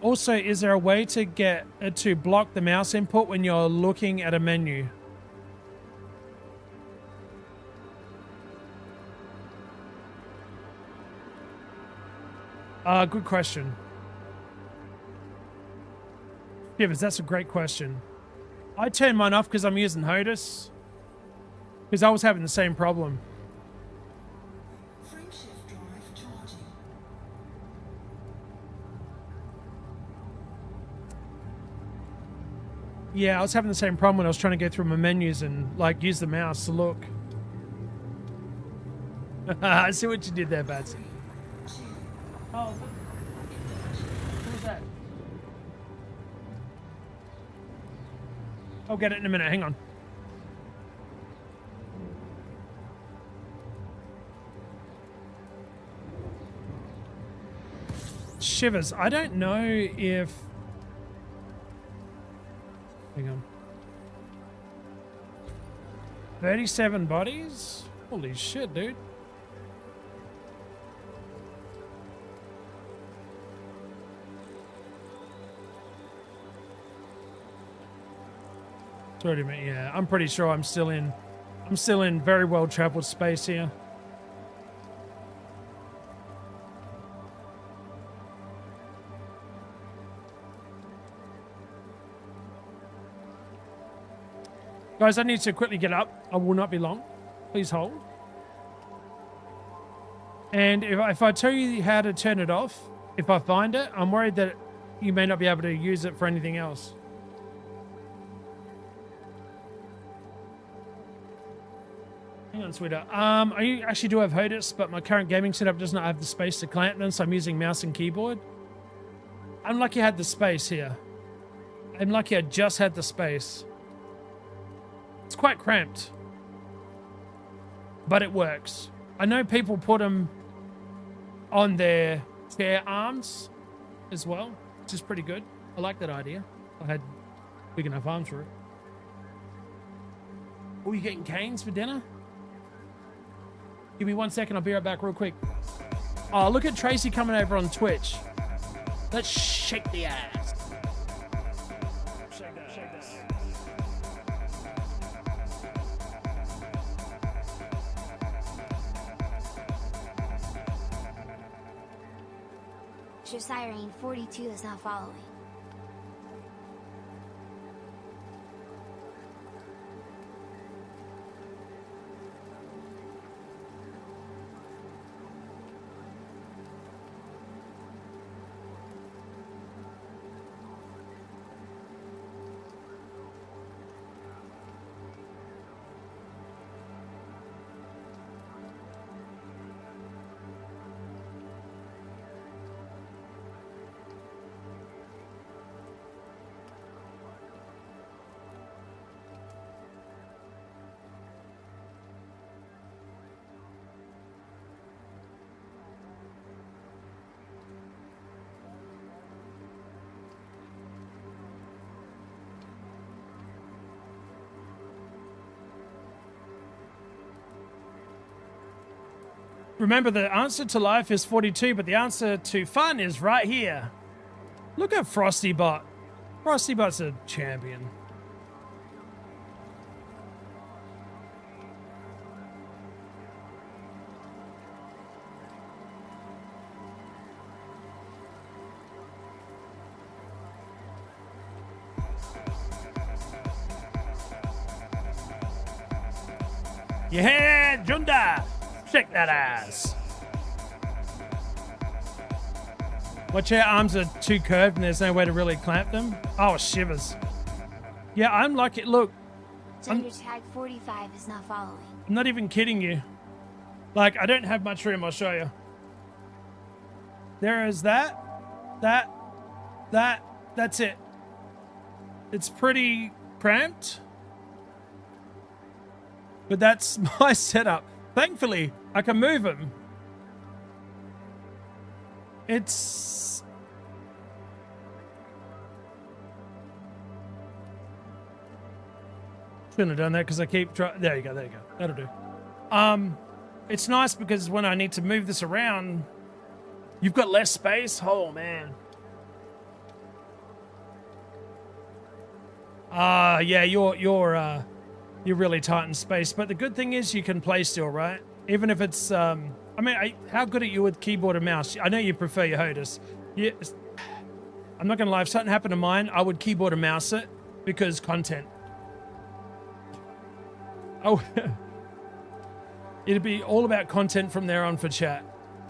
Also, is there a way to get to block the mouse input when you're looking at a menu? Good question. Givers, that's a great question. I turned mine off because I'm using HOTUS. Because I was having the same problem. Yeah, I was having the same problem when I was trying to go through my menus and like use the mouse to look. I see what you did there, Batsy. Oh, who's that? I'll get it in a minute. Hang on. Shivers. I don't know if... Hang on. 37 bodies? Holy shit, dude. Yeah, I'm pretty sure I'm still in very well traveled space here. Guys, I need to quickly get up. I will not be long. Please hold. And if I tell you how to turn it off, if I find it, I'm worried that you may not be able to use it for anything else. Hang on, sweetheart. I actually do have HOTUS, but my current gaming setup does not have the space to clamp them, so I'm using mouse and keyboard. I'm lucky I had the space here. I'm lucky I just had the space. It's quite cramped, but it works. I know people put them on their chair arms as well, which is pretty good. I like that idea. I had big enough arms for it. Oh, you getting canes for dinner? Give me 1 second, I'll be right back real quick. Oh, look at Tracy coming over on Twitch. Let's shake the ass. Shake that, shake that. Siren 42 is not following. Remember, the answer to life is 42, but the answer to fun is right here. Look at FrostyBot. FrostyBot's a champion. Yeah, Junda! Shake that ass. Watch your arms are too curved and there's no way to really clamp them. Oh, shivers. Yeah, I'm lucky. Look, Gender tag 45 is not following. I'm not even kidding you. Like, I don't have much room, I'll show you. There is that's it. It's pretty cramped. But that's my setup. Thankfully, I can move them. It's... Shouldn't have done that because I keep trying. There you go, That'll do. It's nice because when I need to move this around, you've got less space. Oh, man. Yeah, you're really tight in space. But the good thing is you can play still, right? Even if it's, I mean, how good are you with keyboard and mouse? I know you prefer your HOTAS. I'm not going to lie. If something happened to mine, I would keyboard and mouse it because content. Oh, it'd be all about content from there on for chat.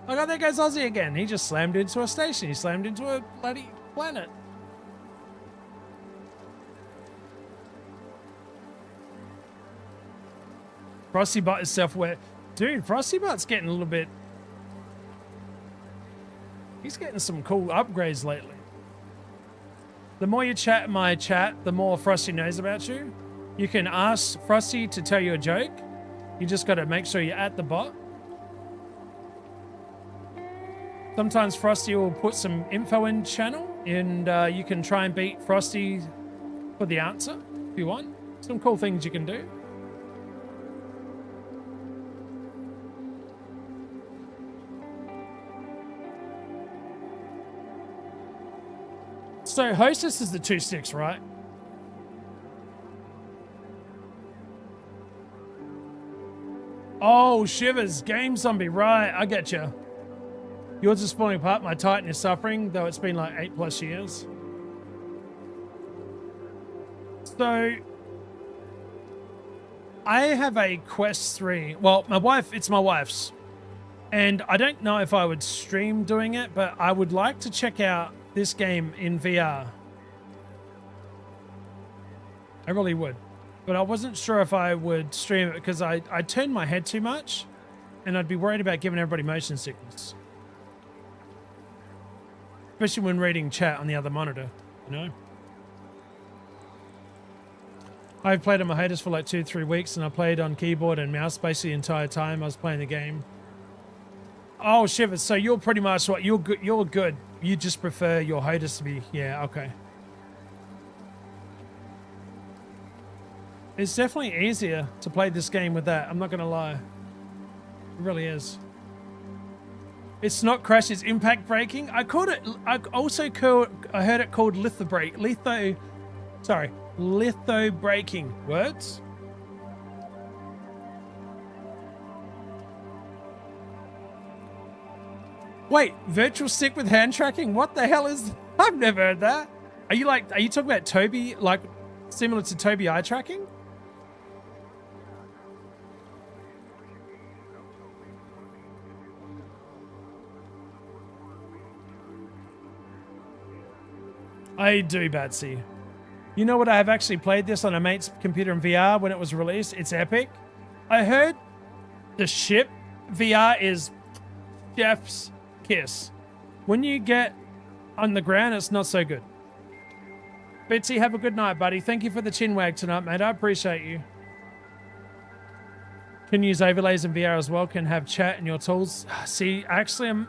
Like, oh, there goes Aussie again. He just slammed into a station. He slammed into a bloody planet. Frostybot is self-aware. Dude, Frostybot's getting a little bit... He's getting some cool upgrades lately. The more you chat in my chat, the more Frosty knows about you. You can ask Frosty to tell you a joke. You just got to make sure you're at the bot. Sometimes Frosty will put some info in channel, and you can try and beat Frosty for the answer if you want. Some cool things you can do. So Hostess is the 2 sticks, right? Oh, shivers. Game zombie. Right, I get you. Yours is falling apart. My Titan is suffering, though it's been like 8+ years. So, I have a Quest 3. Well, it's my wife's. And I don't know if I would stream doing it, but I would like to check out this game in VR. I really would. But I wasn't sure if I would stream it because I turn my head too much and I'd be worried about giving everybody motion sickness. Especially when reading chat on the other monitor, you know? I've played on my HOTAS for like 2-3 weeks and I played on keyboard and mouse basically the entire time I was playing the game. Oh, shivers. So you're pretty much what? You're good. You're good. You just prefer your HOTAS to be... Yeah, okay. It's definitely easier to play this game with that. I'm not going to lie. It really is. It's not crash, it's impact braking. I called it... I heard it called litho braking. Words? Wait, virtual stick with hand tracking? What the hell is... I've never heard that. Are you talking about Toby, like similar to Toby eye tracking? I do, Batsy. You know what? I have actually played this on a mate's computer in VR when it was released. It's epic. I heard the ship VR is chef's kiss. When you get on the ground, it's not so good. Bitsy, have a good night, buddy. Thank you for the chin wag tonight, mate. I appreciate you. Can use overlays in VR as well. Can have chat in your tools. See, actually,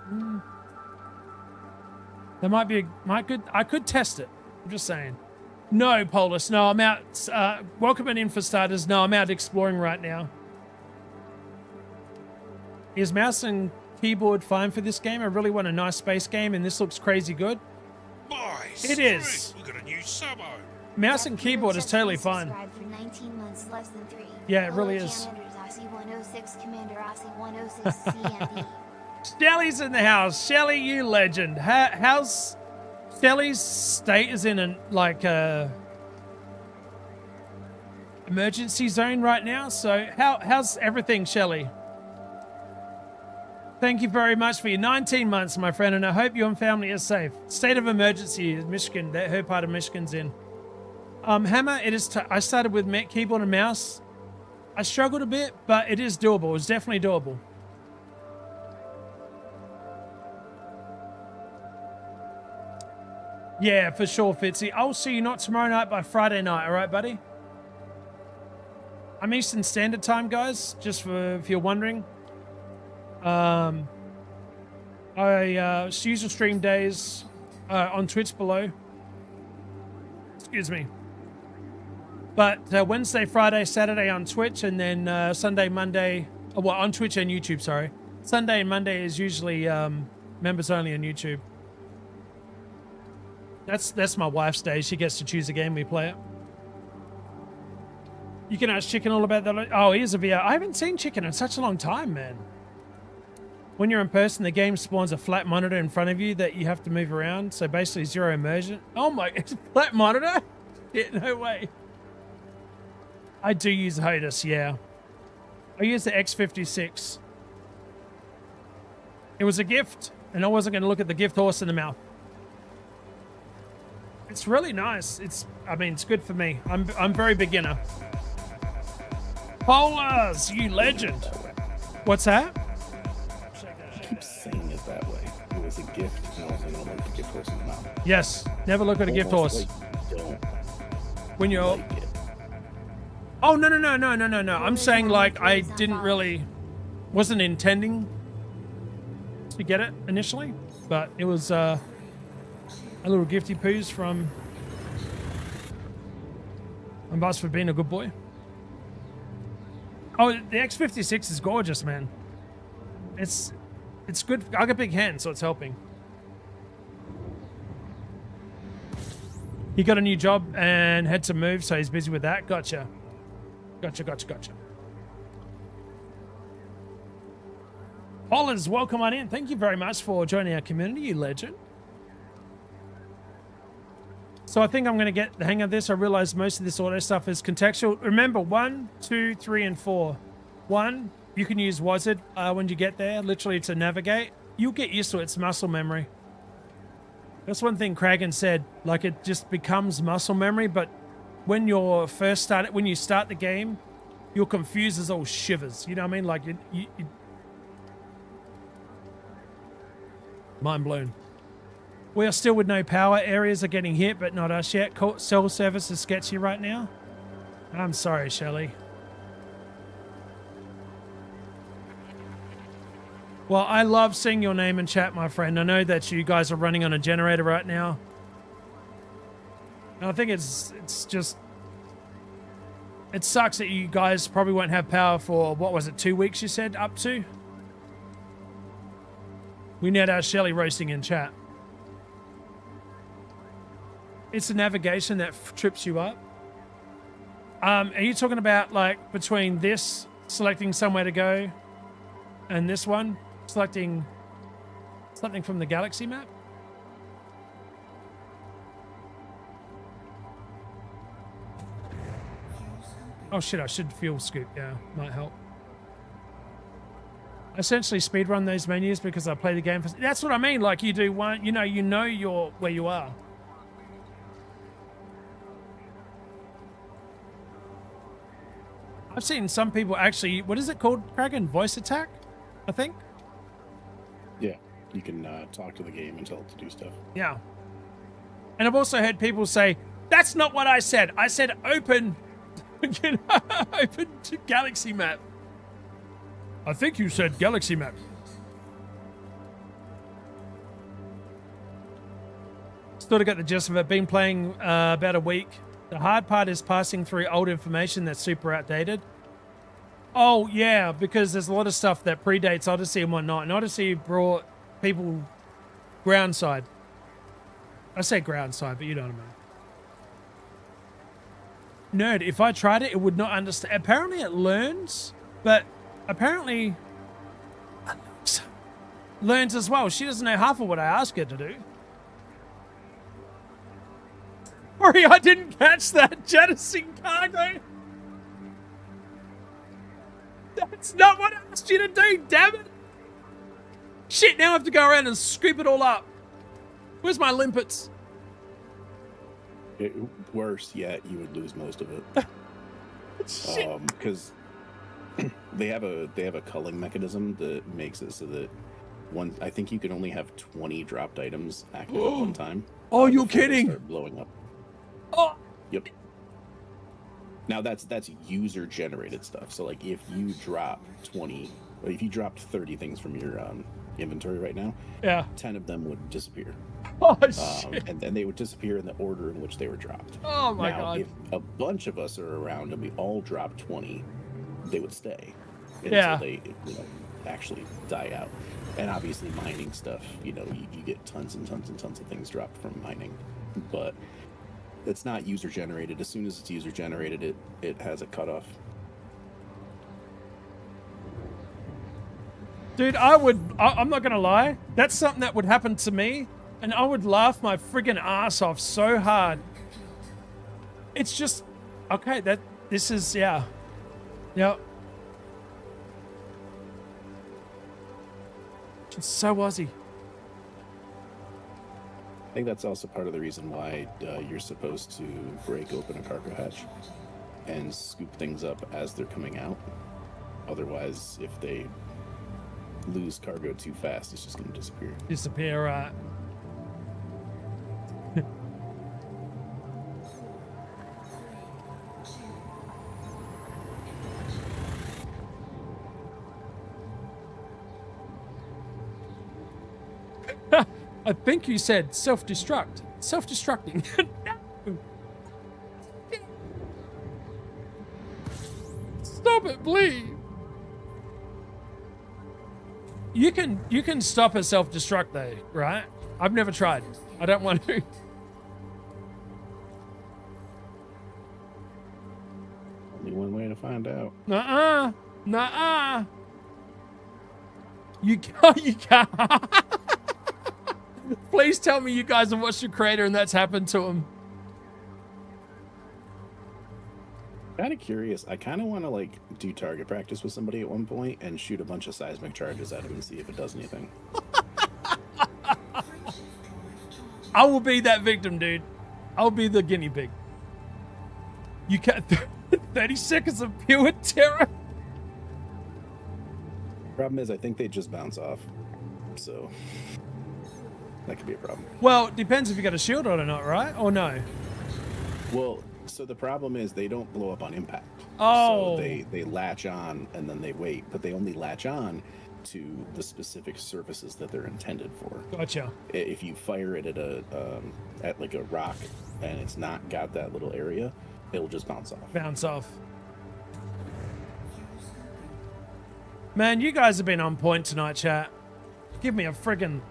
that might be I could test it. I'm just saying. No, Polus. No, I'm out. Welcome in for starters. No, I'm out exploring right now. Is mouse and keyboard fine for this game? I really want a nice space game, and this looks crazy good. It is. We got a new sub. Mouse and keyboard is totally fine. For 19 months, less than 3. Yeah, it really is. Cmdrs, Aussie 106, Commander Aussie 106, CMD. Shelly's in the house. Shelly, you legend. How's Shelly's state is in a emergency zone right now. So how's everything, Shelly? Thank you very much for your 19 months, my friend, and I hope you and family are safe. State of emergency is Michigan, that her part of Michigan's in. Hammer, it is. I started with keyboard and mouse. I struggled a bit, but it is doable. It's definitely doable. Yeah, for sure, Fitzy. I'll see you not tomorrow night, by Friday night. All right, buddy? I'm Eastern Standard Time, guys, just for if you're wondering. I usual stream days on Twitch below. Excuse me. But Wednesday, Friday, Saturday on Twitch, and then Sunday, Monday, well, on Twitch and YouTube, sorry. Sunday and Monday is usually members only on YouTube. That's my wife's day. She gets to choose a game, we play it. You can ask Chicken all about that. Oh, here's a VR. I haven't seen Chicken in such a long time, man. When you're in person, the game spawns a flat monitor in front of you that you have to move around. So basically zero immersion. Oh my, it's a flat monitor? Yeah, no way. I do use HOTUS, yeah. I use the X56. It was a gift, and I wasn't going to look at the gift horse in the mouth. It's really nice. I mean, it's good for me. I'm very beginner. Polars, you legend. What's that? I keep saying it that way. It was a gift, and I wasn't going to look at the gift horse in the mouth. Yes, never look at a gift horse. Like, don't when you're... like it. Oh, no. I'm saying, like, I wasn't intending to get it initially, but it was a little gifty poos from Boss for being a good boy. Oh, the X56 is gorgeous, man. It's good. I got big hands, so it's helping. He got a new job and had to move, so he's busy with that. Gotcha. Hollands, welcome on in. Thank you very much for joining our community, you legend. So I think I'm going to get the hang of this. I realize most of this auto stuff is contextual. Remember, 1, 2, 3, and 4. 1, you can use WASD when you get there, literally to navigate. You'll get used to it. It's muscle memory. That's one thing Kragan said. Like, it just becomes muscle memory, but when you start the game, you're confused as all shivers. You know what I mean? Like, you mind blown. We are still with no power. Areas are getting hit, but not us yet. Cell service is sketchy right now. I'm sorry, Shelley. Well, I love seeing your name in chat, my friend. I know that you guys are running on a generator right now. And I think it's just... It sucks that you guys probably won't have power for, what was it, 2 weeks you said, up to? We need our Shelley roasting in chat. It's the navigation that trips you up. Are you talking about, like, between this, selecting somewhere to go, and this one, selecting something from the galaxy map? Oh shit, I should fuel scoop, yeah, might help. I essentially speedrun those menus because I play the game for... That's what I mean, like, you do one, you know you're where you are. I've seen some people actually, what is it called, Kragan? Voice attack, I think? Yeah, you can talk to the game and tell it to do stuff. Yeah. And I've also heard people say, that's not what I said. I said open, open to galaxy map. I think you said galaxy map. Still got the gist of it. Been playing about a week. The hard part is passing through old information that's super outdated. Oh, yeah, because there's a lot of stuff that predates Odyssey and whatnot. And Odyssey brought people ground side. I say ground side, but you know what I mean. Nerd, if I tried it, it would not understand. Apparently it learns, but apparently Alexa learns as well. She doesn't know half of what I ask her to do. Sorry, I didn't catch that. Jettisoning cargo. That's not what I asked you to do, damn it. Shit, now I have to go around and scoop it all up. Where's my limpets? worse yet, you would lose most of it. Shit. Because they have a culling mechanism that makes it so that I think you can only have 20 dropped items active at one time. Oh, you're before they kidding. start blowing up. Oh. Yep. Now that's user generated stuff. So like if you drop 30 things from your inventory right now, Yeah. 10 of them would disappear. Oh, shit. And then they would disappear in the order in which they were dropped. Oh, my now, God. if a bunch of us are around and we all drop 20, they would stay Yeah. until they actually die out. And obviously mining stuff, you get tons and tons and tons of things dropped from mining. But it's not user generated. As soon as it's user generated, it has a cutoff. Dude, I'm not gonna lie. That's something that would happen to me, and I would laugh my friggin' ass off so hard. It's just, okay, this is, yeah. Yep. It's so Aussie. I think that's also part of the reason why you're supposed to break open a cargo hatch and scoop things up as they're coming out. Otherwise, if they lose cargo too fast, it's just going to disappear. Disappear, right. I think you said self-destruct. Self-destructing. No. Stop it, please. You can stop a self-destruct though, right? I've never tried. I don't want to. Only one way to find out. Nuh-uh. Nuh-uh. You can't. Please tell me you guys have watched your creator and that's happened to him. Kind of curious. I kind of want to do target practice with somebody at one point and shoot a bunch of seismic charges at him and see if it does anything. I will be that victim, dude. I'll be the guinea pig. You can't. 30 seconds of pure terror. Problem is, I think they just bounce off. So that could be a problem. Well, it depends if you got a shield on or not, right? Or no? Well, so the problem is they don't blow up on impact. Oh. So they latch on and then they wait, but they only latch on to the specific surfaces that they're intended for. Gotcha. If you fire it at like a rock and it's not got that little area, it'll just bounce off. Bounce off. Man, you guys have been on point tonight, chat. Give me a friggin'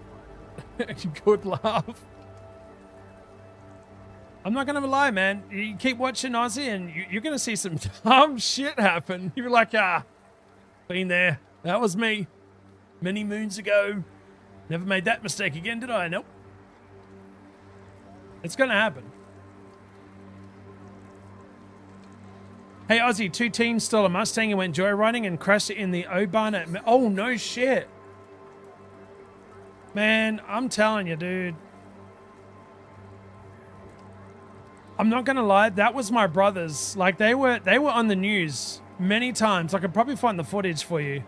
good laugh. I'm not gonna lie, man. You keep watching Aussie and you're gonna see some dumb shit happen. You're like, been there. That was me. Many moons ago. Never made that mistake again, did I? Nope. It's gonna happen. Hey, Aussie, 2 teens stole a Mustang and went joyriding and crashed it in the O-Bahn at... Oh, no shit. Man, I'm telling you, dude. I'm not gonna lie, that was my brothers. Like, they were on the news many times. I could probably find the footage for you.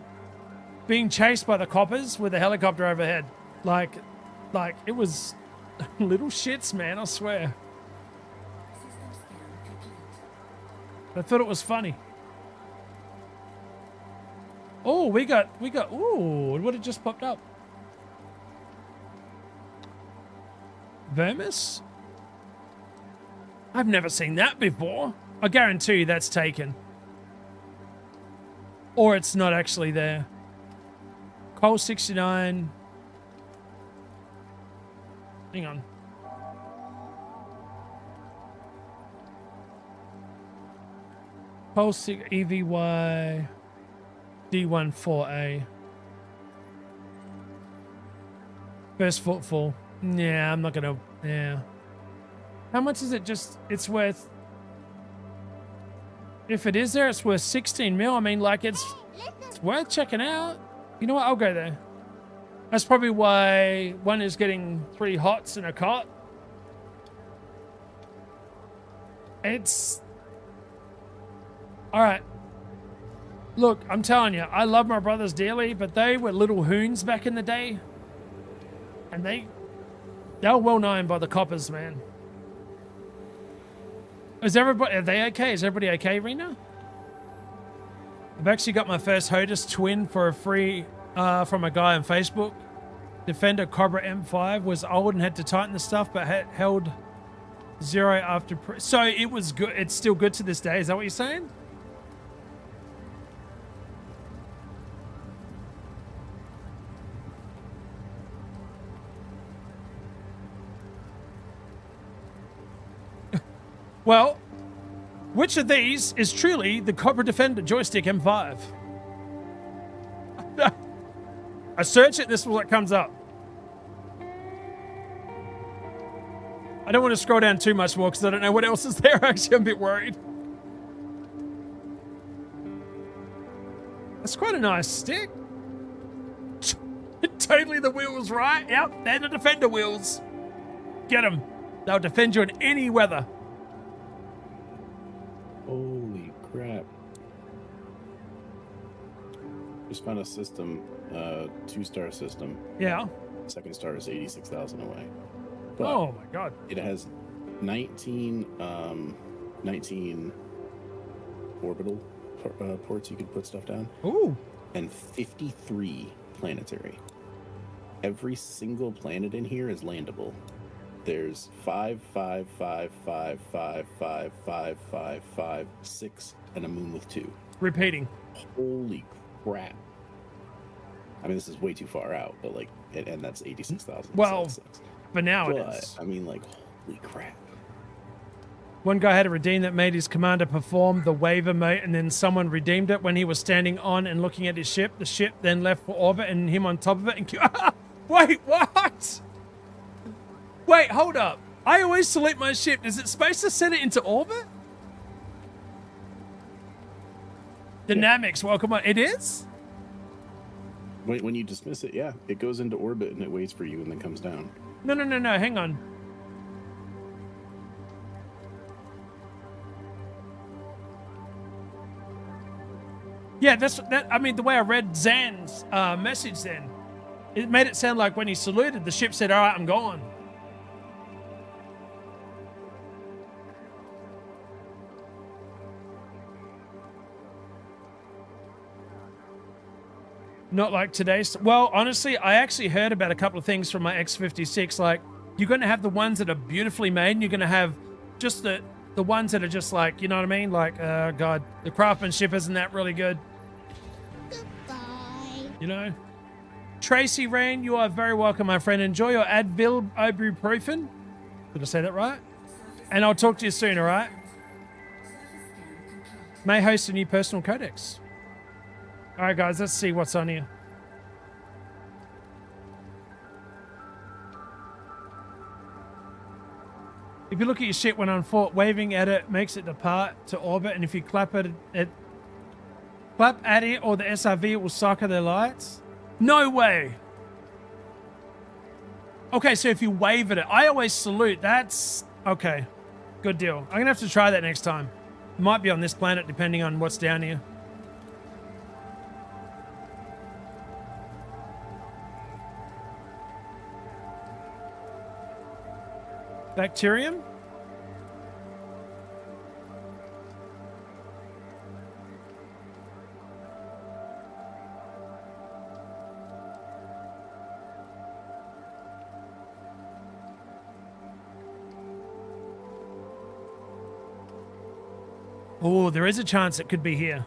Being chased by the coppers with a helicopter overhead. Like, it was little shits, man, I swear. I thought it was funny. Oh, we got, ooh, what had just popped up? Vermis? I've never seen that before. I guarantee you that's taken. Or it's not actually there. Cole 69. Hang on. Pulse EVY D14A. First footfall. Yeah, I'm not gonna. Yeah. How much is it? It's worth. If it is there, it's worth 16 mil. I mean, like, it's worth checking out. You know what? I'll go there. That's probably why one is getting 3 hots in a cot. It's... All right. Look, I'm telling you, I love my brothers dearly, but they were little hoons back in the day. And they were well known by the coppers, man. Is everybody, are they okay? Is everybody okay, Rena? I've actually got my first HOTUS twin for a free from a guy on Facebook. Defender Cobra M5 was old and had to tighten the stuff, but held 0 after. So it was good. It's still good to this day. Is that what you're saying? Well, which of these is truly the Cobra Defender joystick M5? I search it, this is what comes up. I don't want to scroll down too much more because I don't know what else is there. Actually, I'm a bit worried. That's quite a nice stick. Totally the wheels, right? Yep, they're the Defender wheels. Get them. They'll defend you in any weather. Holy crap. Just found a system, 2-star system. Yeah. Second star is 86,000 away. But oh my god. It has 19 orbital ports you could put stuff down. Ooh. And 53 planetary. Every single planet in here is landable. There's 5, 5, 5, 5, 5, 5, 5, 5, 5, 6, and a moon with 2. Repeating. Holy crap. I mean, this is way too far out, but like, and that's 86,000. Well, but now but, it is. I mean, like, holy crap. One guy had a redeem that made his commander perform the waiver, mate, and then someone redeemed it when he was standing on and looking at his ship. The ship then left for orbit and him on top of it. And wait, what? Wait, hold up. I always select my ship. Is it supposed to send it into orbit? Dynamics, welcome on. It is? When you dismiss it, yeah, it goes into orbit and it waits for you and then comes down. No, hang on. Yeah, I mean, the way I read Zan's message then, it made it sound like when he saluted, the ship said, all right, I'm gone. Not like today's. Well, honestly, I actually heard about a couple of things from my X56. Like, you're going to have the ones that are beautifully made, and you're going to have just the ones that are just like, you know what I mean? Like, God, the craftsmanship isn't that really good. Goodbye. You know? Tracy Rain, you are very welcome, my friend. Enjoy your Advil ibuprofen. Did I say that right? And I'll talk to you soon, all right? May host a new personal codex. All right, guys, let's see what's on here. If you look at your ship when on foot, waving at it makes it depart to orbit, and if you clap at it or the SRV, it will sucker their lights. No way. Okay, so if you wave at it, I always salute. That's okay. Good deal. I'm gonna have to try that next time. Might be on this planet, depending on what's down here. Bacterium? Oh, there is a chance it could be here.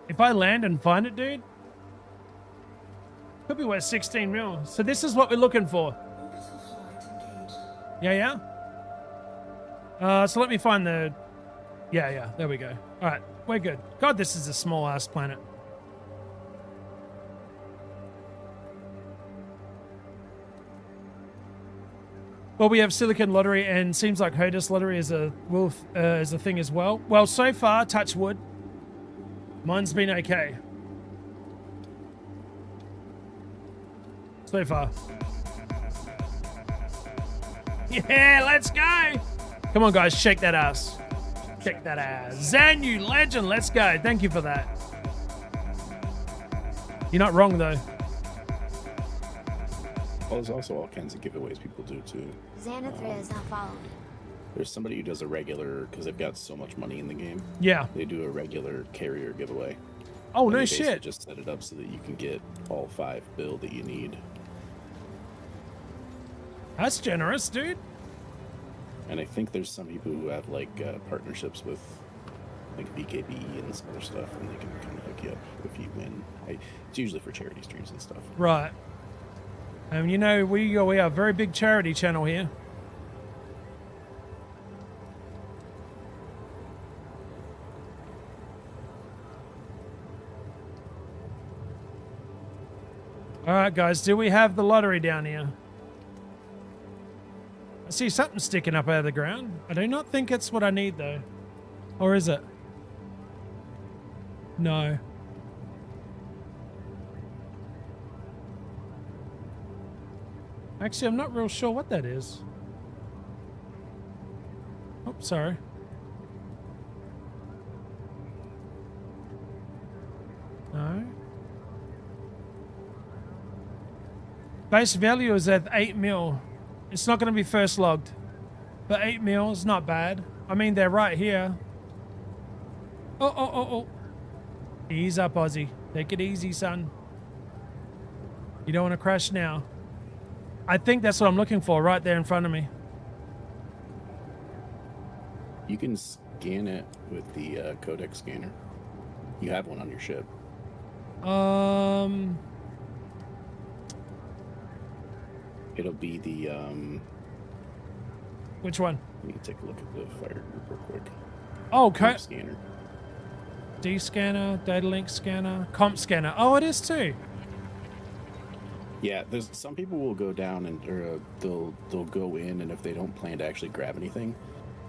If I land and find it, dude, could be worth 16 mil. So this is what we're looking for. Yeah. So let me find the... Yeah, there we go. All right, we're good. God, this is a small-ass planet. Well, we have Silicon Lottery, and seems like HOTUS Lottery is a thing as well. Well, so far, touch wood, mine's been okay. So far. Yeah, let's go! Come on, guys, shake that ass. Shake that ass. Zan, you legend. Let's go. Thank you for that. You're not wrong, though. Well, there's also all kinds of giveaways people do, too. Xanathria is not followed. There's somebody who does a regular, because they've got so much money in the game. Yeah. They do a regular carrier giveaway. Oh, And no they shit. basically just set it up so that you can get all 5 build that you need. That's generous, dude. And I think there's some people who have like partnerships with like BKB and some other stuff, and they can kind of hook you up if you win. It's usually for charity streams and stuff. Right. You know, we are a very big charity channel here. All right, guys, do we have the lottery down here? I see something sticking up out of the ground. I do not think it's what I need, though. Or is it? No. Actually, I'm not real sure what that is. Oh, sorry. No. Base value is at 8 mil. It's not going to be first logged. But 8 mil is not bad. I mean, they're right here. Oh. Ease up, Aussie. Take it easy, son. You don't want to crash now. I think that's what I'm looking for right there in front of me. You can scan it with the codec scanner. You have one on your ship. It'll be the Which one? let me take a look at the fire group real quick. Oh, Comp scanner. D scanner, data link scanner, comp scanner. Oh, it is too. Yeah, there's some people will go down and they'll go in, and if they don't plan to actually grab anything,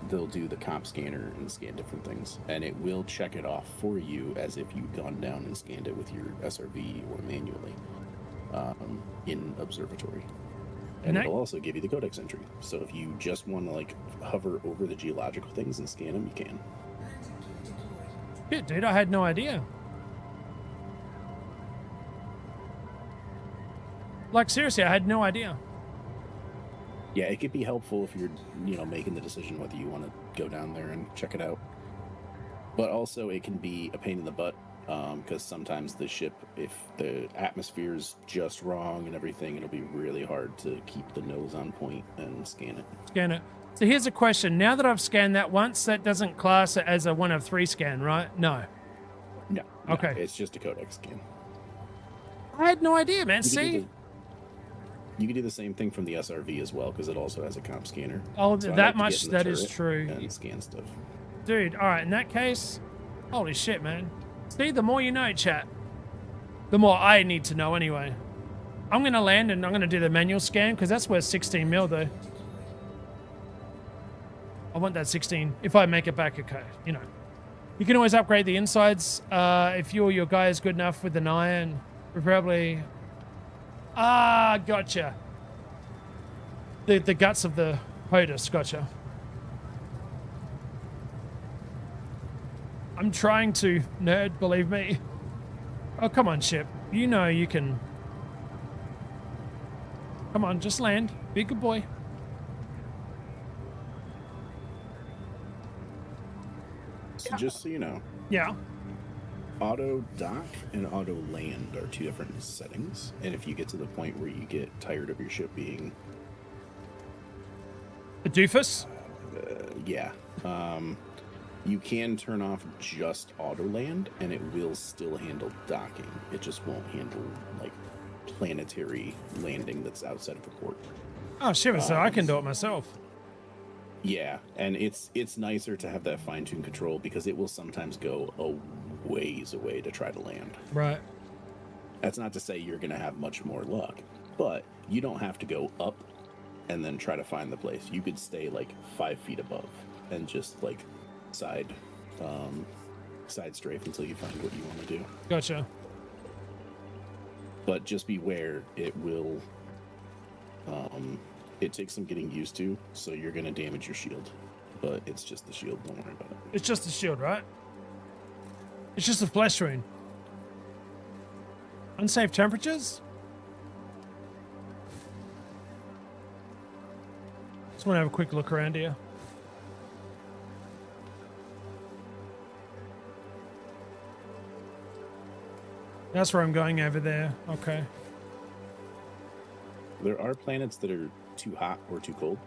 they'll do the comp scanner and scan different things, and it will check it off for you as if you'd gone down and scanned it with your SRV or manually in observatory. And it'll also give you the codex entry. So if you just want to like hover over the geological things and scan them, you can. Shit, dude, I had no idea. Like, seriously, I had no idea. Yeah, it could be helpful if you're, making the decision whether you want to go down there and check it out. But also, it can be a pain in the butt because sometimes the ship, if the atmosphere is just wrong and everything, it'll be really hard to keep the nose on point and scan it. Scan it. So here's a question. Now that I've scanned that once, that doesn't class it as a 1 of 3 scan, right? No. No. Okay. It's just a codex scan. I had no idea, man. See? You can do the same thing from the SRV as well, because it also has a comp scanner. Oh, So I that like to much, get in the that is turret true. And scan stuff. Dude, all right, in that case, holy shit, man. See, the more you know, chat, the more I need to know anyway. I'm going to land and I'm going to do the manual scan because that's worth 16 mil, though. I want that 16 if I make it back, okay, You can always upgrade the insides. If you or your guy is good enough with an iron, we're probably... gotcha. The guts of the HOTUS, gotcha. I'm trying to, nerd, believe me. Oh, come on, ship. You know you can... Come on, just land. Be a good boy. So just so you know, Yeah. auto dock and auto land are 2 different settings. And if you get to the point where you get tired of your ship being... A doofus? Yeah. You can turn off just auto land, and it will still handle docking. It just won't handle, like, planetary landing that's outside of the port. Oh, shit, so I can do it myself. Yeah, and it's nicer to have that fine-tuned control because it will sometimes go a ways away to try to land. Right. That's not to say you're going to have much more luck, but you don't have to go up and then try to find the place. You could stay, like, 5 feet above and just, like, side strafe until you find what you want to do. Gotcha. But just beware, it will it takes some getting used to, so you're going to damage your shield. but it's just the shield. Don't worry about it. It's just the shield, right? It's just a flesh rune. Unsafe temperatures? Just want to have a quick look around here. That's where I'm going, over there. Okay. There are planets that are too hot or too cold,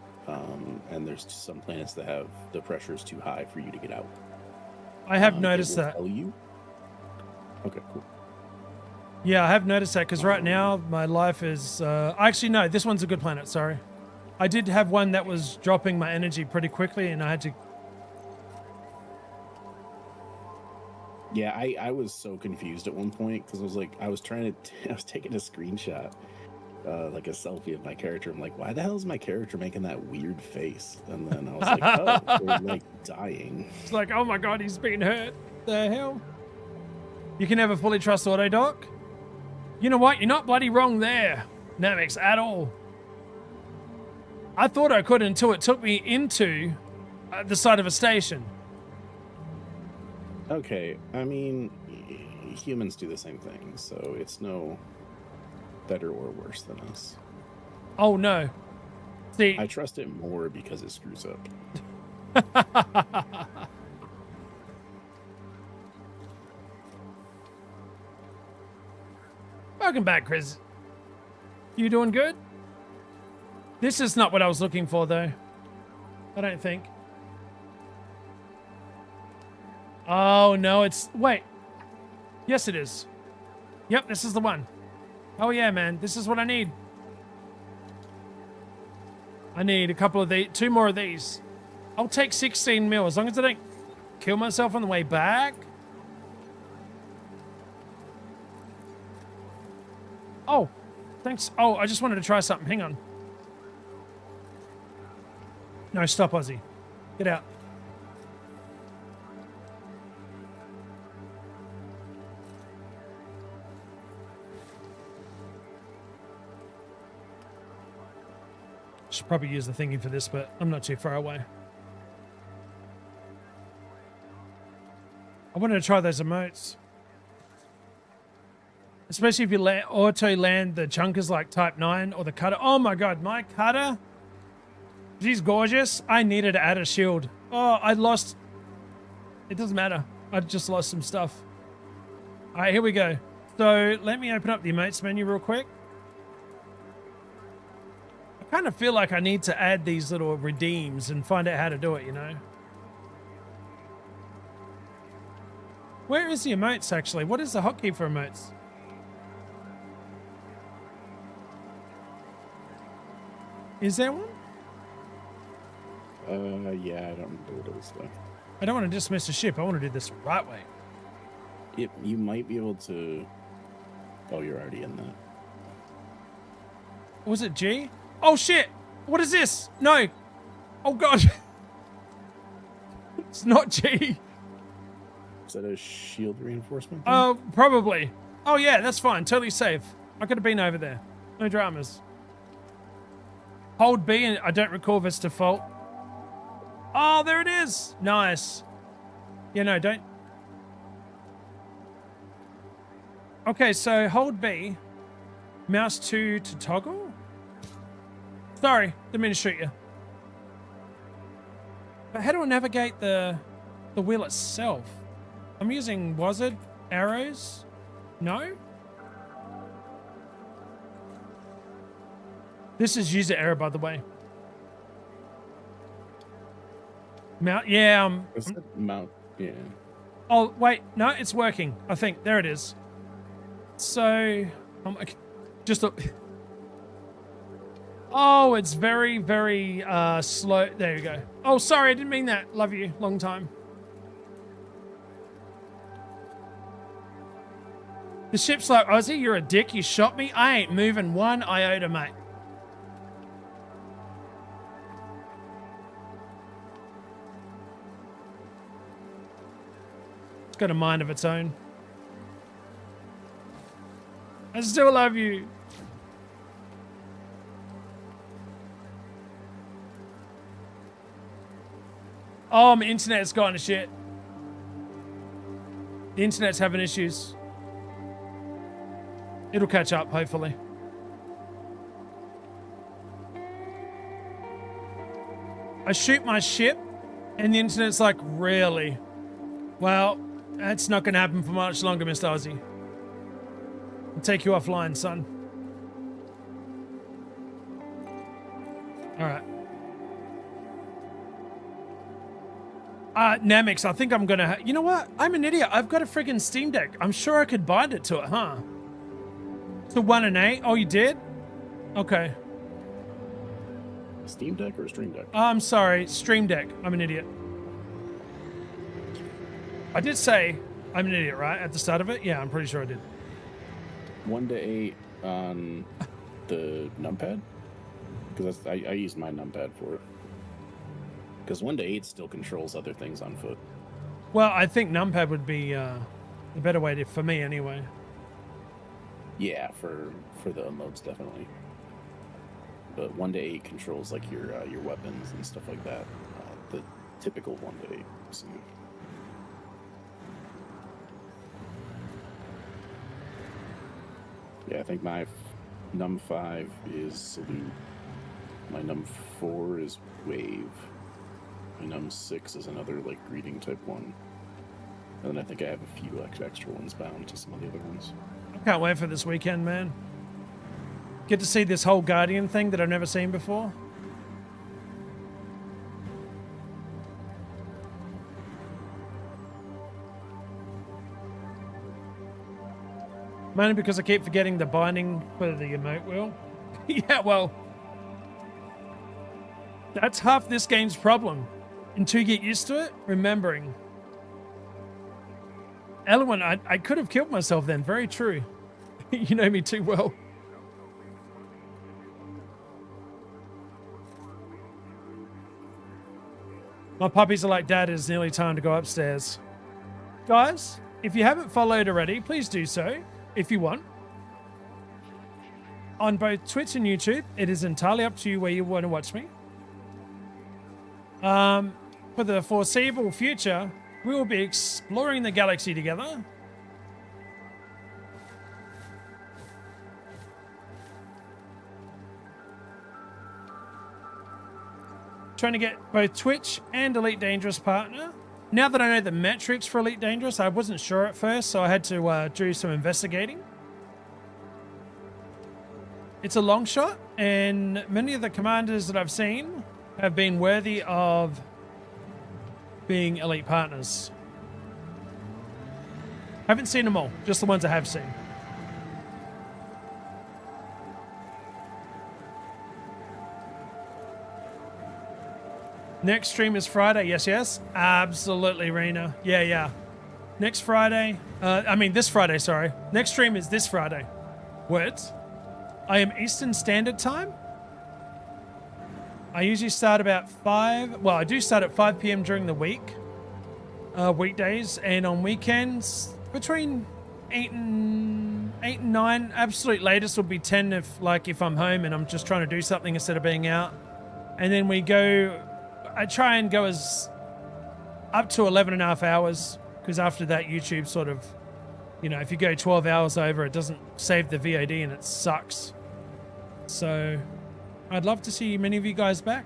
and there's some planets that have the pressure is too high for you to get out. I have noticed it will that. Tell you. Okay, cool. Yeah, I have noticed that because right now my life is... actually, no, this one's a good planet, sorry. I did have one that was dropping my energy pretty quickly and I had to... Yeah, I was so confused at one point because I was like, I was taking a screenshot, like a selfie of my character. I'm like, why the hell is my character making that weird face? And then I was like, oh, they're like dying. It's like, oh my god, he's being hurt. The hell? You can never fully trust Autodoc? You know what? You're not bloody wrong there, Namix, at all. I thought I could until it took me into the side of a station. Okay, I mean, humans do the same thing, so it's no better or worse than us. Oh no. See, I trust it more because it screws up. Welcome back, Chris. You doing good? This is not what I was looking for, though. I don't think. Oh, no, it's... Wait. Yes, it is. Yep, this is the one. Oh, yeah, man. This is what I need. I need a couple of these. 2 more of these. I'll take 16 mil as long as I don't kill myself on the way back. Oh, thanks. Oh, I just wanted to try something. Hang on. No, stop, Ozzy. Get out. Should probably use the thingy for this, but I'm not too far away. I wanted to try those emotes. Especially if you auto land the chunkers like Type 9 or the cutter. Oh my god, my cutter. She's gorgeous. I needed to add a shield. Oh, I lost. It doesn't matter. I just lost some stuff. All right, here we go. So let me open up the emotes menu real quick. I kind of feel like I need to add these little redeems and find out how to do it, you know? Where is the emotes actually? What is the hotkey for emotes? Is there one? Yeah, I don't remember what it was though. I don't want to dismiss the ship. I want to do this the right way. You might be able to... Oh, you're already in that. Was it G? Oh shit! What is this? No! Oh god! It's not G! Is that a shield reinforcement? Oh, probably. Oh yeah, that's fine. Totally safe. I could have been over there. No dramas. Hold B and I don't recall if it's default. Oh, there it is! Nice. Yeah, no, don't... Okay, so hold B. Mouse 2 to toggle? Sorry, didn't mean to shoot you. But how do I navigate the wheel itself? I'm using, was it arrows? No? This is user error, by the way. Mount, yeah. Is it mount? Yeah. Oh, wait, no, it's working. I think, there it is. So, just a... Oh, it's very, very slow. There you go. Oh, sorry, I didn't mean that. Love you. Long time. The ship's like, Ozzy, you're a dick. You shot me. I ain't moving 1 iota, mate. It's got a mind of its own. I still love you. Oh, my internet's gone to shit. The internet's having issues. It'll catch up, hopefully. I shoot my ship, and the internet's like, really? Well, that's not going to happen for much longer, Mr. Ozzy. I'll take you offline, son. All right. Namix, I think I'm going to... You know what? I'm an idiot. I've got a friggin' Steam Deck. I'm sure I could bind it to it, huh? To 1 and 8? Oh, you did? Okay. Steam Deck or Stream Deck? I'm sorry. Stream Deck. I'm an idiot. I did say I'm an idiot, right? At the start of it? Yeah, I'm pretty sure I did. 1 to 8 on the numpad? Because I used my numpad for it. Because 1 to 8 still controls other things on foot. Well, I think numpad would be the better way to, for me anyway. Yeah, for the modes definitely. But 1 to 8 controls like your weapons and stuff like that. The typical 1 to 8. So. Yeah, I think my num 5 is salute. My num 4 is wave. My num 6 is another like greeting type one. And then I think I have a few extra ones bound to some of the other ones. I can't wait for this weekend, man. Get to see this whole Guardian thing that I've never seen before. Mainly because I keep forgetting the binding for the emote wheel. Yeah, well, that's half this game's problem. Until you get used to it, remembering. Elowen, I could have killed myself then. Very true. You know me too well. My puppies are like, Dad, it's nearly time to go upstairs. Guys, if you haven't followed already, please do so, if you want. On both Twitch and YouTube, it is entirely up to you where you want to watch me. For the foreseeable future, we will be exploring the galaxy together. Trying to get both Twitch and Elite Dangerous partner. Now that I know the metrics for Elite Dangerous, I wasn't sure at first, so I had to do some investigating. It's a long shot, and many of the commanders that I've seen have been worthy of being elite partners. Haven't seen them all, just the ones I have seen. Next stream is Friday. Yes. Absolutely, Rena. Yeah. Next Friday. This Friday, sorry. Next stream is this Friday. Words. I am Eastern Standard Time. I usually start about 5. Well, I do start at 5 p.m. during the week. Weekdays. And on weekends, between 8 and 9. Absolute latest will be 10 if I'm home and I'm just trying to do something instead of being out. And then we go... I try and go as up to 11 and a half hours, because after that YouTube sort of, if you go 12 hours over, it doesn't save the VOD and it sucks. So I'd love to see many of you guys back.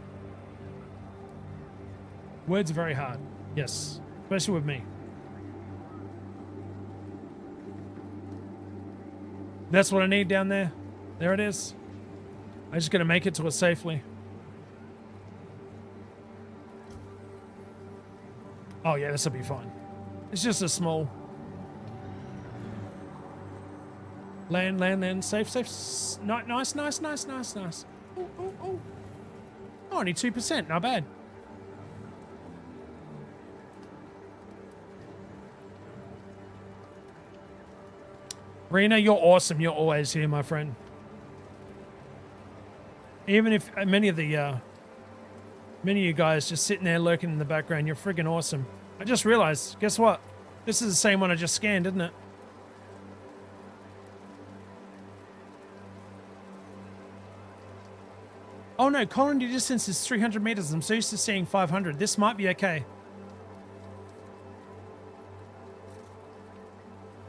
Words are very hard. Yes, especially with me. That's what I need down there. There it is. I'm just going to make it to it safely. Oh yeah, this will be fine. It's just a small... Land. Safe. Nice. Oh. Only 2%, not bad. Rena, you're awesome. You're always here, my friend. Even if many of you guys just sitting there lurking in the background, you're friggin' awesome. I just realized, guess what? This is the same one I just scanned, isn't it? Oh no, colony distance is 300 meters. I'm so used to seeing 500. This might be okay.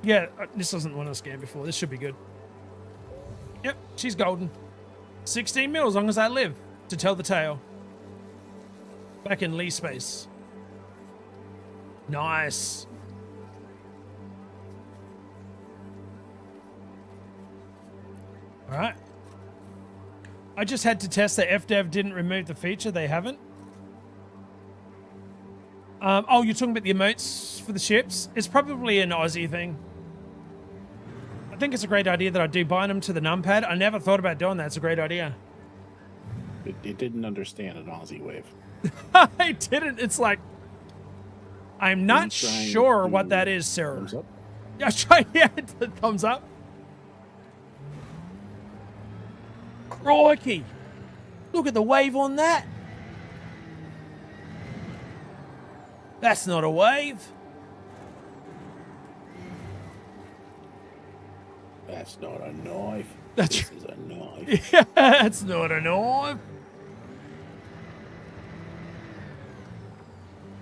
Yeah, this wasn't one I scanned before. This should be good. Yep, she's golden. 16 mil as long as I live to tell the tale. Back in Lee space. Nice. All right. I just had to test that FDev didn't remove the feature. They haven't. Oh, you're talking about the emotes for the ships? It's probably an Aussie thing. I think it's a great idea that I do bind them to the numpad. I never thought about doing that. It's a great idea. It didn't understand an Aussie wave. I didn't. It's like, I'm not sure what that is, sir. Thumbs up? Yeah, try. Yeah, thumbs up. Crikey. Look at the wave on that. That's not a wave. That's not a knife. This is a knife. Yeah, that's not a knife.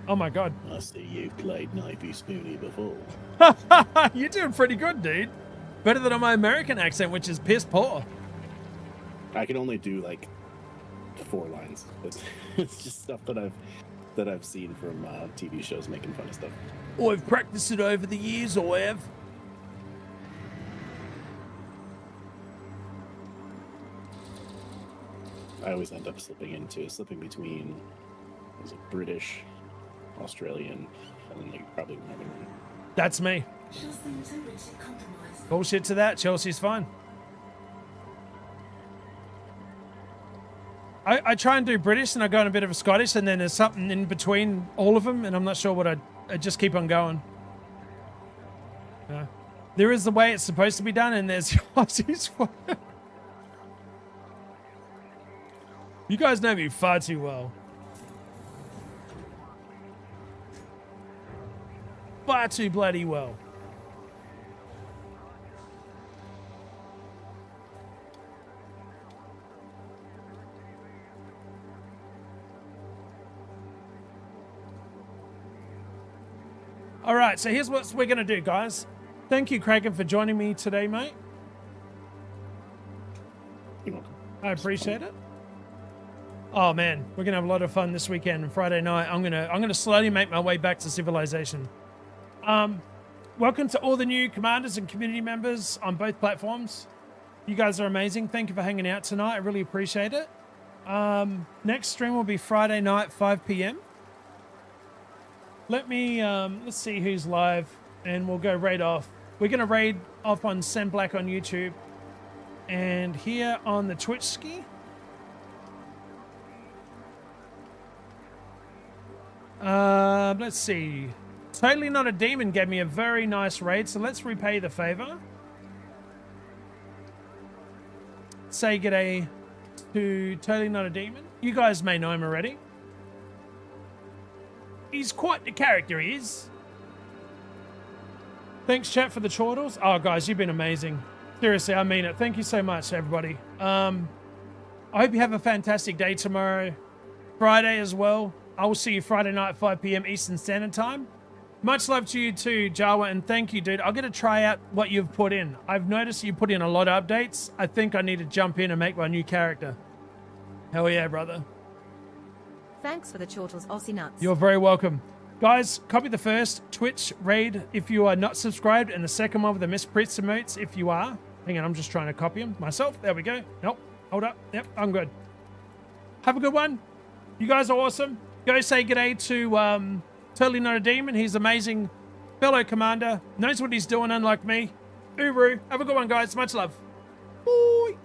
Oh my god. I see you've played Knifey Spoony before. You're doing pretty good, dude. Better than my American accent, which is piss poor. I can only do like 4 lines. It's just stuff that I've seen from TV shows making fun of stuff. I've practiced it over the years, I have. I always end up slipping between was it British, Australian, and then like probably one other one. That's me. Bullshit to that. Chelsea's fine. I try and do British and I go on a bit of a Scottish and then there's something in between all of them and I'm not sure what I just keep on going. There is the way it's supposed to be done and there's Aussies. You guys know me far too well. Far too bloody well. All right, so here's what we're going to do, guys. Thank you, Kraken, for joining me today, mate. You're welcome. I appreciate it. Oh man, we're gonna have a lot of fun this weekend and Friday night. I'm gonna slowly make my way back to civilization. Welcome to all the new commanders and community members on both platforms. You guys are amazing. Thank you for hanging out tonight. I really appreciate it. Next stream will be Friday night, 5 p.m. Let me let's see who's live, and we'll go raid off. We're gonna raid off on Sam Black on YouTube, and here on the Twitch ski. Let's see. Totally Not a Demon gave me a very nice raid, so let's repay the favor. Say g'day to Totally Not a Demon. You guys may know him already. He's quite the character, he is. Thanks, chat, for the chortles. Oh, guys, you've been amazing. Seriously, I mean it. Thank you so much, everybody. I hope you have a fantastic day tomorrow. Friday as well. I will see you Friday night, 5 p.m. Eastern Standard Time. Much love to you too, Jawa, and thank you, dude. I'm going to try out what you've put in. I've noticed you put in a lot of updates. I think I need to jump in and make my new character. Hell yeah, brother. Thanks for the chortles, Aussienutz. You're very welcome. Guys, copy the first Twitch raid if you are not subscribed, and the second one with the Miss Pritz emotes if you are. Hang on, I'm just trying to copy them myself. There we go. Nope. Hold up. Yep, I'm good. Have a good one. You guys are awesome. Go say g'day to Totally Not a Demon. He's amazing fellow commander. Knows what he's doing, unlike me. Uru. Have a good one, guys. Much love. Bye.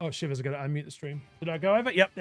Oh, Shivers, I got to unmute the stream. Did I go over? Yep, there.